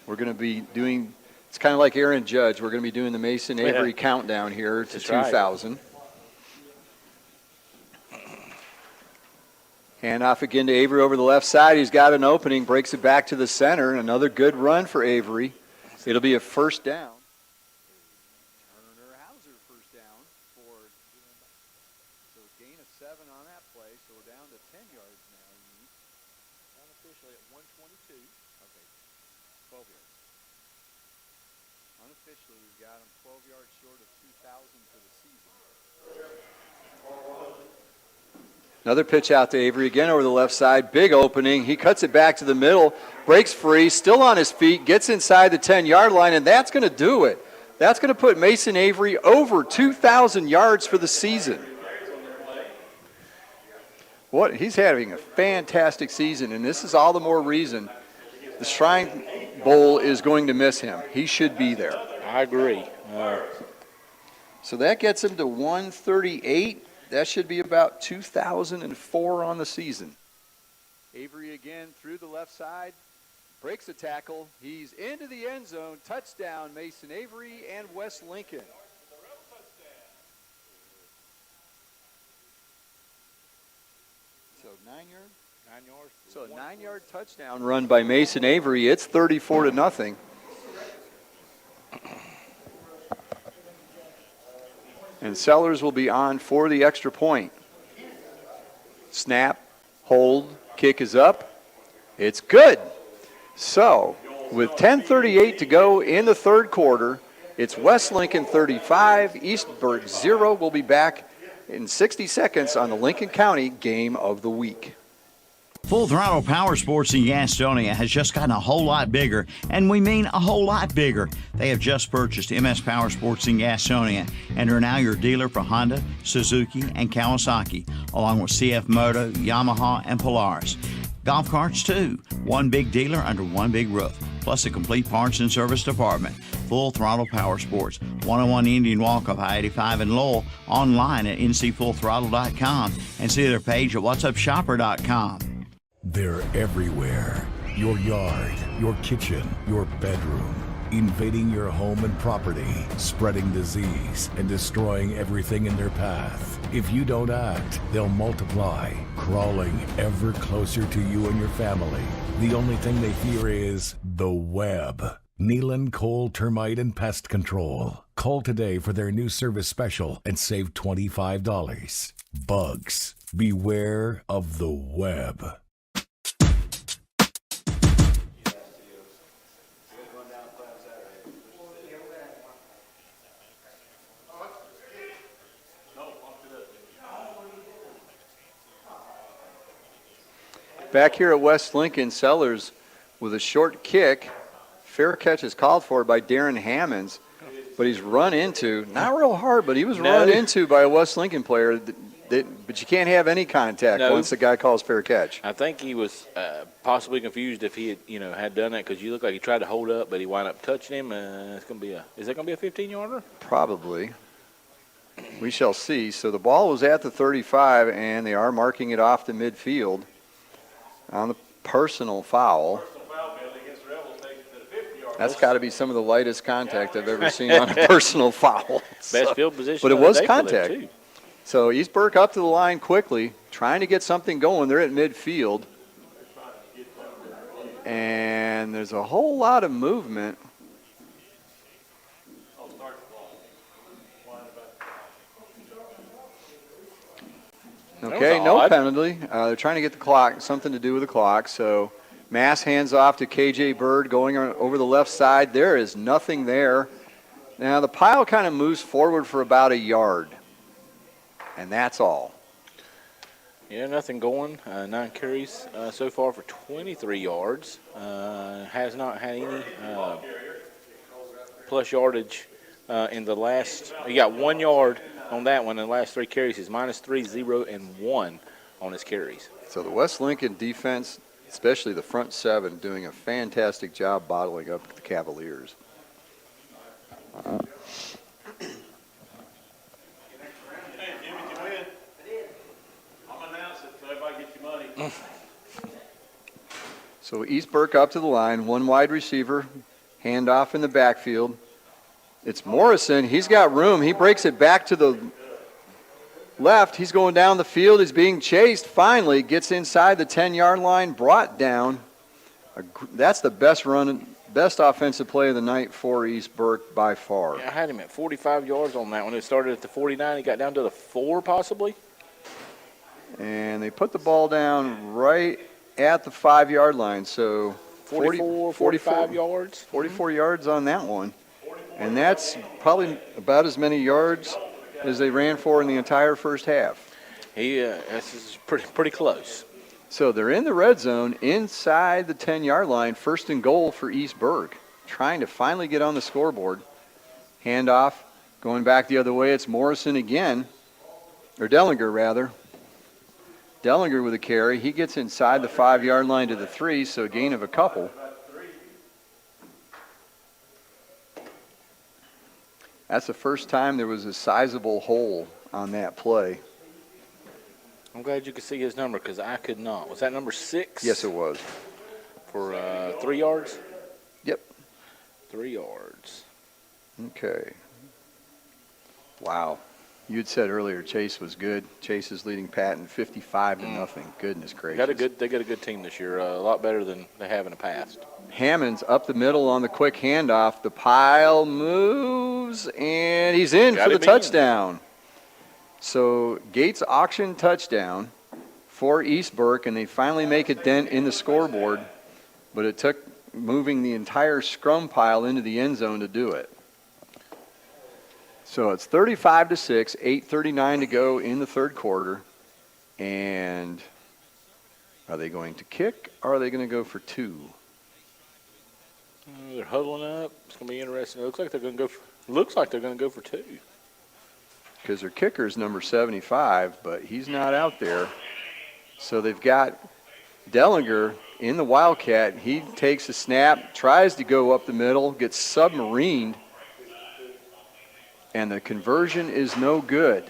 We're going to be doing, it's kind of like Aaron Judge. We're going to be doing the Mason Avery countdown here to 2,000. Hand off again to Avery over the left side. He's got an opening, breaks it back to the center. Another good run for Avery. It'll be a first down. Turner Hauser first down for, so gain of 7 on that play. So we're down to 10 yards now. Unofficially at 122. Okay, 12 yards. Unofficially, we've got him 12 yards short of 2,000 for the season. Another pitch out to Avery, again over the left side. Big opening. He cuts it back to the middle, breaks free, still on his feet, gets inside the 10-yard line, and that's going to do it. That's going to put Mason Avery over 2,000 yards for the season. He's having a fantastic season, and this is all the more reason the Shrine Bowl is going to miss him. He should be there. I agree. So that gets him to 138. That should be about 2,004 on the season. Avery again through the left side, breaks a tackle. He's into the end zone. Touchdown, Mason Avery and West Lincoln. So 9 yards? 9 yards. So a 9-yard touchdown run by Mason Avery. It's 34-0. And Sellers will be on for the extra point. Snap, hold, kick is up. It's good. So with 10:38 to go in the third quarter, it's West Lincoln 35, East Burke 0. We'll be back in 60 seconds on the Lincoln County Game of the Week. Full Throttle Power Sports in Gastonia has just gotten a whole lot bigger, and we mean a whole lot bigger. They have just purchased MS Power Sports in Gastonia and are now your dealer for Honda, Suzuki, and Kawasaki, along with CF Moto, Yamaha, and Polaris. Golf carts too. One big dealer under one big roof. Plus a complete parts and service department. Full Throttle Power Sports. 101 Indian Walk off I-85 in Lowell. Online at ncfullthrottle.com and see their page at whatsupshopper.com. They're everywhere. Your yard, your kitchen, your bedroom. Invading your home and property, spreading disease, and destroying everything in their path. If you don't act, they'll multiply, crawling ever closer to you and your family. The only thing they fear is the web. Nealon Cole Termite and Pest Control. Call today for their new service special and save $25. Bugs, beware of the web. Back here at West Lincoln, Sellers with a short kick. Fair catch is called for by Darren Hammonds, but he's run into, not real hard, but he was run into by a West Lincoln player. But you can't have any contact once the guy calls fair catch. I think he was possibly confused if he had, had done that, because you look like he tried to hold up, but he wound up touching him. It's going to be is that going to be a 15-yarder? Probably. We shall see. So the ball was at the 35, and they are marking it off the midfield on the personal foul. That's got to be some of the lightest contact I've ever seen on a personal foul. Best field position. But it was contact. So East Burke up to the line quickly, trying to get something going. They're at midfield. And there's a whole lot of movement. Okay, no penalty. They're trying to get the clock, something to do with the clock. So Mass hands off to KJ Bird going over the left side. There is nothing there. Now the pile kind of moves forward for about a yard. And that's all. Yeah, nothing going. 9 carries so far for 23 yards. Has not had any plus yardage in the last. He got 1 yard on that one in the last 3 carries. He's -3, 0, and 1 on his carries. So the West Lincoln defense, especially the front 7, doing a fantastic job bottling up the Cavaliers. So East Burke up to the line, 1 wide receiver, handoff in the backfield. It's Morrison. He's got room. He breaks it back to the left. He's going down the field. He's being chased. Finally gets inside the 10-yard line, brought down. That's the best offensive play of the night for East Burke by far. Yeah, I had him at 45 yards on that one. It started at the 49. He got down to the 4 possibly. And they put the ball down right at the 5-yard line. So 45 yards. 44 yards on that one. And that's probably about as many yards as they ran for in the entire first half. This is pretty close. So they're in the red zone inside the 10-yard line, 1st and goal for East Burke, trying to finally get on the scoreboard. Handoff going back the other way. It's Morrison again, or Dellinger rather. Dellinger with a carry. He gets inside the 5-yard line to the 3, so a gain of a couple. That's the first time there was a sizable hole on that play. I'm glad you could see his number because I could not. Was that number 6? Yes, it was. For 3 yards? Yep. 3 yards. Okay. Wow. You'd said earlier Chase was good. Chase is leading Patton 55-0. Goodness gracious. They got a good team this year. A lot better than they have in the past. Hammonds up the middle on the quick handoff. The pile moves, and he's in for the touchdown. So Gates auction touchdown for East Burke, and they finally make a dent in the scoreboard. But it took moving the entire scrum pile into the end zone to do it. So it's 35-6, 8:39 to go in the third quarter. And are they going to kick, or are they going to go for 2? They're huddling up. It's going to be interesting. It looks like they're going to go for 2. Because their kicker's number 75, but he's not out there. So they've got Dellinger in the Wildcat. He takes a snap, tries to go up the middle, gets submarined, and the conversion is no good.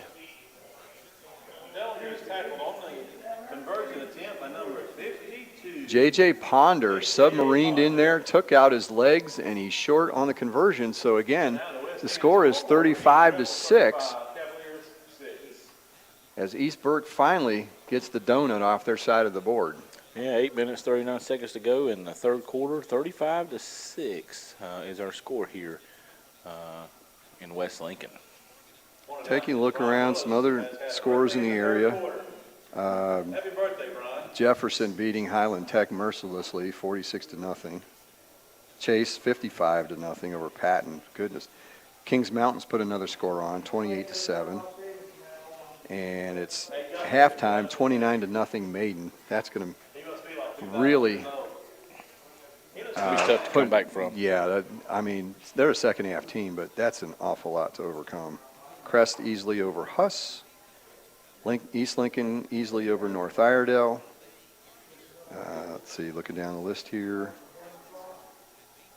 J.J. Ponder submarined in there, took out his legs, and he's short on the conversion. So again, the score is 35-6 as East Burke finally gets the donut off their side of the board. Yeah, 8 minutes, 39 seconds to go in the third quarter. 35-6 is our score here in West Lincoln. Taking a look around, some other scores in the area. Happy birthday, Brian. Jefferson beating Highland Tech mercilessly, 46-0. Chase 55-0 over Patton. Goodness. Kings Mountains put another score on, 28-7. And it's halftime, 29-0 Maiden. That's going to really tough to come back from. Yeah, they're a second half team, but that's an awful lot to overcome. Crest easily over Huss. East Lincoln easily over North Iredell. Let's see, looking down the list here.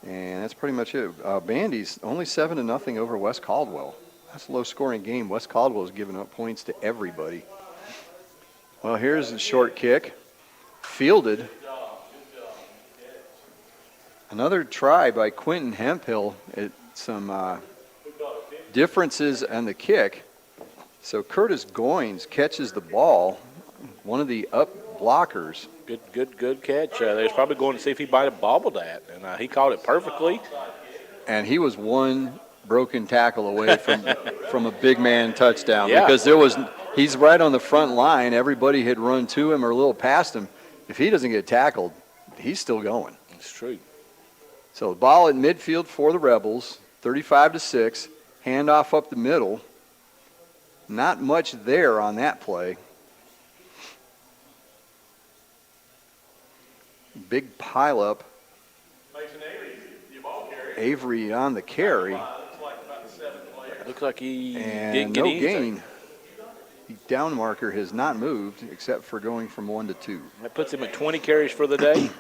And that's pretty much it. Bandy's only 7-0 over West Caldwell. That's a low-scoring game. West Caldwell's giving up points to everybody. Well, here's a short kick. Fielded. Another try by Quentin Hemphill at some differences on the kick. So Curtis Goins catches the ball, one of the up blockers. Good catch. They was probably going to see if he might have bobbled that, and he caught it perfectly. And he was one broken tackle away from a big man touchdown, yeah. Because he's right on the front line. Everybody had run to him or a little past him. If he doesn't get tackled, he's still going. It's true. So the ball at midfield for the Rebels, 35-6, handoff up the middle. Not much there on that play. Big pileup. Avery on the carry. Looks like he and didn't get no anything. gain. The down marker has not moved except for going from 1 to 2. That puts him at 20 carries for the day.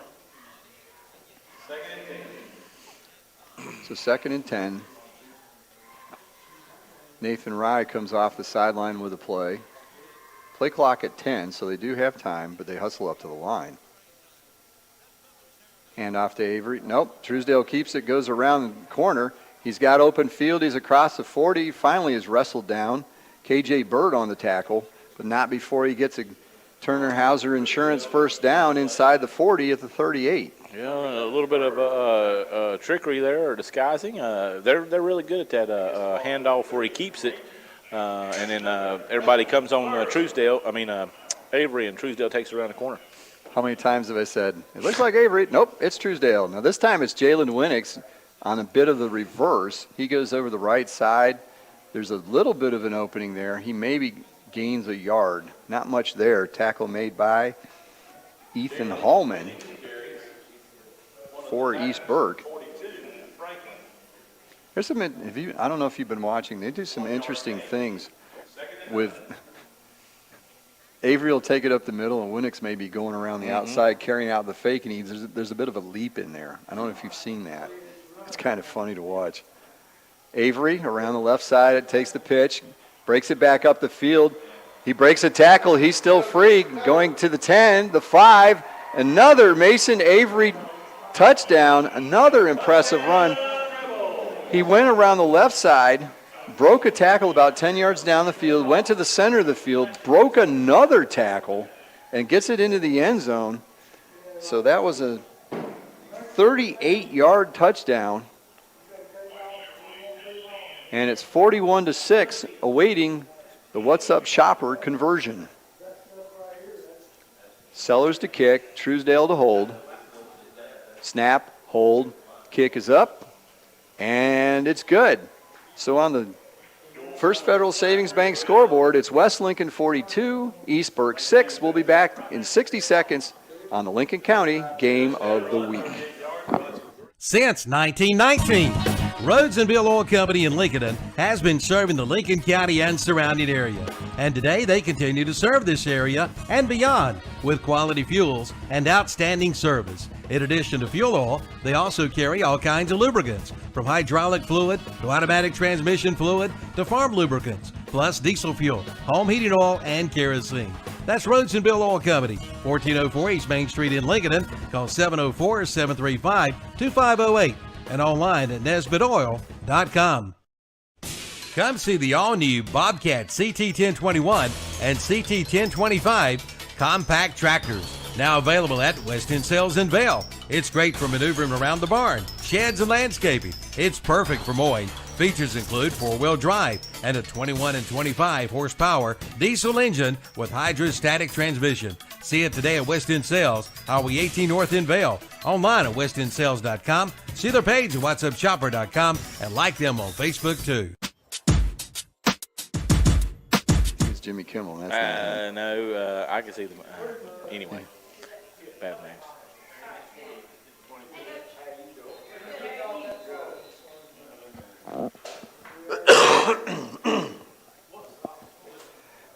So 2nd and 10. Nathan Rye comes off the sideline with a play. Play clock at 10, so they do have time, but they hustle up to the line. Hand off to Avery. Nope, Truesdale keeps it, goes around the corner. He's got open field. He's across the 40. Finally is wrestled down. KJ Bird on the tackle, but not before he gets a Turner Hauser Insurance first down inside the 40 at the 38. Yeah, a little bit of trickery there, or disguising. They're really good at that handoff where he keeps it, and then everybody comes on Truesdale. Avery, and Truesdale takes it around the corner. How many times have I said, it looks like Avery? Nope, it's Truesdale. Now this time it's Jalen Winnick on a bit of the reverse. He goes over the right side. There's a little bit of an opening there. He maybe gains a yard. Not much there. Tackle made by Ethan Hallman for East Burke. There's some, I don't know if you've been watching, they do some interesting things with Avery will take it up the middle, and Winnick's may be going around the outside, carrying out the fake, and there's a bit of a leap in there. I don't know if you've seen that. It's kind of funny to watch. Avery around the left side, takes the pitch, breaks it back up the field. He breaks a tackle. He's still free, going to the 10, the 5. Another Mason Avery touchdown, another impressive run. He went around the left side, broke a tackle about 10 yards down the field, went to the center of the field, broke another tackle, and gets it into the end zone. So that was a 38-yard touchdown. And it's 41-6, awaiting the What's Up Shopper conversion. Sellers to kick, Truesdale to hold. Snap, hold, kick is up, and it's good. So on the First Federal Savings Bank scoreboard, it's West Lincoln 42, East Burke 6. We'll be back in 60 seconds on the Lincoln County Game of the Week. Since 1919, Rhodes and Bill Oil Company in Lincoln has been serving the Lincoln County and surrounding area. And today they continue to serve this area and beyond with quality fuels and outstanding service. In addition to fuel oil, they also carry all kinds of lubricants, from hydraulic fluid to automatic transmission fluid to farm lubricants, plus diesel fuel, home heating oil, and kerosene. That's Rhodes and Bill Oil Company, 1404 East Main Street in Lincoln. Call 704-735-2508 and online at nesbitoil.com. Come see the all-new Bobcat CT1021 and CT1025 compact tractors. Now available at West End Sales in Vail. It's great for maneuvering around the barn, sheds, and landscaping. It's perfect for mowing. Features include 4-wheel drive and a 21 and 25 horsepower diesel engine with hydrostatic transmission. See it today at West End Sales, Highway 18 North in Vail. Online at westendsales.com. See their page at whatsupshopper.com and like them on Facebook too. It's Jimmy Kimmel. That's not him. No, I can see them. Anyway, bad names.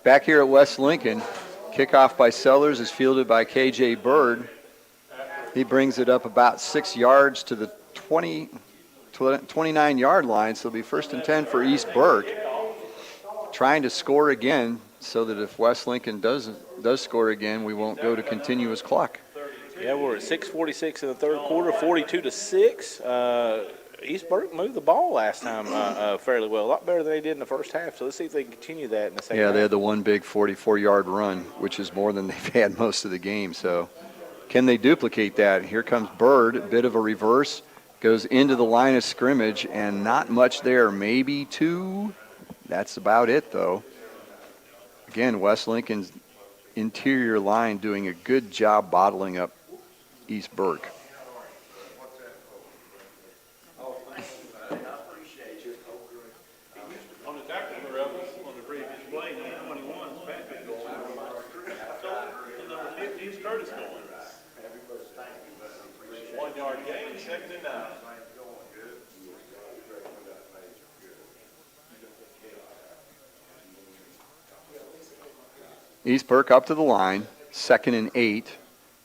Back here at West Lincoln, kickoff by Sellers is fielded by KJ Bird. He brings it up about 6 yards to the 29-yard line, so it'll be 1st and 10 for East Burke. Trying to score again so that if West Lincoln does score again, we won't go to continuous clock. Yeah, we're at 6:46 in the third quarter, 42-6. East Burke moved the ball last time fairly well, a lot better than they did in the first half. So let's see if they can continue that in the second half. Yeah, they had the one big 44-yard run, which is more than they've had most of the game. So can they duplicate that? Here comes Bird, a bit of a reverse, goes into the line of scrimmage, and not much there, maybe 2. That's about it, though. Again, West Lincoln's interior line doing a good job bottling up East Burke. On the tackle for the Rebels, on the previous play, number 21 is Patrick going. Number 50 is Curtis going. 1 yard gain, 2nd and 9. East Burke up to the line, 2nd and 8.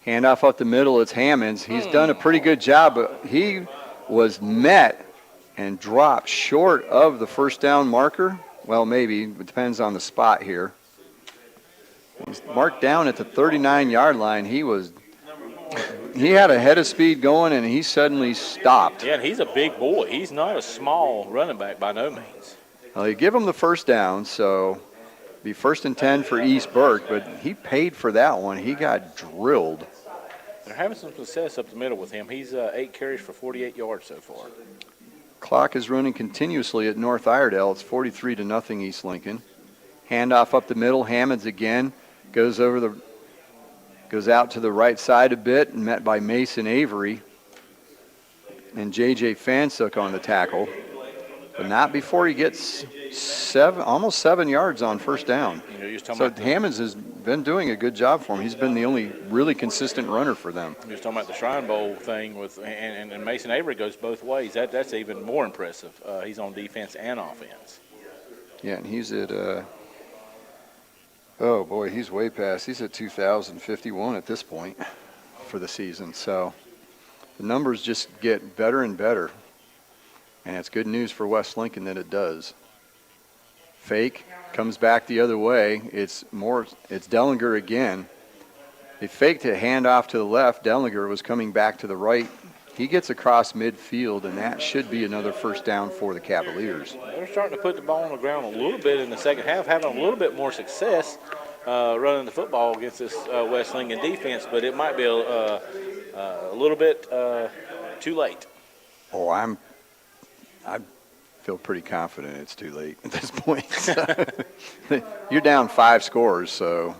Handoff up the middle, it's Hammonds. He's done a pretty good job, but he was met and dropped short of the first down marker. Well, maybe, it depends on the spot here. He's marked down at the 39-yard line. He had a head of speed going, and he suddenly stopped. Yeah, and he's a big boy. He's not a small running back by no means. Well, they give him the first down, so be 1st and 10 for East Burke, but he paid for that one. He got drilled. They're having some success up the middle with him. He's 8 carries for 48 yards so far. Clock is running continuously at North Iredell. It's 43-0 East Lincoln. Handoff up the middle. Hammonds again goes out to the right side a bit and met by Mason Avery. And J.J. Fansuk on the tackle. But not before he gets almost 7 yards on first down. So Hammonds has been doing a good job for him. He's been the only really consistent runner for them. You're talking about the Shrine Bowl thing and Mason Avery goes both ways. That's even more impressive. He's on defense and offense. Yeah, and he's at oh boy, he's way past. He's at 2,051 at this point for the season. So the numbers just get better and better. And it's good news for West Lincoln that it does. Fake, comes back the other way. It's Dellinger again. They faked a handoff to the left. Dellinger was coming back to the right. He gets across midfield, and that should be another first down for the Cavaliers. They're starting to put the ball on the ground a little bit in the second half, having a little bit more success running the football against this West Lincoln defense, but it might be a little bit too late. Oh, I feel pretty confident it's too late at this point. You're down 5 scores, so.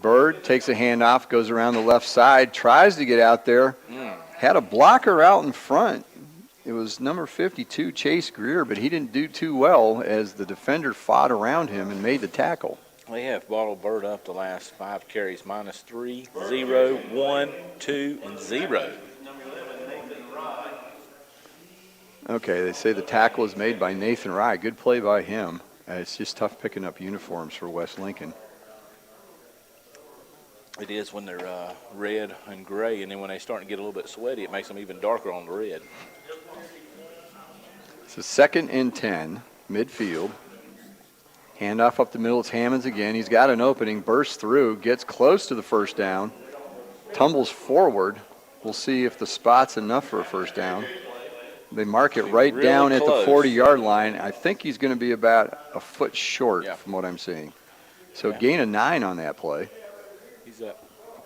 Bird takes a handoff, goes around the left side, tries to get out there. Had a blocker out in front. It was number 52, Chase Greer, but he didn't do too well as the defender fought around him and made the tackle. They have bottled Bird up the last 5 carries, -3, 0, 1, 2, and 0. Okay, they say the tackle is made by Nathan Rye. Good play by him. It's just tough picking up uniforms for West Lincoln. It is when they're red and gray, and then when they start to get a little bit sweaty, it makes them even darker on the red. So 2nd and 10, midfield. Handoff up the middle. It's Hammonds again. He's got an opening, bursts through, gets close to the first down, tumbles forward. We'll see if the spot's enough for a first down. They mark it right really down at close. the 40-yard line. I think he's going to be about a foot short from what I'm seeing. So gain of 9 on that play. He's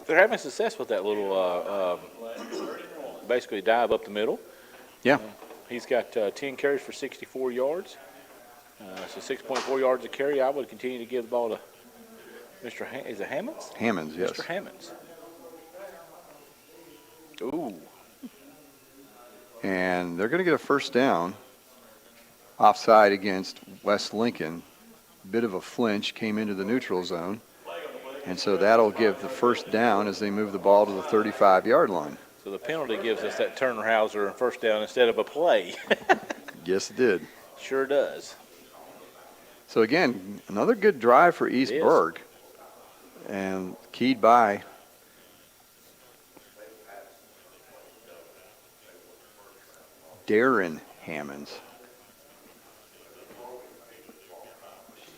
they're having success with that little basically dive up the middle. Yeah. He's got 10 carries for 64 yards. So 6.4 yards a carry. I would continue to give the ball to Mr. Is it Hammonds? Hammonds, yes. Mr. Hammonds. Ooh. And they're going to get a first down offside against West Lincoln. Bit of a flinch, came into the neutral zone. And so that'll give the first down as they move the ball to the 35-yard line. So the penalty gives us that Turner Hauser first down instead of a play. Yes, it did. Sure does. So again, another good drive for East Burke. And keyed by Darren Hammonds.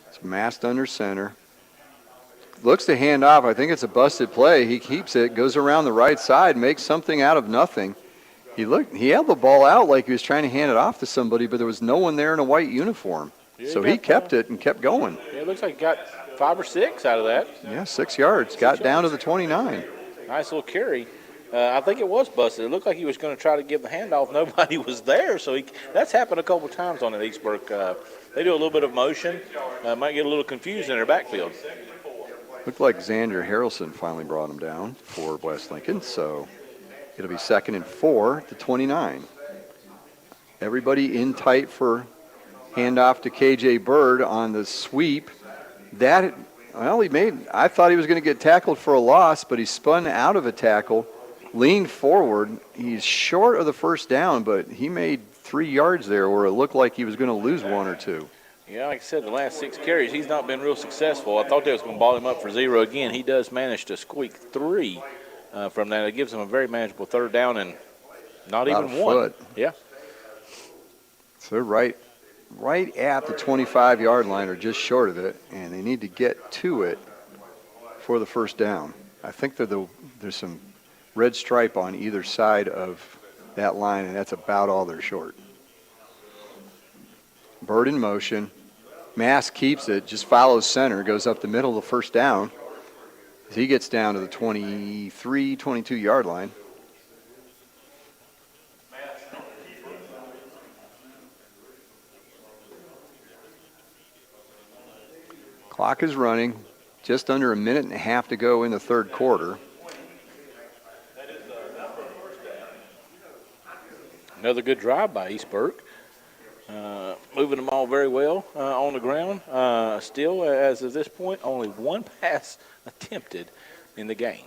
It's masked under center. Looks to hand off. I think it's a busted play. He keeps it, goes around the right side, makes something out of nothing. He held the ball out like he was trying to hand it off to somebody, but there was no one there in a white uniform. Yeah, so he kept it and kept going. Yeah, it looks like he got 5 or 6 out of that. Yeah, 6 yards. Got down to the 29. Nice little carry. I think it was busted. It looked like he was going to try to give the handoff. Nobody was there, so that's happened a couple times on the East Burke. They do a little bit of motion. Might get a little confused in their backfield. Looked like Xander Harrelson finally brought him down for West Lincoln, so it'll be 2nd and 4 to 29. Everybody in tight for handoff to KJ Bird on the sweep. I thought he was going to get tackled for a loss, but he spun out of a tackle, leaned forward. He's short of the first down, but he made 3 yards there where it looked like he was going to lose 1 or 2. Yeah, like I said, the last 6 carries, he's not been real successful. I thought they was going to ball him up for 0 again. He does manage to squeak 3 from that. It gives him a very manageable 3rd down and not About even a 1. foot. Yeah. So right at the 25-yard line or just short of it, and they need to get to it for the first down. I think there's some red stripe on either side of that line, and that's about all they're short. Bird in motion. Mass keeps it, just follows center, goes up the middle of the first down. He gets down to the 23, 22-yard line. Clock is running. Just under a minute and a half to go in the 3rd quarter. Another good drive by East Burke. Moving them all very well on the ground. Still, as of this point, only 1 pass attempted in the game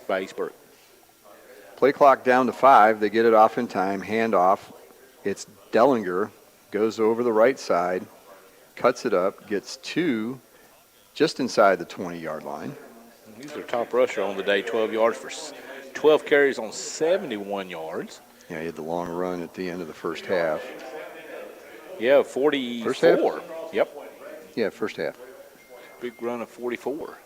by East Burke. Play clock down to 5. They get it off in time. Handoff. It's Dellinger. Goes over the right side. Cuts it up. Gets 2 just inside the 20-yard line. He's their top rusher on the day. 12 yards for 12 carries on 71 yards. Yeah, he had the long run at the end of the first half. Yeah, 44. First half? Yep. Yeah, first half. Big run of 44.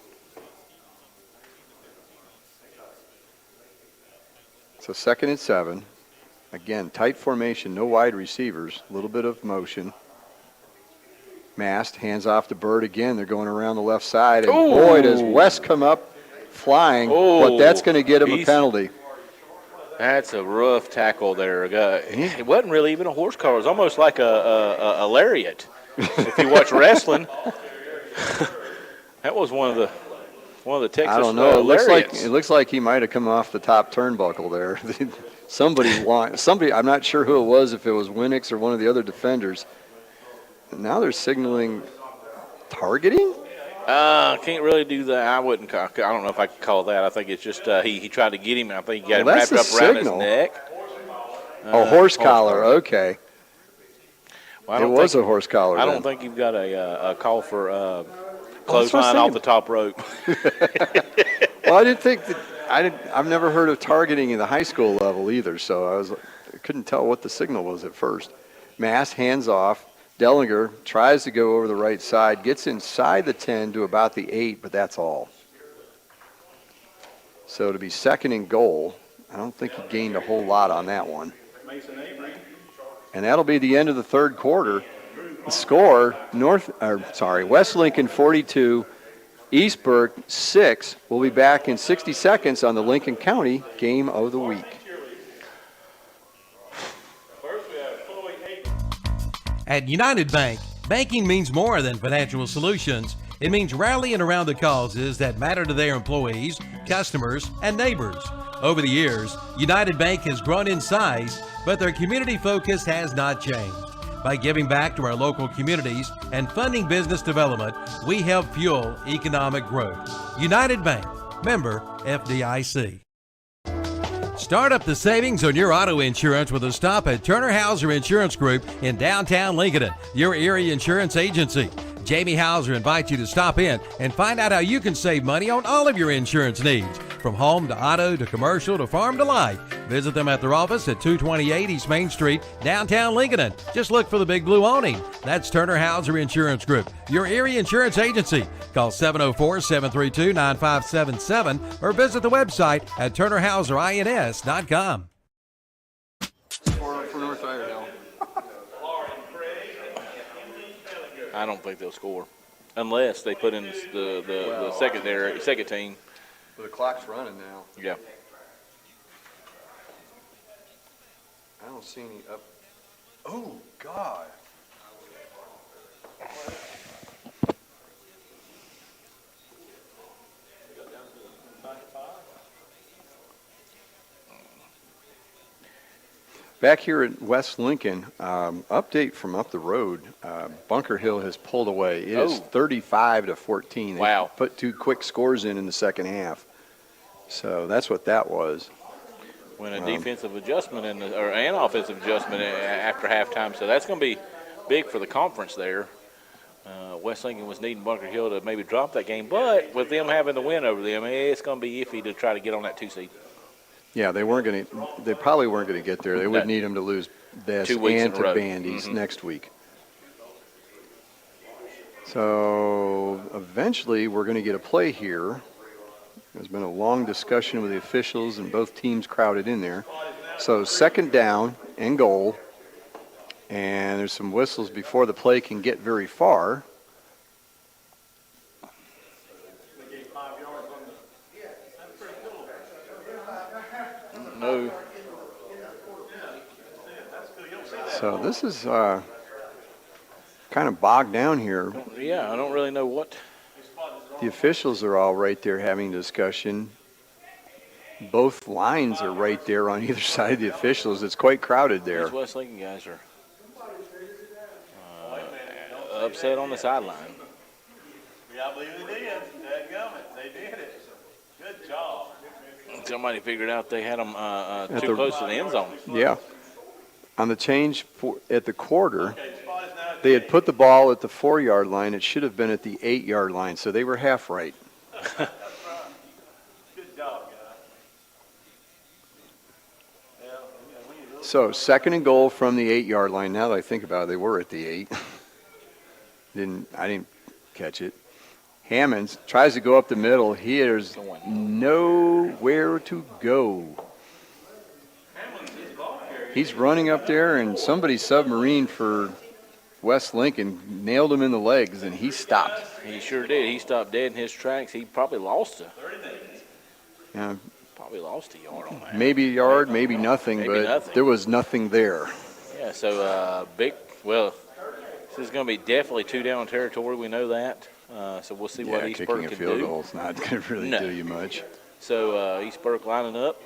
So 2nd and 7. Again, tight formation, no wide receivers, a little bit of motion. Mast, hands off to Bird again. They're going around the left side. And boy, does West come up flying, but that's going to get him a penalty. That's a rough tackle there. It wasn't really even a horse collar. It was almost like a lariat. If you watch wrestling, that was one of the Texas I don't know. lariats. It looks like he might have come off the top turnbuckle there. somebody. I'm not sure who it was. If it was Winix or one of the other defenders. Now they're signaling targeting. Can't really do that. I don't know if I could call that. I think it's just he tried to get him, and I think he got him wrapped up around his neck. Horse collar. Okay. Well, Well, it was a horse collar. I don't think you've got a call for that's clothesline what I'm off the top rope. Well, I didn't think that. I've never heard of targeting at the high school level either, so I couldn't tell what the signal was at first. Mass hands off. Dellinger tries to go over the right side, gets inside the 10 to about the 8, but that's all. So to be second and goal, I don't think he gained a whole lot on that one. And that'll be the end of the third quarter. The score, West Lincoln 42, East Burke 6. We'll be back in 60 seconds on the Lincoln County Game of the Week. At United Bank, banking means more than financial solutions. It means rallying around the causes that matter to their employees, customers, and neighbors. Over the years, United Bank has grown in size, but their community focus has not changed. By giving back to our local communities and funding business development, we help fuel economic growth. United Bank, member FDIC. Start up the savings on your auto insurance with a stop at Turner Hauser Insurance Group in downtown Lincoln, your area insurance agency. Jamie Hauser invites you to stop in and find out how you can save money on all of your insurance needs, from home to auto to commercial to farm to life. Visit them at their office at 228 East Main Street, downtown Lincoln. Just look for the big blue awning. That's Turner Hauser Insurance Group, your area insurance agency. Call 704-732-9577 or visit the website at turnerhauserins.com. For North Iredell. I don't think they'll score unless they put in the second team. But the clock's running now. Yeah. I don't see any up. Oh, God. Back here at West Lincoln, update from up the road. Bunker Hill has pulled away. It is 35-14. Wow. They put 2 quick scores in the second half. So that's what that was. When a defensive adjustment or an offensive adjustment after halftime, so that's going to be big for the conference there. West Lincoln was needing Bunker Hill to maybe drop that game, but with them having the win over them, it's going to be iffy to try to get on that 2 seed. Yeah, they probably weren't going to get there. They would need them to lose this 2 weeks and in to a row. Bandy's next week. So eventually we're going to get a play here. There's been a long discussion with the officials and both teams crowded in there. So second down and goal. And there's some whistles before the play can get very far. No. So this is kind of bogged down here. Yeah, I don't really know what. The officials are all right there having a discussion. Both lines are right there on either side of the officials. It's quite crowded there. These West Lincoln guys are upset on the sideline. Yeah, I believe they did. Dadgummit, they did it. Good job. Somebody figured out they had them too close to the end zone. Yeah. On the change at the quarter, they had put the ball at the 4-yard line. It should have been at the 8-yard line, so they were half right. Good job, guys. So second and goal from the 8-yard line. Now that I think about it, they were at the 8. I didn't catch it. Hammonds tries to go up the middle. He has nowhere to go. He's running up there, and somebody submarine for West Lincoln nailed him in the legs, and he stopped. He sure did. He stopped dead in his tracks. He probably lost a yard on that. Maybe a yard, maybe nothing, there was nothing there. Yeah, so this is going to be definitely 2-down territory. We know that. So we'll see what East Burke can do. Kicking a field goal is not going to really do you much. So East Burke lining up.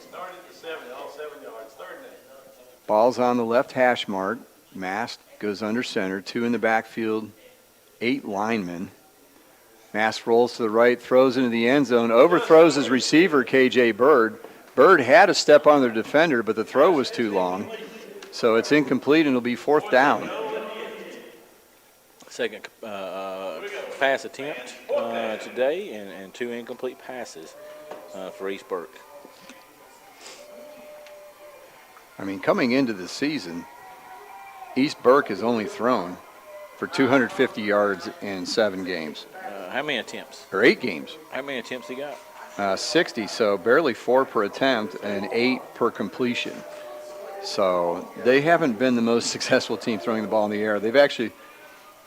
Ball's on the left hash mark. Mast goes under center. 2 in the backfield. 8 linemen. Mast rolls to the right, throws into the end zone, overthrows his receiver, K.J. Bird. Bird had a step on the defender, but the throw was too long. So it's incomplete, and it'll be 4th down. second pass attempt today, and 2 incomplete passes for East Burke. I mean, coming into the season, East Burke has only thrown for 250 yards in 7 games. How many attempts? Or 8 games. How many attempts he got? 60, so barely 4 per attempt and 8 per completion. So they haven't been the most successful team throwing the ball in the air. They've actually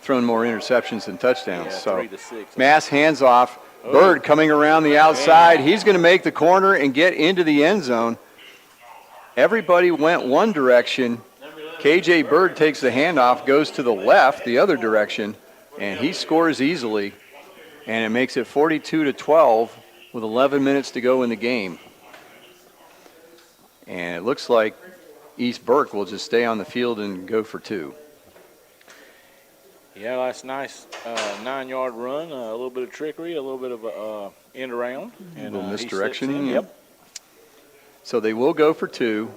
thrown more interceptions than touchdowns. Yeah, so 3 to 6. Mass hands off. Bird coming around the outside. He's going to make the corner and get into the end zone. Everybody went one direction. KJ Bird takes the handoff, goes to the left, the other direction, and he scores easily. And it makes it 42-12 with 11 minutes to go in the game. And it looks like East Burke will just stay on the field and go for 2. Yeah, that's nice 9-yard run, a little bit of trickery, a little bit of a end around. And, a little misdirection. in. Yep. So they will go for 2.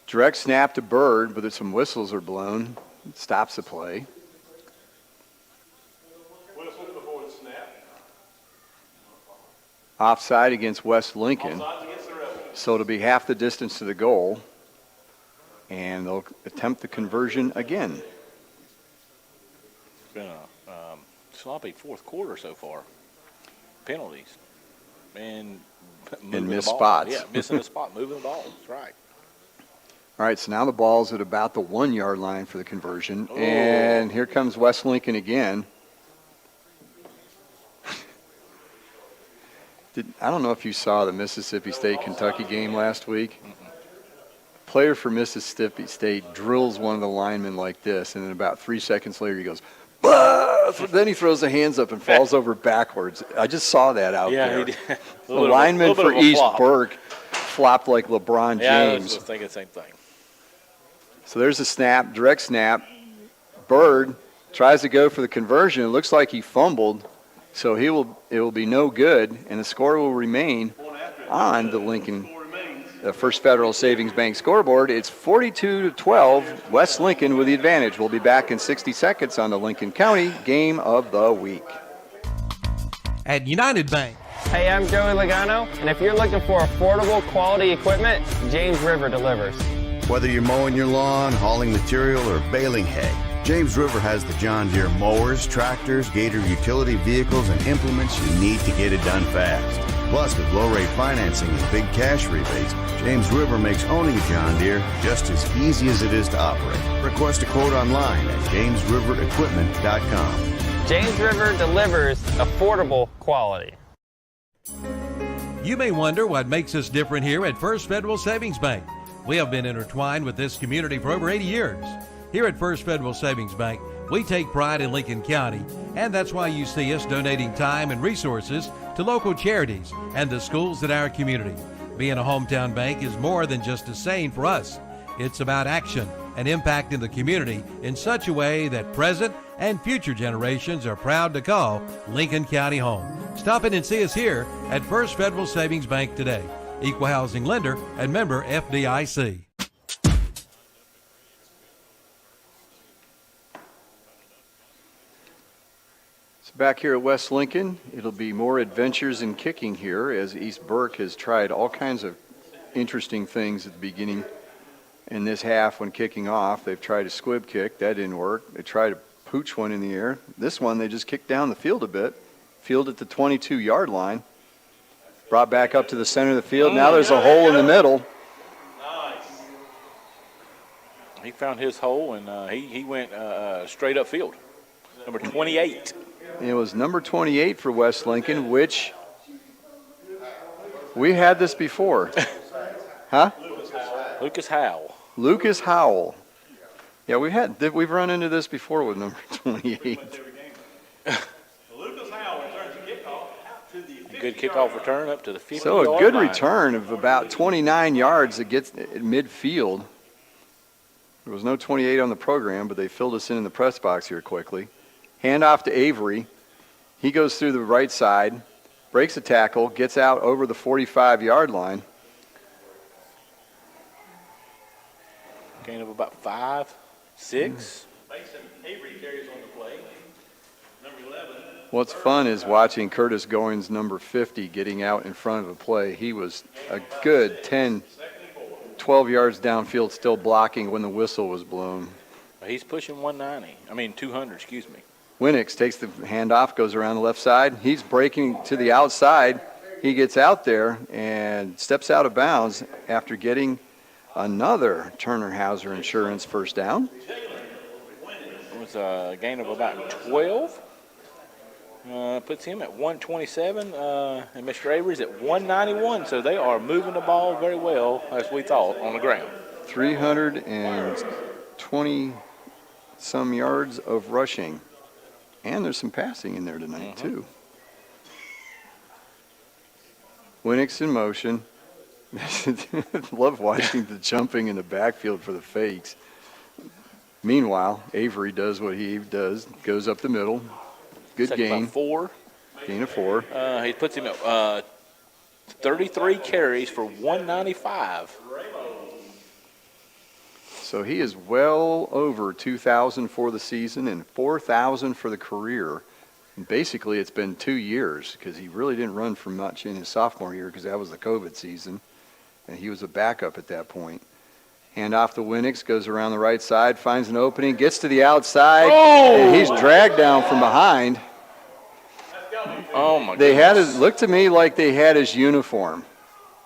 Direct snap to Bird, but some whistles are blown. It stops the play. Whistle before the snap. Offside against West Lincoln. Offsides against the Rebels. So it'll be half the distance to the goal. And they'll attempt the conversion again. It's been a sloppy fourth quarter so far. Penalties. And missed the ball. spots. Yeah, missing the spot, moving the ball. That's right. All right, so now the ball's at about the 1-yard line for the conversion. Oh. And here comes West Lincoln again. I don't know if you saw the Mississippi State-Kentucky game last week. Player for Mississippi State drills one of the linemen like this, and then about 3 seconds later he goes, bah! Then he throws the hands up and falls over backwards. I just saw that out there. He did. The lineman for East Burke flopped like LeBron James. Yeah, I was thinking the same thing. So there's a snap, direct snap. Bird tries to go for the conversion. It looks like he fumbled, so it will be no good, and the score will remain on the Lincoln First Federal Savings Bank scoreboard. It's 42-12, West Lincoln with the advantage. We'll be back in 60 seconds on the Lincoln County Game of the Week. At United Bank. Hey, I'm Joey Logano, and if you're looking for affordable quality equipment, James River delivers. Whether you're mowing your lawn, hauling material, or baling hay, James River has the John Deere mowers, tractors, Gator utility vehicles, and implements you need to get it done fast. Plus, with low-rate financing and big cash rebates, James River makes owning a John Deere just as easy as it is to operate. Request a quote online at jamesriverequipment.com. James River delivers affordable quality. You may wonder what makes us different here at First Federal Savings Bank. We have been intertwined with this community for over 80 years. Here at First Federal Savings Bank, we take pride in Lincoln County, and that's why you see us donating time and resources to local charities and the schools in our community. Being a hometown bank is more than just a saying for us. It's about action and impact in the community in such a way that present and future generations are proud to call Lincoln County home. Stop in and see us here at First Federal Savings Bank today. Equal housing lender and member FDIC. So back here at West Lincoln, it'll be more adventures in kicking here as East Burke has tried all kinds of interesting things at the beginning. In this half when kicking off, they've tried a squib kick. That didn't work. They tried a pooch one in the air. This one, they just kicked down the field a bit. Field at the 22-yard line. Brought back up to the center of the field. Now there's a hole in the middle. He found his hole, and he went straight up field. Number 28. It was number 28 for West Lincoln, which we had this before. Huh? Lucas Howell. Lucas Howell. Yeah, we've run into this before with number 28. Good kickoff return up to the 50-yard So a good line. return of about 29 yards that gets at midfield. There was no 28 on the program, but they filled us in the press box here quickly. Handoff to Avery. He goes through the right side, breaks a tackle, gets out over the 45-yard line. Gain of about 5. 6. Mason Avery carries on the play. Number 11. What's fun is watching Curtis Goins, number 50, getting out in front of a play. He was a good 10, 12 yards downfield, still blocking when the whistle was blown. He's pushing 200, excuse me. Winix takes the handoff, goes around the left side. He's breaking to the outside. He gets out there and steps out of bounds after getting another Turner Hauser Insurance first down. It was a gain of about 12. Puts him at 127, and Mr. Avery's at 191. So they are moving the ball very well, as we thought, on the ground. 320-some yards of rushing. And there's some passing in there tonight, too. Winix in motion. Love watching the jumping in the backfield for the fakes. Meanwhile, Avery does what he does, goes up the middle. Good gain. 4. Gain of 4. He puts him at 33 carries for 195. So he is well over 2,000 for the season and 4,000 for the career. And basically, it's been 2 years because he really didn't run for much in his sophomore year because that was the COVID season, and he was a backup at that point. Hand off to Winix, goes around the right side, finds an opening, gets to the outside, and he's dragged down from behind. Oh, my They had goodness. it looked to me like they had his uniform,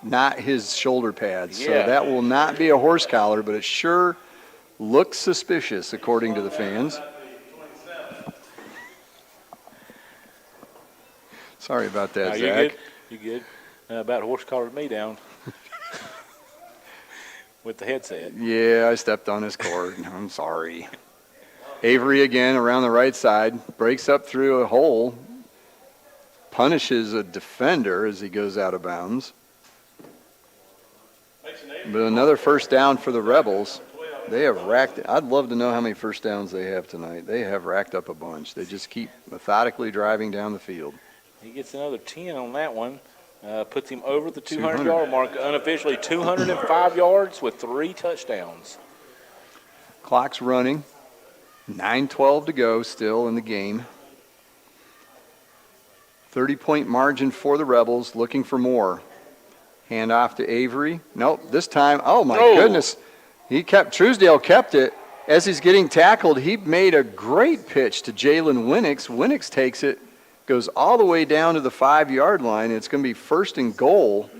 not his shoulder pads. So Yeah. that will not be a horse collar, but it sure looks suspicious according to the fans. Sorry about that, No, Zach. you good? You good? About horse collared me down with the headset. Yeah, I stepped on his cord. I'm sorry. Avery again around the right side, breaks up through a hole, punishes a defender as he goes out of bounds. But another first down for the Rebels. They have racked, I'd love to know how many first downs they have tonight. They have racked up a bunch. They just keep methodically driving down the field. He gets another 10 on that one. Puts him over the 200-yard mark, unofficially 205 yards with 3 touchdowns. Clock's running. 9:12 to go still in the game. 30-point margin for the Rebels, looking for more. Hand off to Avery. Nope, this time, oh my goodness. Truesdale kept it. As he's getting tackled, he made a great pitch to Jalen Winix. Winix takes it, goes all the way down to the 5-yard line. It's going to be first and goal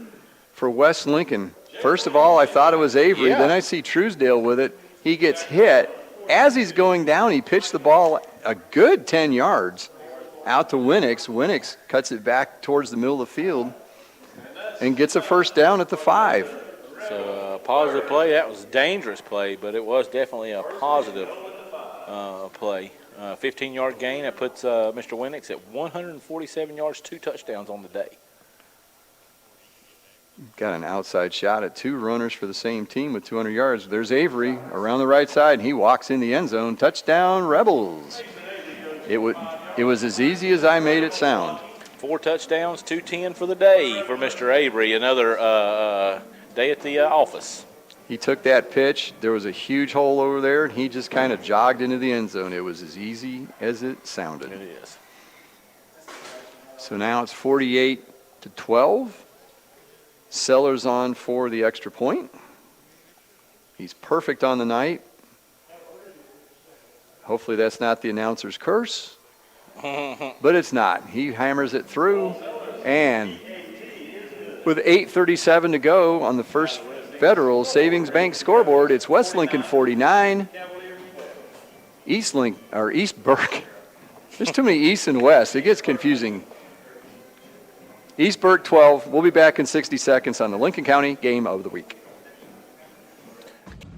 for West Lincoln. First of all, I thought it was Avery. Yeah. Then I see Truesdale with it. He gets hit. As he's going down, he pitched the ball a good 10 yards out to Winix. Winix cuts it back towards the middle of the field and gets a first down at the 5. So positive play. That was a dangerous play, but it was definitely a positive play. 15-yard gain. That puts Mr. Winix at 147 yards, 2 touchdowns on the day. Got an outside shot at 2 runners for the same team with 200 yards. There's Avery around the right side, and he walks in the end zone. Touchdown, Rebels. It was as easy as I made it sound. 4 touchdowns, 210 for the day for Mr. Avery. Another day at the office. He took that pitch. There was a huge hole over there, and he just kind of jogged into the end zone. It was as easy as it sounded. It is. So now it's 48-12. Sellers on for the extra point. He's perfect on the night. Hopefully that's not the announcer's curse. But it's not. He hammers it through. And with 8:37 to go on the First Federal Savings Bank scoreboard, it's West Lincoln 49, East Burke. There's too many East and West. It gets confusing. East Burke 12. We'll be back in 60 seconds on the Lincoln County Game of the Week.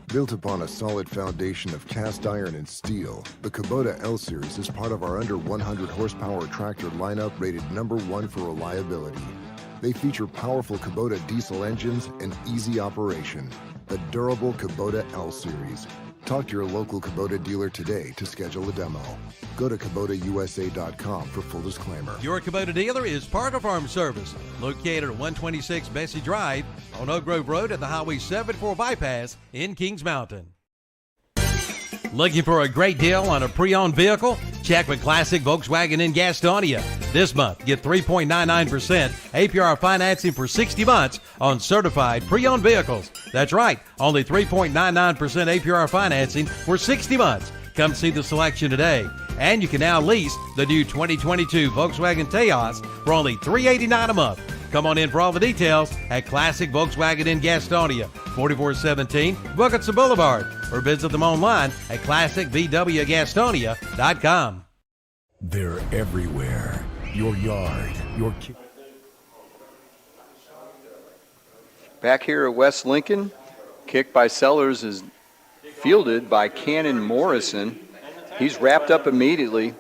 Built upon a solid foundation of cast iron and steel, the Kubota L-Series is part of our under 100 horsepower tractor lineup rated #1 for reliability. They feature powerful Kubota diesel engines and easy operation. The durable Kubota L-Series. Talk to your local Kubota dealer today to schedule a demo. Go to KubotaUSA.com for full disclaimer. Your Kubota dealer is Parker Farm Service, located at 126 Bessie Drive on Oak Grove Road at the Highway 74 bypass in Kings Mountain. Looking for a great deal on a pre-owned vehicle? Check with Classic Volkswagen in Gastonia. This month, get 3.99% APR financing for 60 months on certified pre-owned vehicles. That's right, only 3.99% APR financing for 60 months. Come see the selection today. And you can now lease the new 2022 Volkswagen Taos for only $389 a month. Come on in for all the details at Classic Volkswagen in Gastonia, 4417 Wilkinson Boulevard, or visit them online at classicvwgastonia.com. They're everywhere. Your yard, your kitchen. Back here at West Lincoln, kick by Sellers is fielded by Cannon Morrison. He's wrapped up immediately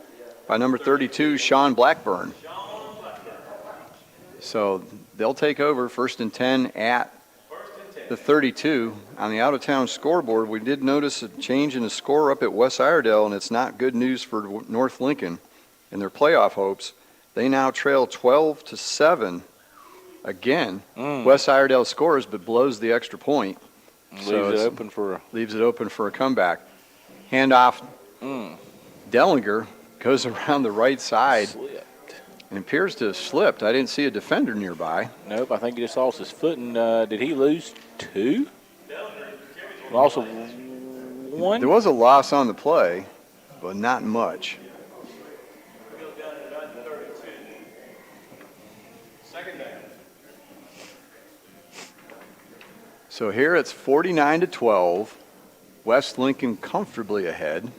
by number 32, Sean Blackburn. So they'll take over 1st and 10 at the 32. On the out-of-town scoreboard, we did notice a change in the score up at West Iredell, and it's not good news for North Lincoln and their playoff hopes. They now trail 12-7 again. West Iredell scores but blows the extra point. Leaves it open for a comeback. Handoff. Dellinger goes around the right side. And appears to have slipped. I didn't see a defender nearby. Nope, I think he just lost his foot. And did he lose 2? Loss of 1? There was a loss on the play, but not much. So here it's 49-12. West Lincoln comfortably ahead.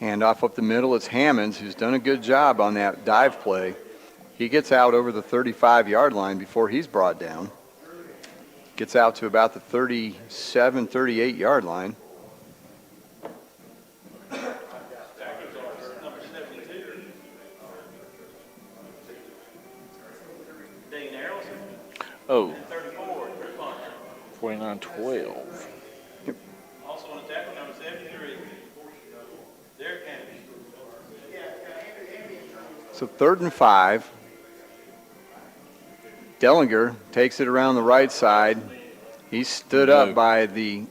Handoff up the middle, it's Hammonds, who's done a good job on that dive play. He gets out over the 35-yard line before he's brought down. Gets out to about the 37, 38-yard line. Oh, 49-12. Also on the tackle, number 73. So 3rd and 5. Dellinger takes it around the right side. He's stood up by the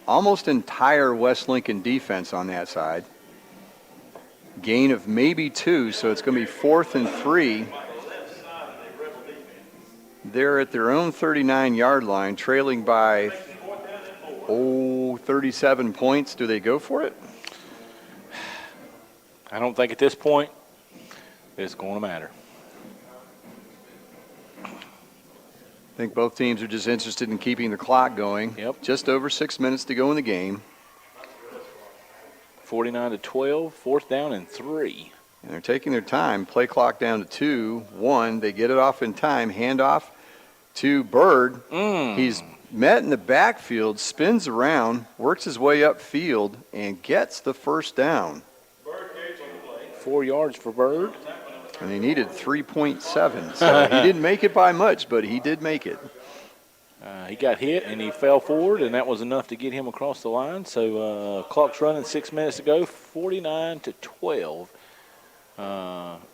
almost entire West Lincoln defense on that side. Gain of maybe 2, so it's going to be 4th and 3. They're at their own 39-yard line, trailing by 37 points. Do they go for it? I don't think at this point it's going to matter. I think both teams are just interested in keeping the clock going. Yep. Just over 6 minutes to go in the game. 49-12, 4th down and 3. And they're taking their time. Play clock down to 2, 1. They get it off in time. Handoff to Bird. He's met in the backfield, spins around, works his way upfield, and gets the first down. 4 yards for Bird. And he needed 3.7, so he didn't make it by much, but he did make it. He got hit and he fell forward, and that was enough to get him across the line. So clock's running, 6 minutes to go, 49-12.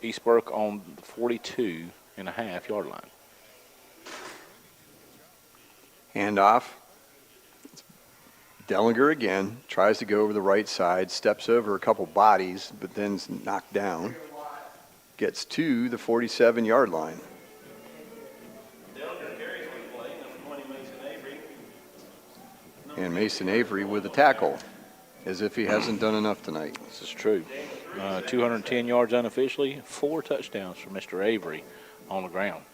East Burke on the 42.5-yard line. Handoff. Dellinger again, tries to go over the right side, steps over a couple bodies, but then's knocked down. Gets to the 47-yard line. And Mason Avery with a tackle, as if he hasn't done enough tonight. This is true. 210 yards unofficially, 4 touchdowns for Mr. Avery on the ground.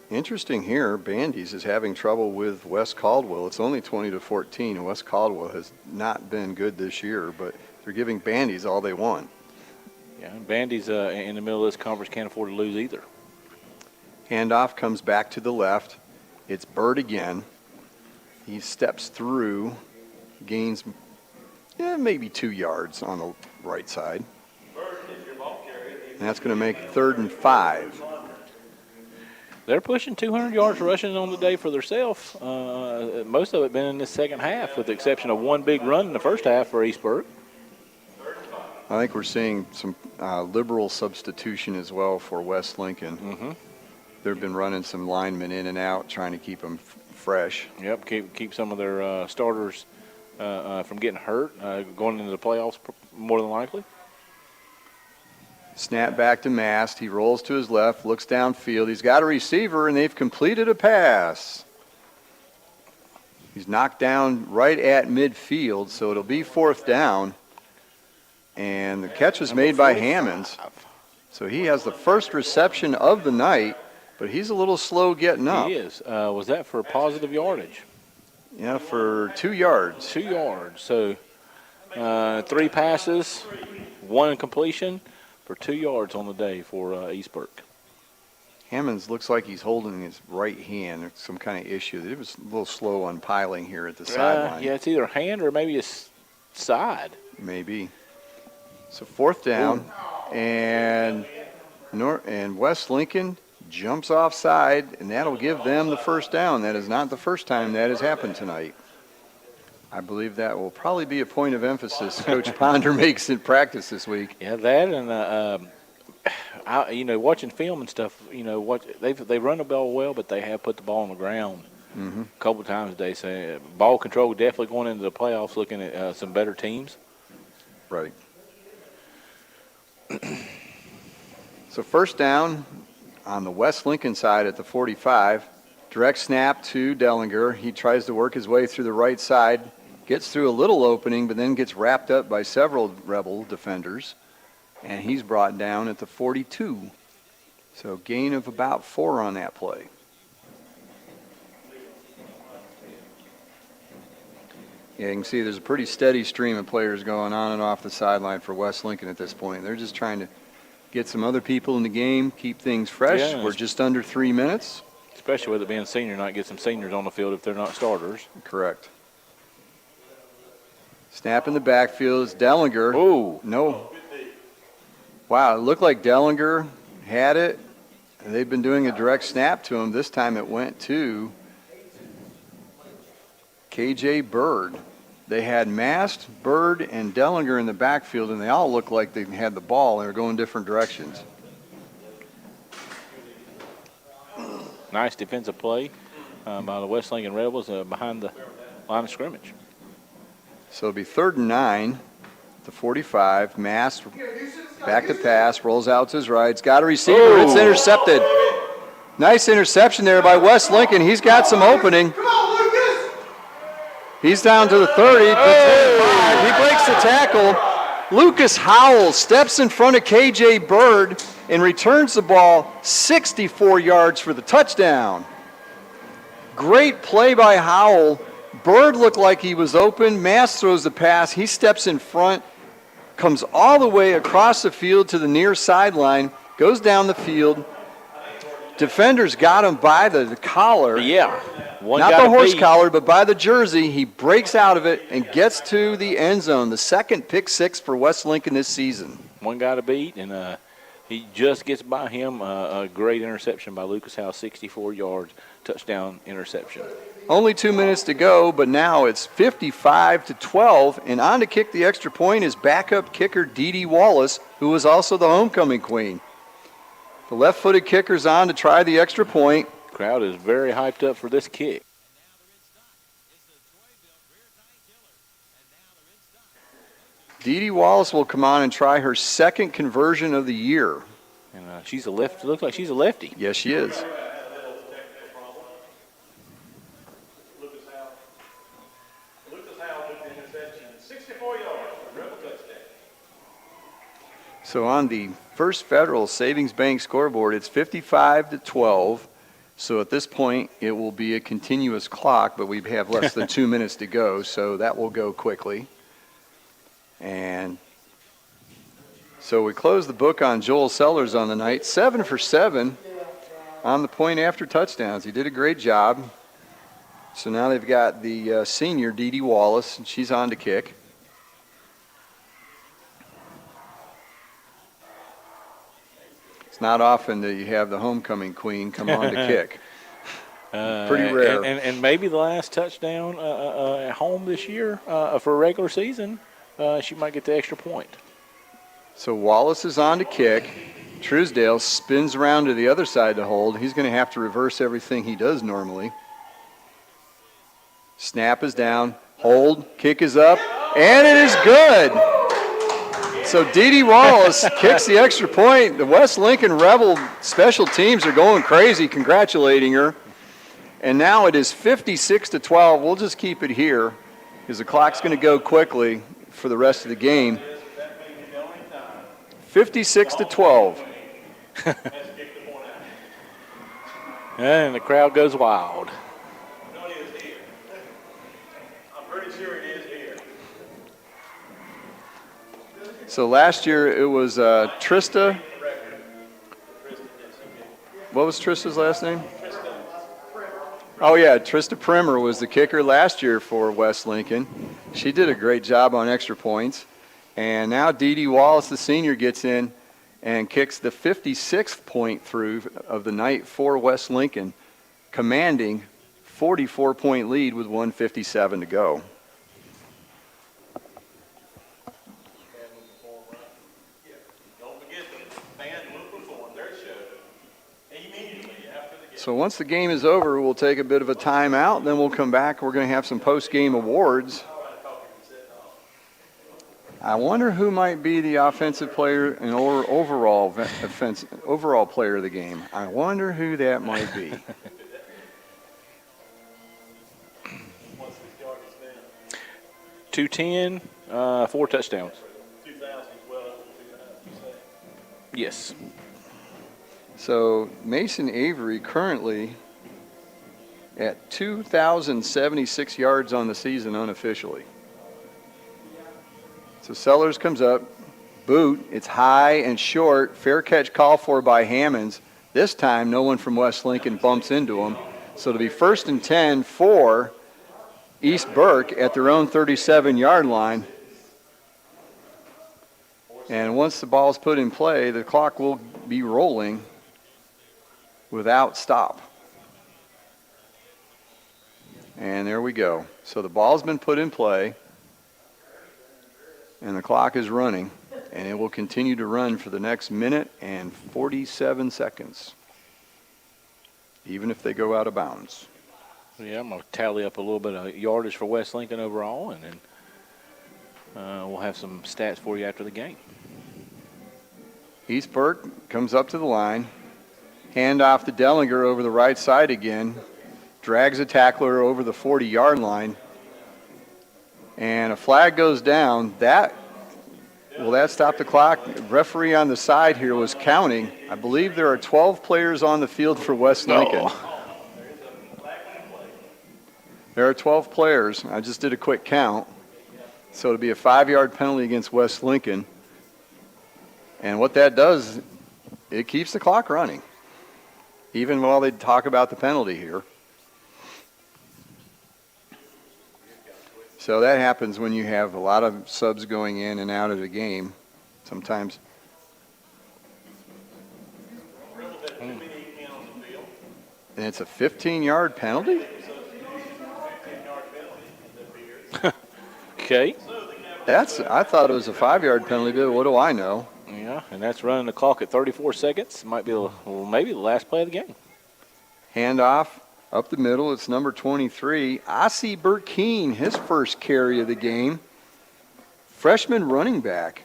Interesting here, Bandy's is having trouble with West Caldwell. It's only 20-14, and West Caldwell has not been good this year, but they're giving Bandy's all they want. Yeah, Bandy's in the middle of this conference can't afford to lose either. Handoff comes back to the left. It's Bird again. He steps through, gains maybe 2 yards on the right side. And that's going to make 3rd and 5. They're pushing 200 yards rushing on the day for themselves. Most of it been in the second half, with the exception of one big run in the first half for East Burke. I think we're seeing some liberal substitution as well for West Lincoln. They've been running some linemen in and out, trying to keep them fresh. Yep, keep some of their starters from getting hurt, going into the playoffs more than likely. Snap back to Mast. He rolls to his left, looks downfield. He's got a receiver, and they've completed a pass. He's knocked down right at midfield, so it'll be 4th down. And the catch was made by Hammonds. So he has the first reception of the night, but he's a little slow getting up. He is. Was that for positive yardage? Yeah, for 2 yards. 2 yards. So 3 passes, 1 completion for 2 yards on the day for East Burke. Hammonds looks like he's holding his right hand. There's some kind of issue. It was a little slow on piling here at the sideline. Yeah, it's either hand or maybe it's side. Maybe. So 4th down, and West Lincoln jumps offside, and that'll give them the first down. That is not the first time that has happened tonight. I believe that will probably be a point of emphasis Coach Ponder makes in practice this week. Yeah, that and watching film and stuff. They run the ball well, but they have put the ball on the ground a couple times today. So ball control definitely going into the playoffs, looking at some better teams. Right. So 1st down on the West Lincoln side at the 45. Direct snap to Dellinger. He tries to work his way through the right side, gets through a little opening, but then gets wrapped up by several Rebel defenders. And he's brought down at the 42. So gain of about 4 on that play. Yeah, you can see there's a pretty steady stream of players going on and off the sideline for West Lincoln at this point. They're just trying to get some other people in the game, keep things fresh. Yeah, we're just under 3 minutes. Especially with it being senior night, get some seniors on the field if they're not starters. Correct. Snap in the backfield is Dellinger. Oh. No. Wow, it looked like Dellinger had it. And they've been doing a direct snap to him. This time it went to KJ Bird. They had Mast, Bird, and Dellinger in the backfield, and they all looked like they had the ball. They were going different directions. Nice defensive play by the West Lincoln Rebels behind the line of scrimmage. So it'll be 3rd and 9, the 45. Mast back to pass, rolls out to his right. He's got a receiver. Oh. It's intercepted. Nice interception there by West Lincoln. He's got some opening. He's down to the 30, the 25. He breaks the tackle. Lucas Howell steps in front of KJ Bird and returns the ball 64 yards for the touchdown. Great play by Howell. Bird looked like he was open. Mast throws the pass. He steps in front, comes all the way across the field to the near sideline, goes down the field. Defenders got him by the collar. Yeah. Not the horse collar, but by the jersey. He breaks out of it and gets to the end zone. The 2nd pick 6 for West Lincoln this season. One guy to beat, and he just gets by him. A great interception by Lucas Howe, 64 yards, touchdown interception. Only 2 minutes to go, but now it's 55-12, and on to kick the extra point is backup kicker Dee Dee Wallace, who was also the homecoming queen. The left-footed kicker's on to try the extra point. Crowd is very hyped up for this kick. Dee Dee Wallace will come on and try her 2nd conversion of the year. And she's a lefty. Looks like she's a lefty. Yes, she is. So on the First Federal Savings Bank scoreboard, it's 55-12. So at this point, it will be a continuous clock, but we have less than 2 minutes to go, so that will go quickly. And so we close the book on Joel Sellers on the night, 7 for 7 on the point after touchdowns. He did a great job. So now they've got the senior, Dee Dee Wallace, and she's on to kick. It's not often that you have the homecoming queen come on to kick. Pretty rare. And maybe the last touchdown at home this year for a regular season, she might get the extra point. So Wallace is on to kick. Truesdale spins around to the other side to hold. He's going to have to reverse everything he does normally. Snap is down. Hold. Kick is up. And it is good. So Dee Wallace kicks the extra point. The West Lincoln Rebel special teams are going crazy, congratulating her. And now it is 56-12. We'll just keep it here because the clock's going to go quickly for the rest of the game. 56-12. And the crowd goes wild. So last year it was Trista. What was Trista's last name? Oh yeah, Trista Primer was the kicker last year for West Lincoln. She did a great job on extra points. And now Dee Wallace, the senior, gets in and kicks the 56th point through of the night for West Lincoln, commanding 44-point lead with 1:57 to go. So once the game is over, we'll take a bit of a timeout, then we'll come back. We're going to have some post-game awards. I wonder who might be the offensive player and overall player of the game. I wonder who that might be. .210, 4 touchdowns. Yes. So Mason Avery currently at 2,076 yards on the season unofficially. So Sellers comes up, boot, it's high and short, fair catch call for by Hammonds. This time no one from West Lincoln bumps into him. So it'll be 1st and 10 for East Burke at their own 37-yard line. And once the ball's put in play, the clock will be rolling without stop. And there we go. So the ball's been put in play, and the clock is running, and it will continue to run for the next minute and 47 seconds, even if they go out of bounds. Yeah, I'm going to tally up a little bit of yardage for West Lincoln overall, and then we'll have some stats for you after the game. East Burke comes up to the line. Hand off to Dellinger over the right side again. Drags a tackler over the 40-yard line. And a flag goes down. Will that stop the clock? The referee on the side here was counting. I believe there are 12 players on the field for West Lincoln. There are 12 players. I just did a quick count. So it'll be a 5-yard penalty against West Lincoln. And what that does, it keeps the clock running, even while they talk about the penalty here. So that happens when you have a lot of subs going in and out of the game. Sometimes. And it's a 15-yard penalty? Okay. I thought it was a 5-yard penalty, but what do I know? Yeah, and that's running the clock at 34 seconds. Might be maybe the last play of the game. Handoff up the middle. It's number 23. I see Burke Keene, his first carry of the game. Freshman running back.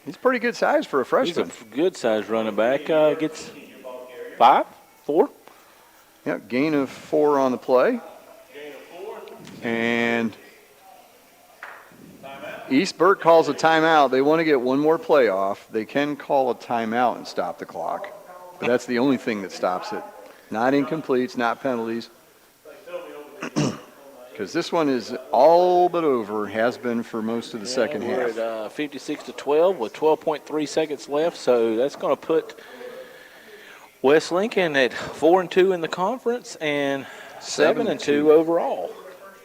He's pretty good size for a freshman. He's a good size running back. Gets 4. Yep, gain of 4 on the play. And East Burke calls a timeout. They want to get one more play off. They can call a timeout and stop the clock, but that's the only thing that stops it. Not incompletes, not penalties. Because this one is all but over, has been for most of the second half. We're at 56-12 with 12.3 seconds left, so that's going to put West Lincoln at 4-2 in the conference and 7-2 overall.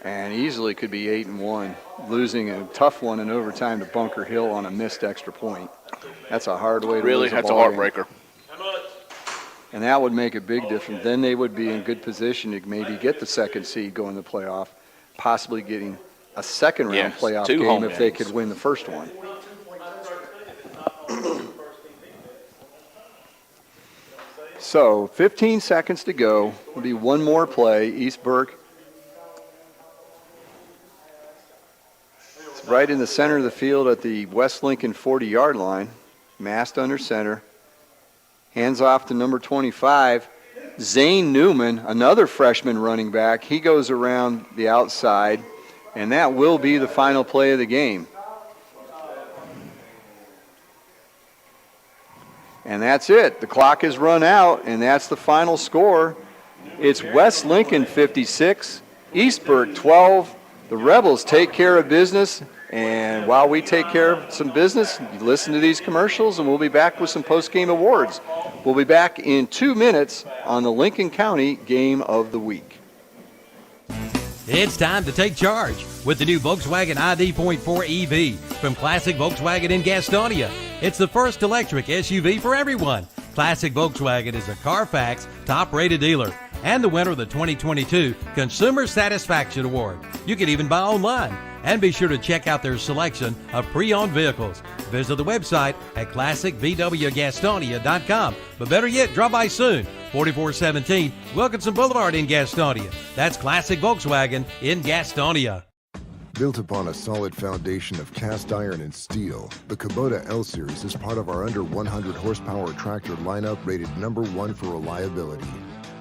And easily could be 8-1, losing a tough one in overtime to Bunker Hill on a missed extra point. That's a hard way to lose a that's a ball heartbreaker. game. And that would make a big difference. Then they would be in good position to maybe get the second seed going to the playoff, possibly getting a second round playoff game if they could win the first one. So 15 seconds to go. Will be one more play. East Burke right in the center of the field at the West Lincoln 40-yard line, masked under center. Hands off to number 25, Zane Newman, another freshman running back. He goes around the outside, and that will be the final play of the game. And that's it. The clock has run out, and that's the final score. It's West Lincoln 56, East Burke 12. The Rebels take care of business, and while we take care of some business, you listen to these commercials, and we'll be back with some post-game awards. We'll be back in 2 minutes on the Lincoln County Game of the Week. It's time to take charge with the new Volkswagen ID.4 EV from Classic Volkswagen in Gastonia. It's the first electric SUV for everyone. Classic Volkswagen is a Carfax top-rated dealer and the winner of the 2022 Consumer Satisfaction Award. You can even buy online. And be sure to check out their selection of pre-owned vehicles. Visit the website at classicvwgastonia.com. But better yet, drop by soon. 4417 Wilkinson Boulevard in Gastonia. That's Classic Volkswagen in Gastonia. Built upon a solid foundation of cast iron and steel, the Kubota L Series is part of our under 100 horsepower tractor lineup rated #1 for reliability.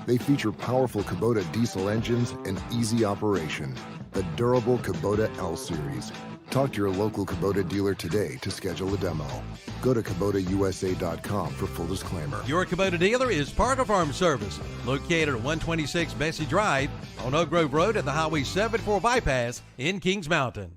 They feature powerful Kubota diesel engines and easy operation. The durable Kubota L Series. Talk to your local Kubota dealer today to schedule a demo. Go to KubotaUSA.com for full disclaimer. Your Kubota dealer is Parker Farm Service, located at 126 Bessie Drive on Oak Grove Road at the Highway 74 bypass in Kings Mountain.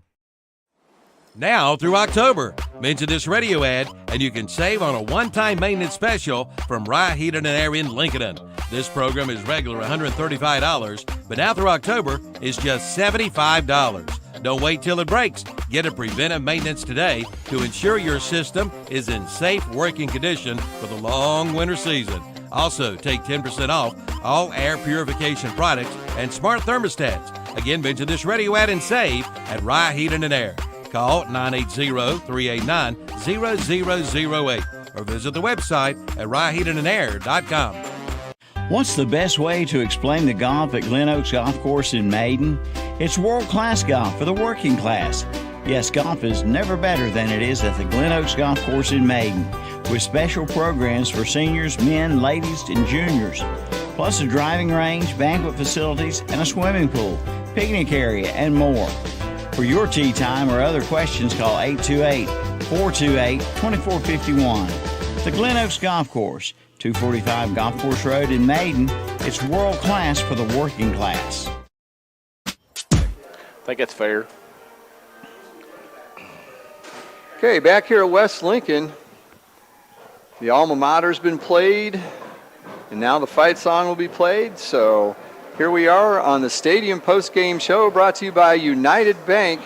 Now through October, mention this radio ad and you can save on a one-time maintenance special from Rye Heating and Air in Lincoln. This program is regular $135, but now through October, it's just $75. Don't wait till it breaks. Get a preventive maintenance today to ensure your system is in safe working condition for the long winter season. Also, take 10% off all air purification products and smart thermostats. Again, mention this radio ad and save at Rye Heating and Air. Call 980-389-0008 or visit the website at ryeheatingandair.com. What's the best way to explain the golf at Glen Oaks Golf Course in Maiden? It's world-class golf for the working class. Yes, golf is never better than it is at the Glen Oaks Golf Course in Maiden, with special programs for seniors, men, ladies, and juniors, plus a driving range, banquet facilities, and a swimming pool, picnic area, and more. For your tee time or other questions, call 828-428-2451. The Glen Oaks Golf Course, 245 Golf Course Road in Maiden. It's world class for the working class. I think that's fair. Okay, back here at West Lincoln, the alma mater's been played, and now the fight song will be played. So here we are on the Stadium Post-Game Show, brought to you by United Bank,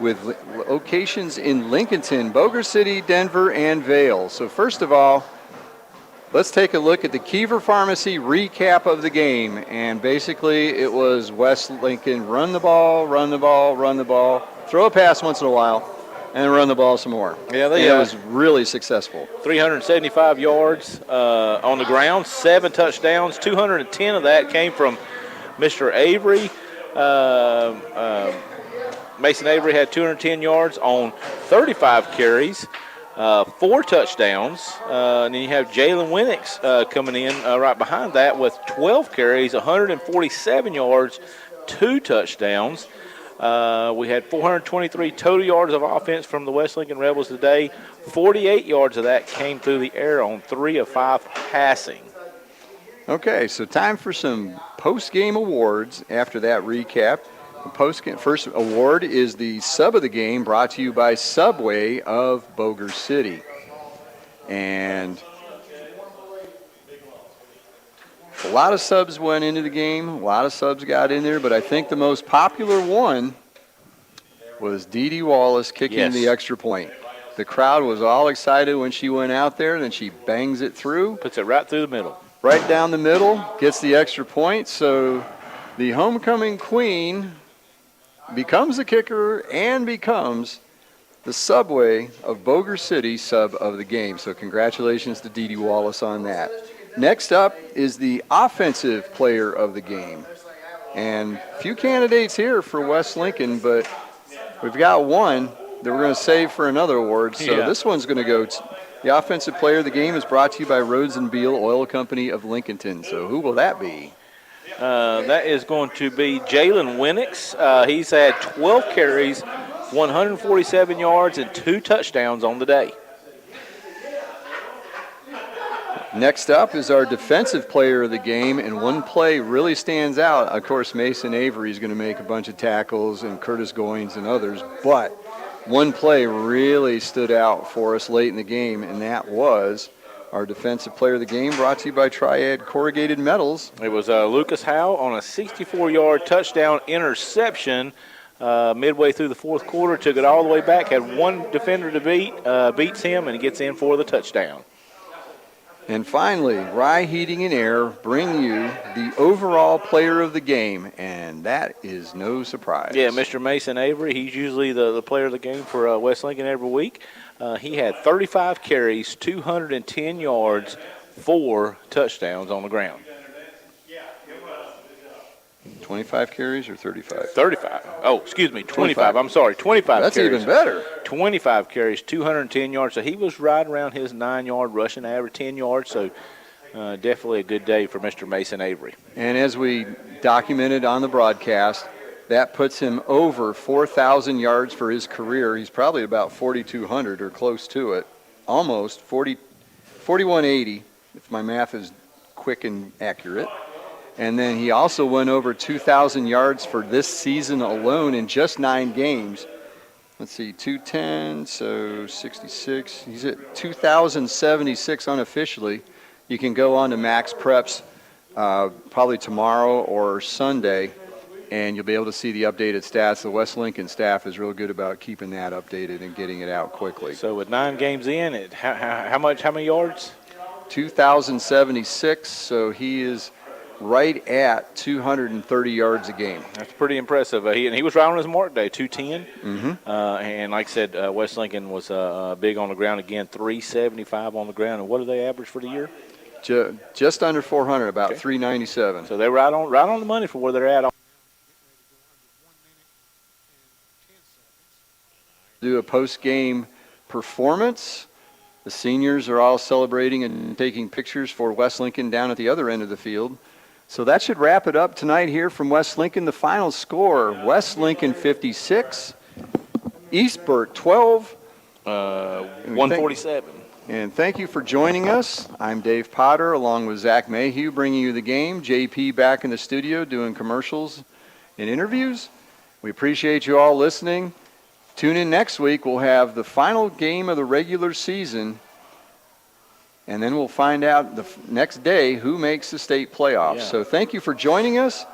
with locations in Lincolnton, Boger City, Denver, and Vail. So first of all, let's take a look at the Kiever Pharmacy recap of the game. And basically it was West Lincoln run the ball, run the ball, run the ball, throw a pass once in a while, and run the ball some more. Yeah, it was really successful. 375 yards on the ground, 7 touchdowns. 210 of that came from Mr. Avery. Mason Avery had 210 yards on 35 carries, 4 touchdowns. And then you have Jalen Winnick coming in right behind that with 12 carries, 147 yards, 2 touchdowns. We had 423 total yards of offense from the West Lincoln Rebels today. 48 yards of that came through the air on 3 of 5 passing. Okay, so time for some post-game awards after that recap. The first award is the sub of the game, brought to you by Subway of Boger City. And a lot of subs went into the game. A lot of subs got in there, but I think the most popular one was Dee Dee Wallace kicking the extra point. The crowd was all excited when she went out there, and then she bangs it through. Puts it right through the middle. Right down the middle, gets the extra point. So the homecoming queen becomes the kicker and becomes the Subway of Boger City sub of the game. So congratulations to Dee Dee Wallace on that. Next up is the offensive player of the game. And a few candidates here for West Lincoln, but we've got one. that we're going to save for another award. So Yeah. this one's going to go the Offensive Player of the Game is brought to you by Rhodes and Beal Oil Company of Lincolnton. So who will that be? That is going to be Jalen Winnick. He's had 12 carries, 147 yards, and 2 touchdowns on the day. Next up is our Defensive Player of the Game, and one play really stands out. Of course, Mason Avery is going to make a bunch of tackles, and Curtis Goins and others, but one play really stood out for us late in the game, and that was our Defensive Player of the Game, brought to you by Triad Corrugated Metals. It was Lucas Howe on a 64-yard touchdown interception midway through the fourth quarter. Took it all the way back, had one defender to beats him, and he gets in for the touchdown. And finally, Rye Heating and Air bring you the overall player of the game, and that is no surprise. Yeah, Mr. Mason Avery, he's usually the player of the game for West Lincoln every week. He had 35 carries, 210 yards, 4 touchdowns on the ground. 25 carries or 35? 35. Oh, excuse me, 25. I'm sorry, 25 That's carries. even better. 25 carries, 210 yards. So he was right around his 9-yard rushing average, 10 yards. So definitely a good day for Mr. Mason Avery. And as we documented on the broadcast, that puts him over 4,000 yards for his career. He's probably about 4,200 or close to it. Almost 4,180, if my math is quick and accurate. And then he also went over 2,000 yards for this season alone in just 9 games. Let's see, 210, so 66. He's at 2,076 unofficially. You can go on to Max Preps probably tomorrow or Sunday, and you'll be able to see the updated stats. The West Lincoln staff is real good about keeping that updated and getting it out quickly. So with 9 games in, how many yards? 2,076, so he is right at 230 yards a game. That's pretty impressive. He was right on his mark day, 210. Mm-hmm. And like I said, West Lincoln was big on the ground again, 375 on the ground. And what do they average for the year? Just under 400, about 397. So they're right on the money for where they're at. Do a post-game performance. The seniors are all celebrating and taking pictures for West Lincoln down at the other end of the field. So that should wrap it up tonight here from West Lincoln. The final score, West Lincoln 56, East Burke 12. 147. And thank you for joining us. I'm Dave Potter along with Zach Mayhew bringing you the game. JP back in the studio doing commercials and interviews. We appreciate you all listening. Tune in next week. We'll have the final game of the regular season, and then we'll find out the next day who makes the state playoffs. Yeah. So thank you for joining us.